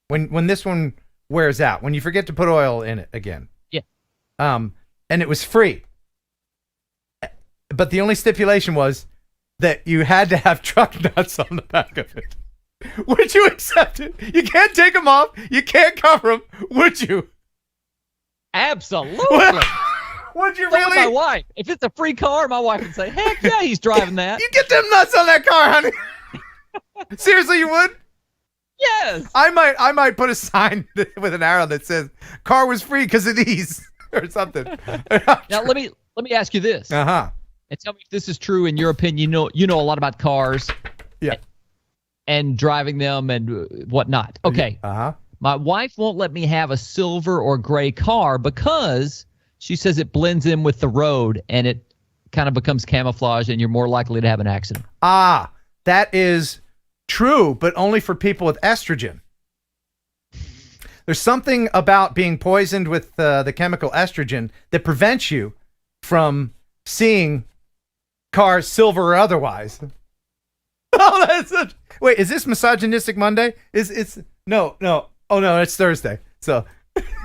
[SPEAKER 1] when this one wears out, when you forget to put oil in it again.
[SPEAKER 2] Yeah.
[SPEAKER 1] And it was free. But the only stipulation was that you had to have truck nuts on the back of it. Would you accept it? You can't take them off. You can't cover them. Would you?
[SPEAKER 2] Absolutely.
[SPEAKER 1] Would you
[SPEAKER 2] So
[SPEAKER 1] really?
[SPEAKER 2] would my wife. If it's a free car, my wife would say, heck yeah, he's driving that.
[SPEAKER 1] You get them nuts on that car, honey. Seriously, you would?
[SPEAKER 2] Yes.
[SPEAKER 1] I might put a sign with an arrow that says car was free because of these or something.
[SPEAKER 2] Now let me ask you this.
[SPEAKER 1] Uh-huh.
[SPEAKER 2] And tell me if this is true in your opinion. You know a lot about cars.
[SPEAKER 1] Yeah.
[SPEAKER 2] And driving them and whatnot. Okay.
[SPEAKER 1] Uh-huh.
[SPEAKER 2] My wife won't let me have a silver or gray car because she says it blends in with the road and it kind of becomes camouflage and you're more likely to have an accident.
[SPEAKER 1] Ah, that is true, but only for people with estrogen. There's something about being poisoned with the chemical estrogen that prevents you from seeing cars silver or otherwise. Oh, that's it. Wait, is this misogynistic Monday? No. Oh no, it's Thursday. So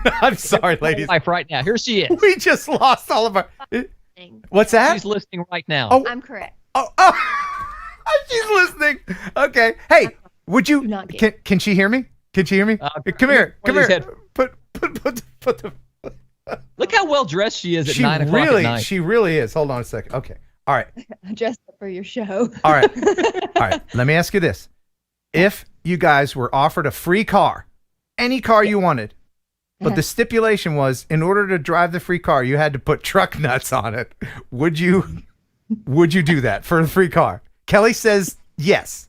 [SPEAKER 1] I'm sorry, ladies.
[SPEAKER 2] Life right now. Here she is.
[SPEAKER 1] We just lost all of our. What's that?
[SPEAKER 2] She's listening right now.
[SPEAKER 1] Oh,
[SPEAKER 6] I'm correct.
[SPEAKER 1] Oh, she's listening. Okay. Hey, would you? Can she hear me? Can she hear me? Come here. Come here. Put the.
[SPEAKER 2] Look how well dressed she is at 9 o'clock at night.
[SPEAKER 1] She really is. Hold on a second. Okay. All right.
[SPEAKER 6] I dressed up for your show.
[SPEAKER 1] All right. All right. Let me ask you this. If you guys were offered a free car, any car you wanted, but the stipulation was in order to drive the free car, you had to put truck nuts on it. Would you do that for a free car? Kelly says yes.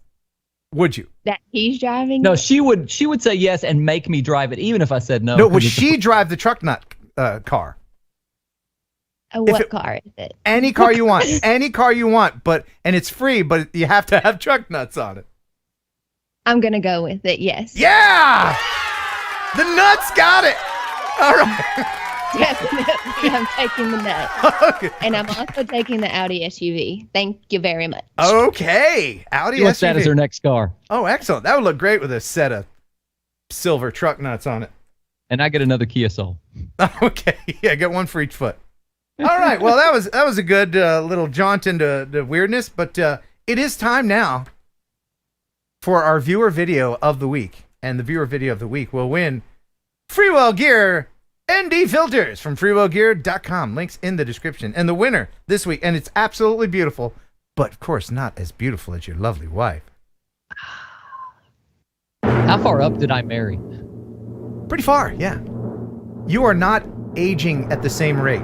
[SPEAKER 1] Would you?
[SPEAKER 6] That he's driving?
[SPEAKER 2] No, she would say yes and make me drive it, even if I said no.
[SPEAKER 1] No, would she drive the truck nut car?
[SPEAKER 6] What car is it?
[SPEAKER 1] Any car you want. Any car you want, and it's free, but you have to have truck nuts on it.
[SPEAKER 6] I'm going to go with it, yes.
[SPEAKER 1] Yeah! The nuts got it! All right.
[SPEAKER 19] Definitely, I'm taking the nut. And I'm also taking the Audi SUV. Thank you very much.
[SPEAKER 1] Okay. Audi
[SPEAKER 2] What's
[SPEAKER 1] SUV.
[SPEAKER 2] that as her next car?
[SPEAKER 1] Oh, excellent. That would look great with a set of silver truck nuts on it.
[SPEAKER 2] And I get another Kia Soul.
[SPEAKER 1] Okay. Yeah, get one for each foot. All right. Well, that was a good little jaunt into the weirdness, but it is time now for our viewer video of the week. And the viewer video of the week will win Freewell Gear ND filters from freewellgear.com. Links in the description. And the winner this week, and it's absolutely beautiful, but of course not as beautiful as your lovely wife.
[SPEAKER 2] How far up did I marry?
[SPEAKER 1] Pretty far, yeah. You are not aging at the same rate.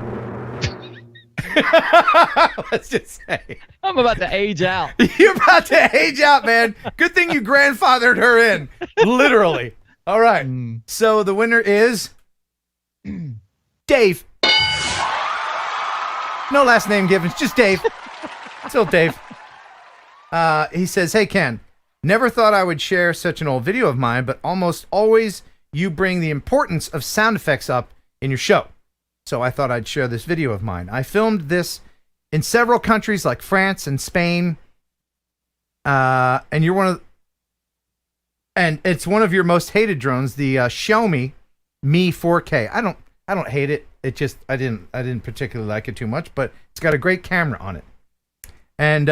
[SPEAKER 1] Let's just say.
[SPEAKER 2] I'm about to age out.
[SPEAKER 1] You're about to age out, man. Good thing you grandfathered her in. Literally. All right. So the winner is Dave. No last name given. Just Dave. Still Dave. He says, "Hey, Ken. Never thought I would share such an old video of mine, but almost always you bring the importance of sound effects up in your show. So I thought I'd share this video of mine. I filmed this in several countries like France and Spain. And you're and it's one of your most hated drones, the Xiaomi Mi 4K. I don't hate it. It just I didn't particularly like it too much, but it's got a great camera on it. And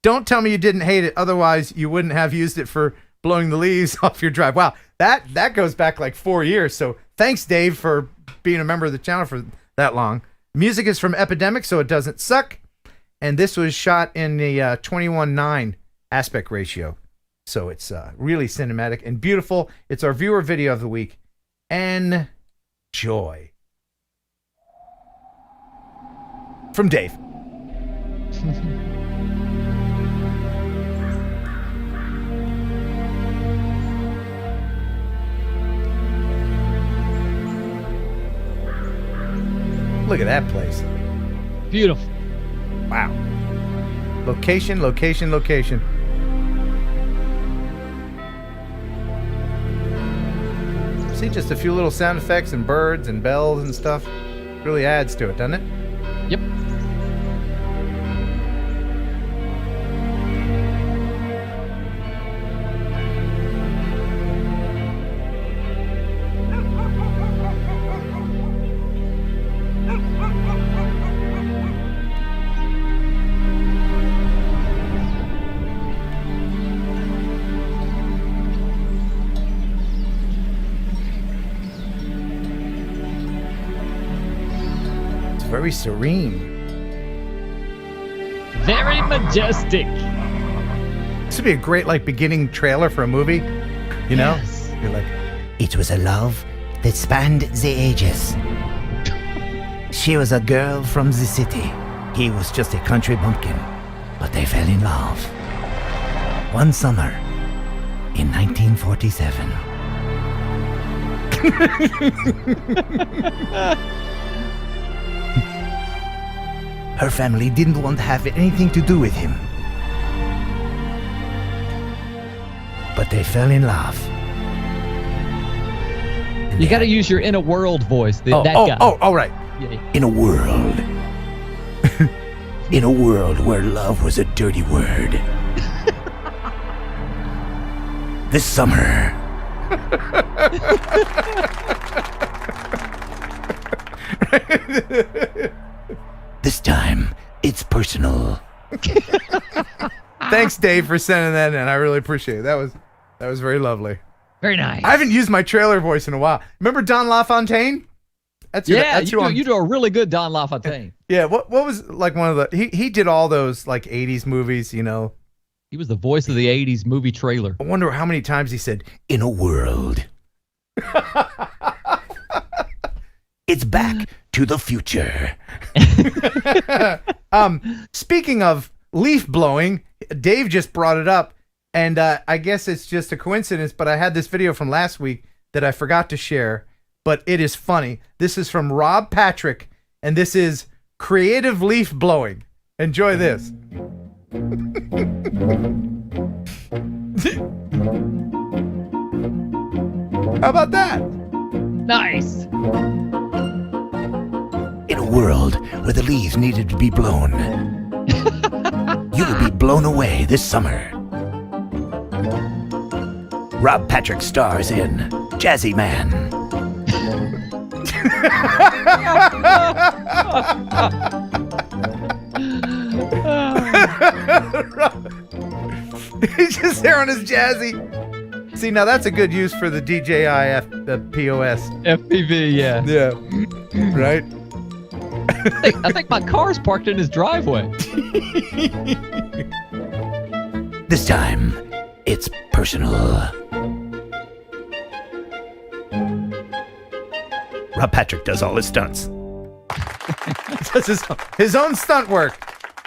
[SPEAKER 1] don't tell me you didn't hate it, otherwise you wouldn't have used it for blowing the leaves off your drive. Wow, that goes back like 4 years. So thanks, Dave, for being a member of the channel for that long. Music is from Epidemic, so it doesn't suck. And this was shot in the 21:9 aspect ratio. So it's really cinematic and beautiful. It's our viewer video of the week. Enjoy. From Dave. Look at that place.
[SPEAKER 2] Beautiful.
[SPEAKER 1] Wow. Location, location, location. See, just a few little sound effects and birds and bells and stuff. Really adds to it, doesn't it?
[SPEAKER 2] Yep.
[SPEAKER 1] Very serene.
[SPEAKER 2] Very majestic.
[SPEAKER 1] This would be a great beginning trailer for a movie. You know?
[SPEAKER 2] Yes.
[SPEAKER 1] You're like,
[SPEAKER 21] it was a love that spanned the ages. She was a girl from the city. He was just a country bumpkin. But they fell in love. One summer in 1947. Her family didn't want to have anything to do with him. But they fell in love.
[SPEAKER 2] You got to use your in a world voice. That guy.
[SPEAKER 1] All right.
[SPEAKER 2] Yeah.
[SPEAKER 21] In a world. In a world where love was a dirty word. This summer. This time, it's personal.
[SPEAKER 1] Thanks, Dave, for sending that in. I really appreciate it. That was very lovely.
[SPEAKER 2] Very nice.
[SPEAKER 1] I haven't used my trailer voice in a while. Remember Don LaFontaine?
[SPEAKER 2] You do a really good Don LaFontaine.
[SPEAKER 1] Yeah, what was one of the he did all those 80s movies, you know.
[SPEAKER 2] He was the voice of the 80s movie trailer.
[SPEAKER 1] I wonder how many times he said, "In a world." It's back to the future. Speaking of leaf blowing, Dave just brought it up, and I guess it's just a coincidence, but I had this video from last week that I forgot to share, but it is funny. This is from Rob Patrick, and this is creative leaf blowing. Enjoy this. How about that?
[SPEAKER 2] Nice.
[SPEAKER 21] world where the leaves needed to be blown. You will be blown away this summer. Rob Patrick stars in Jazzy Man.
[SPEAKER 1] He's just there on his Jazzy. See, now that's a good use for the DJI POS.
[SPEAKER 2] FPV, yeah.
[SPEAKER 1] Yeah. Right?
[SPEAKER 2] I think my car's parked in his driveway.
[SPEAKER 21] This time, it's personal. Rob Patrick does all his stunts.
[SPEAKER 1] Does his own stunt work.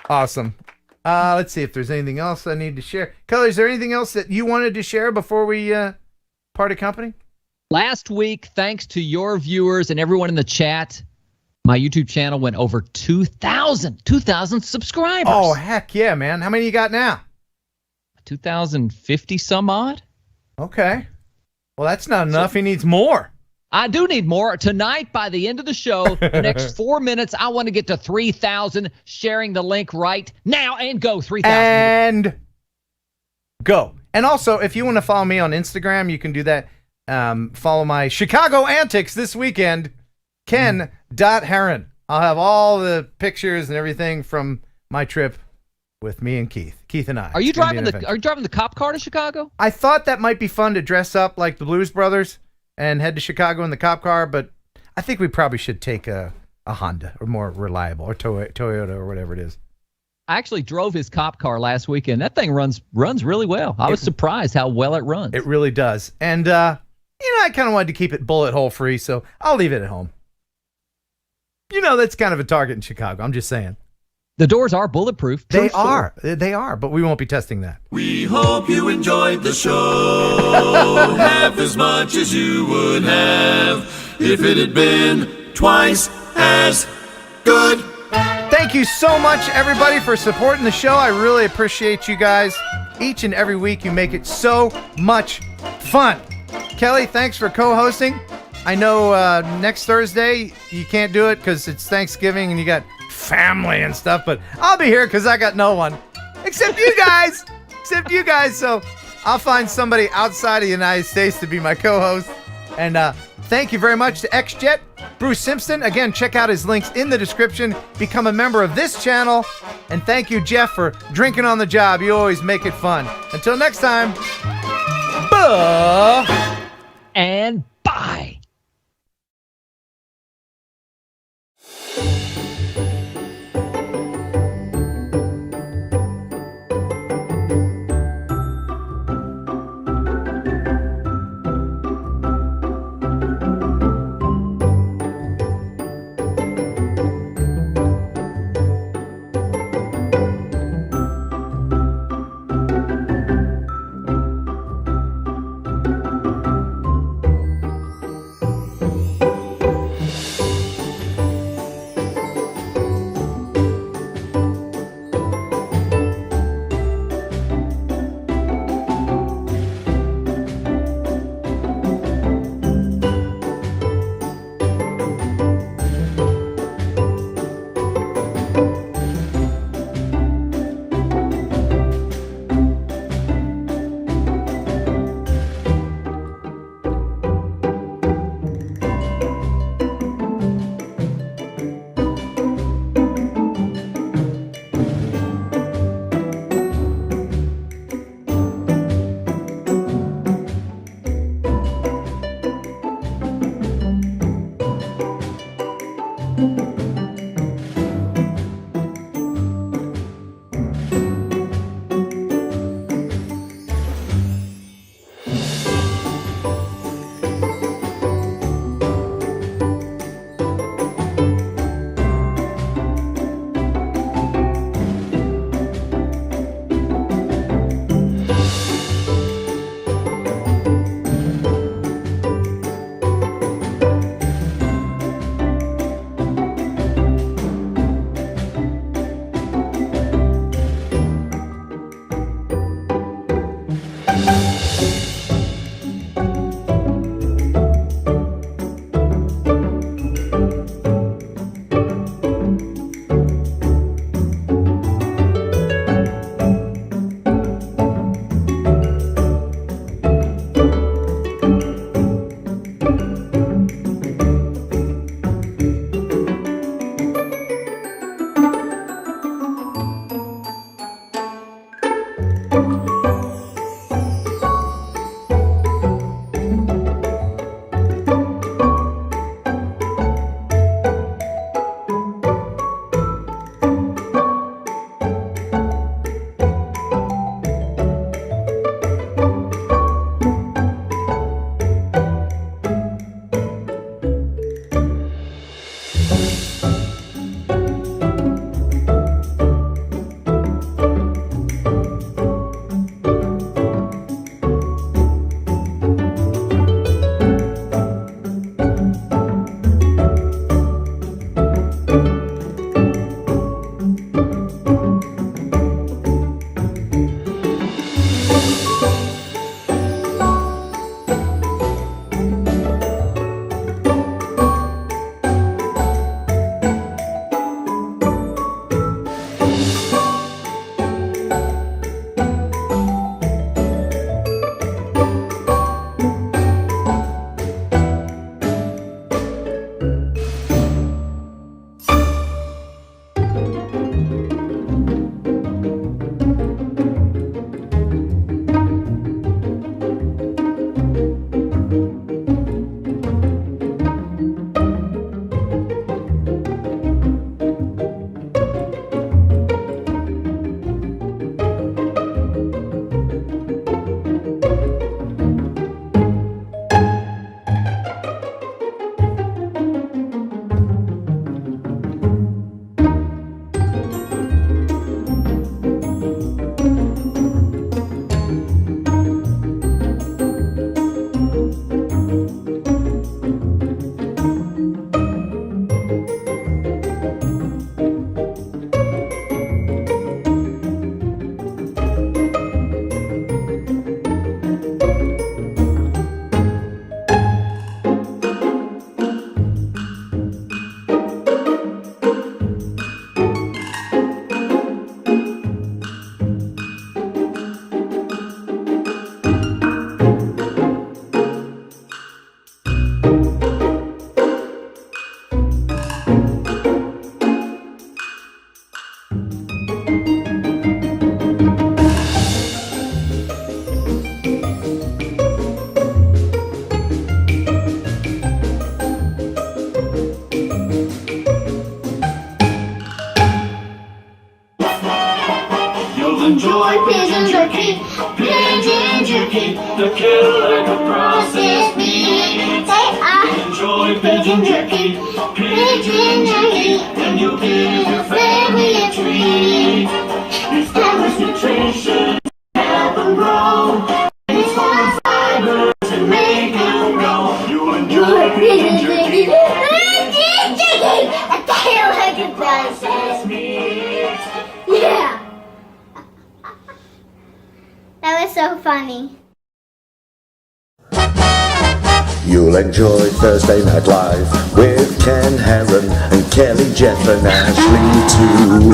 [SPEAKER 1] Awesome. Let's see if there's anything else I need to share. Kelly, is there anything else that you wanted to share before we part company?
[SPEAKER 2] Last week, thanks to your viewers and everyone in the chat, my YouTube channel went over 2,000 subscribers.
[SPEAKER 1] Oh, heck yeah, man. How many you got now?
[SPEAKER 2] 2,050 some odd.
[SPEAKER 1] Okay. Well, that's not enough. He needs more.
[SPEAKER 2] I do need more. Tonight, by the end of the show, the next 4 minutes, I want to get to 3,000. Sharing the link right now and go 3,000.
[SPEAKER 1] And go. And also, if you want to follow me on Instagram, you can do that. Follow my Chicago antics this weekend, Ken Heron. I'll have all the pictures and everything from my trip with me and Keith. Keith and I.
[SPEAKER 2] Are you driving the cop car to Chicago?
[SPEAKER 1] I thought that might be fun to dress up like the Blues Brothers and head to Chicago in the cop car, but I think we probably should take a Honda or more reliable, or Toyota or whatever it is.
[SPEAKER 2] I actually drove his cop car last weekend. That thing runs really well. I was surprised how well it runs.
[SPEAKER 1] It really does. And, I kind of wanted to keep it bullet hole free, so I'll leave it at home. That's kind of a target in Chicago. I'm just saying.
[SPEAKER 2] The doors are bulletproof.
[SPEAKER 1] They are, but we won't be testing that.
[SPEAKER 3] We hope you enjoyed the show half as much as you would have if it had been twice as good.
[SPEAKER 1] Thank you so much, everybody, for supporting the show. I really appreciate you guys. Each and every week, you make it so much fun. Kelly, thanks for co-hosting. I know next Thursday you can't do it because it's Thanksgiving and you got family and stuff, but I'll be here because I got no one except you guys. So I'll find somebody outside of the United States to be my co-host. And thank you very much to XJet, Bruce Simpson. Again, check out his links in the description. Become a member of this channel. And thank you, Jeff, for drinking on the job. You always make it fun. Until next time,
[SPEAKER 2] and bye.
[SPEAKER 3] jerky, pigeon jerky, the killer like a processed meat. Enjoy pigeon jerky, and you'll give your family a treat. It's balanced nutrition, help them grow. And it's full of fiber to make them go. You'll enjoy pigeon jerky. Pigeon jerky, a tail like a processed meat. Yeah. That was so funny.
[SPEAKER 5] You'll enjoy Thursday Night Live with Ken Heron and Kelly, Jeff and Ashley too.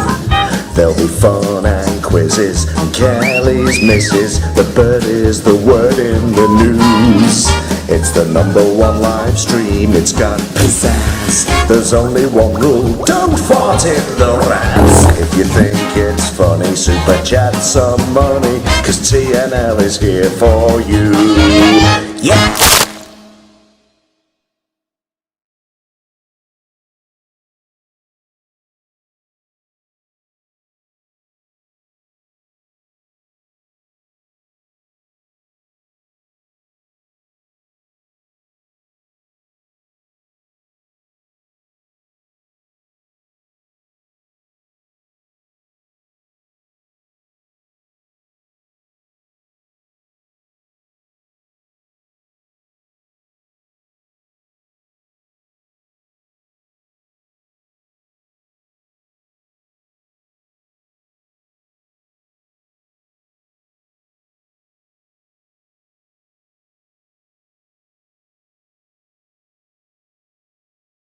[SPEAKER 5] There'll be fun and quizzes and Kelly's misses. The bird is the word in the news. It's the #1 live stream, it's got pizzazz. There's only one rule, don't fart in the rats. If you think it's funny, super chat some money, 'cause TNL is here for you. Yeah!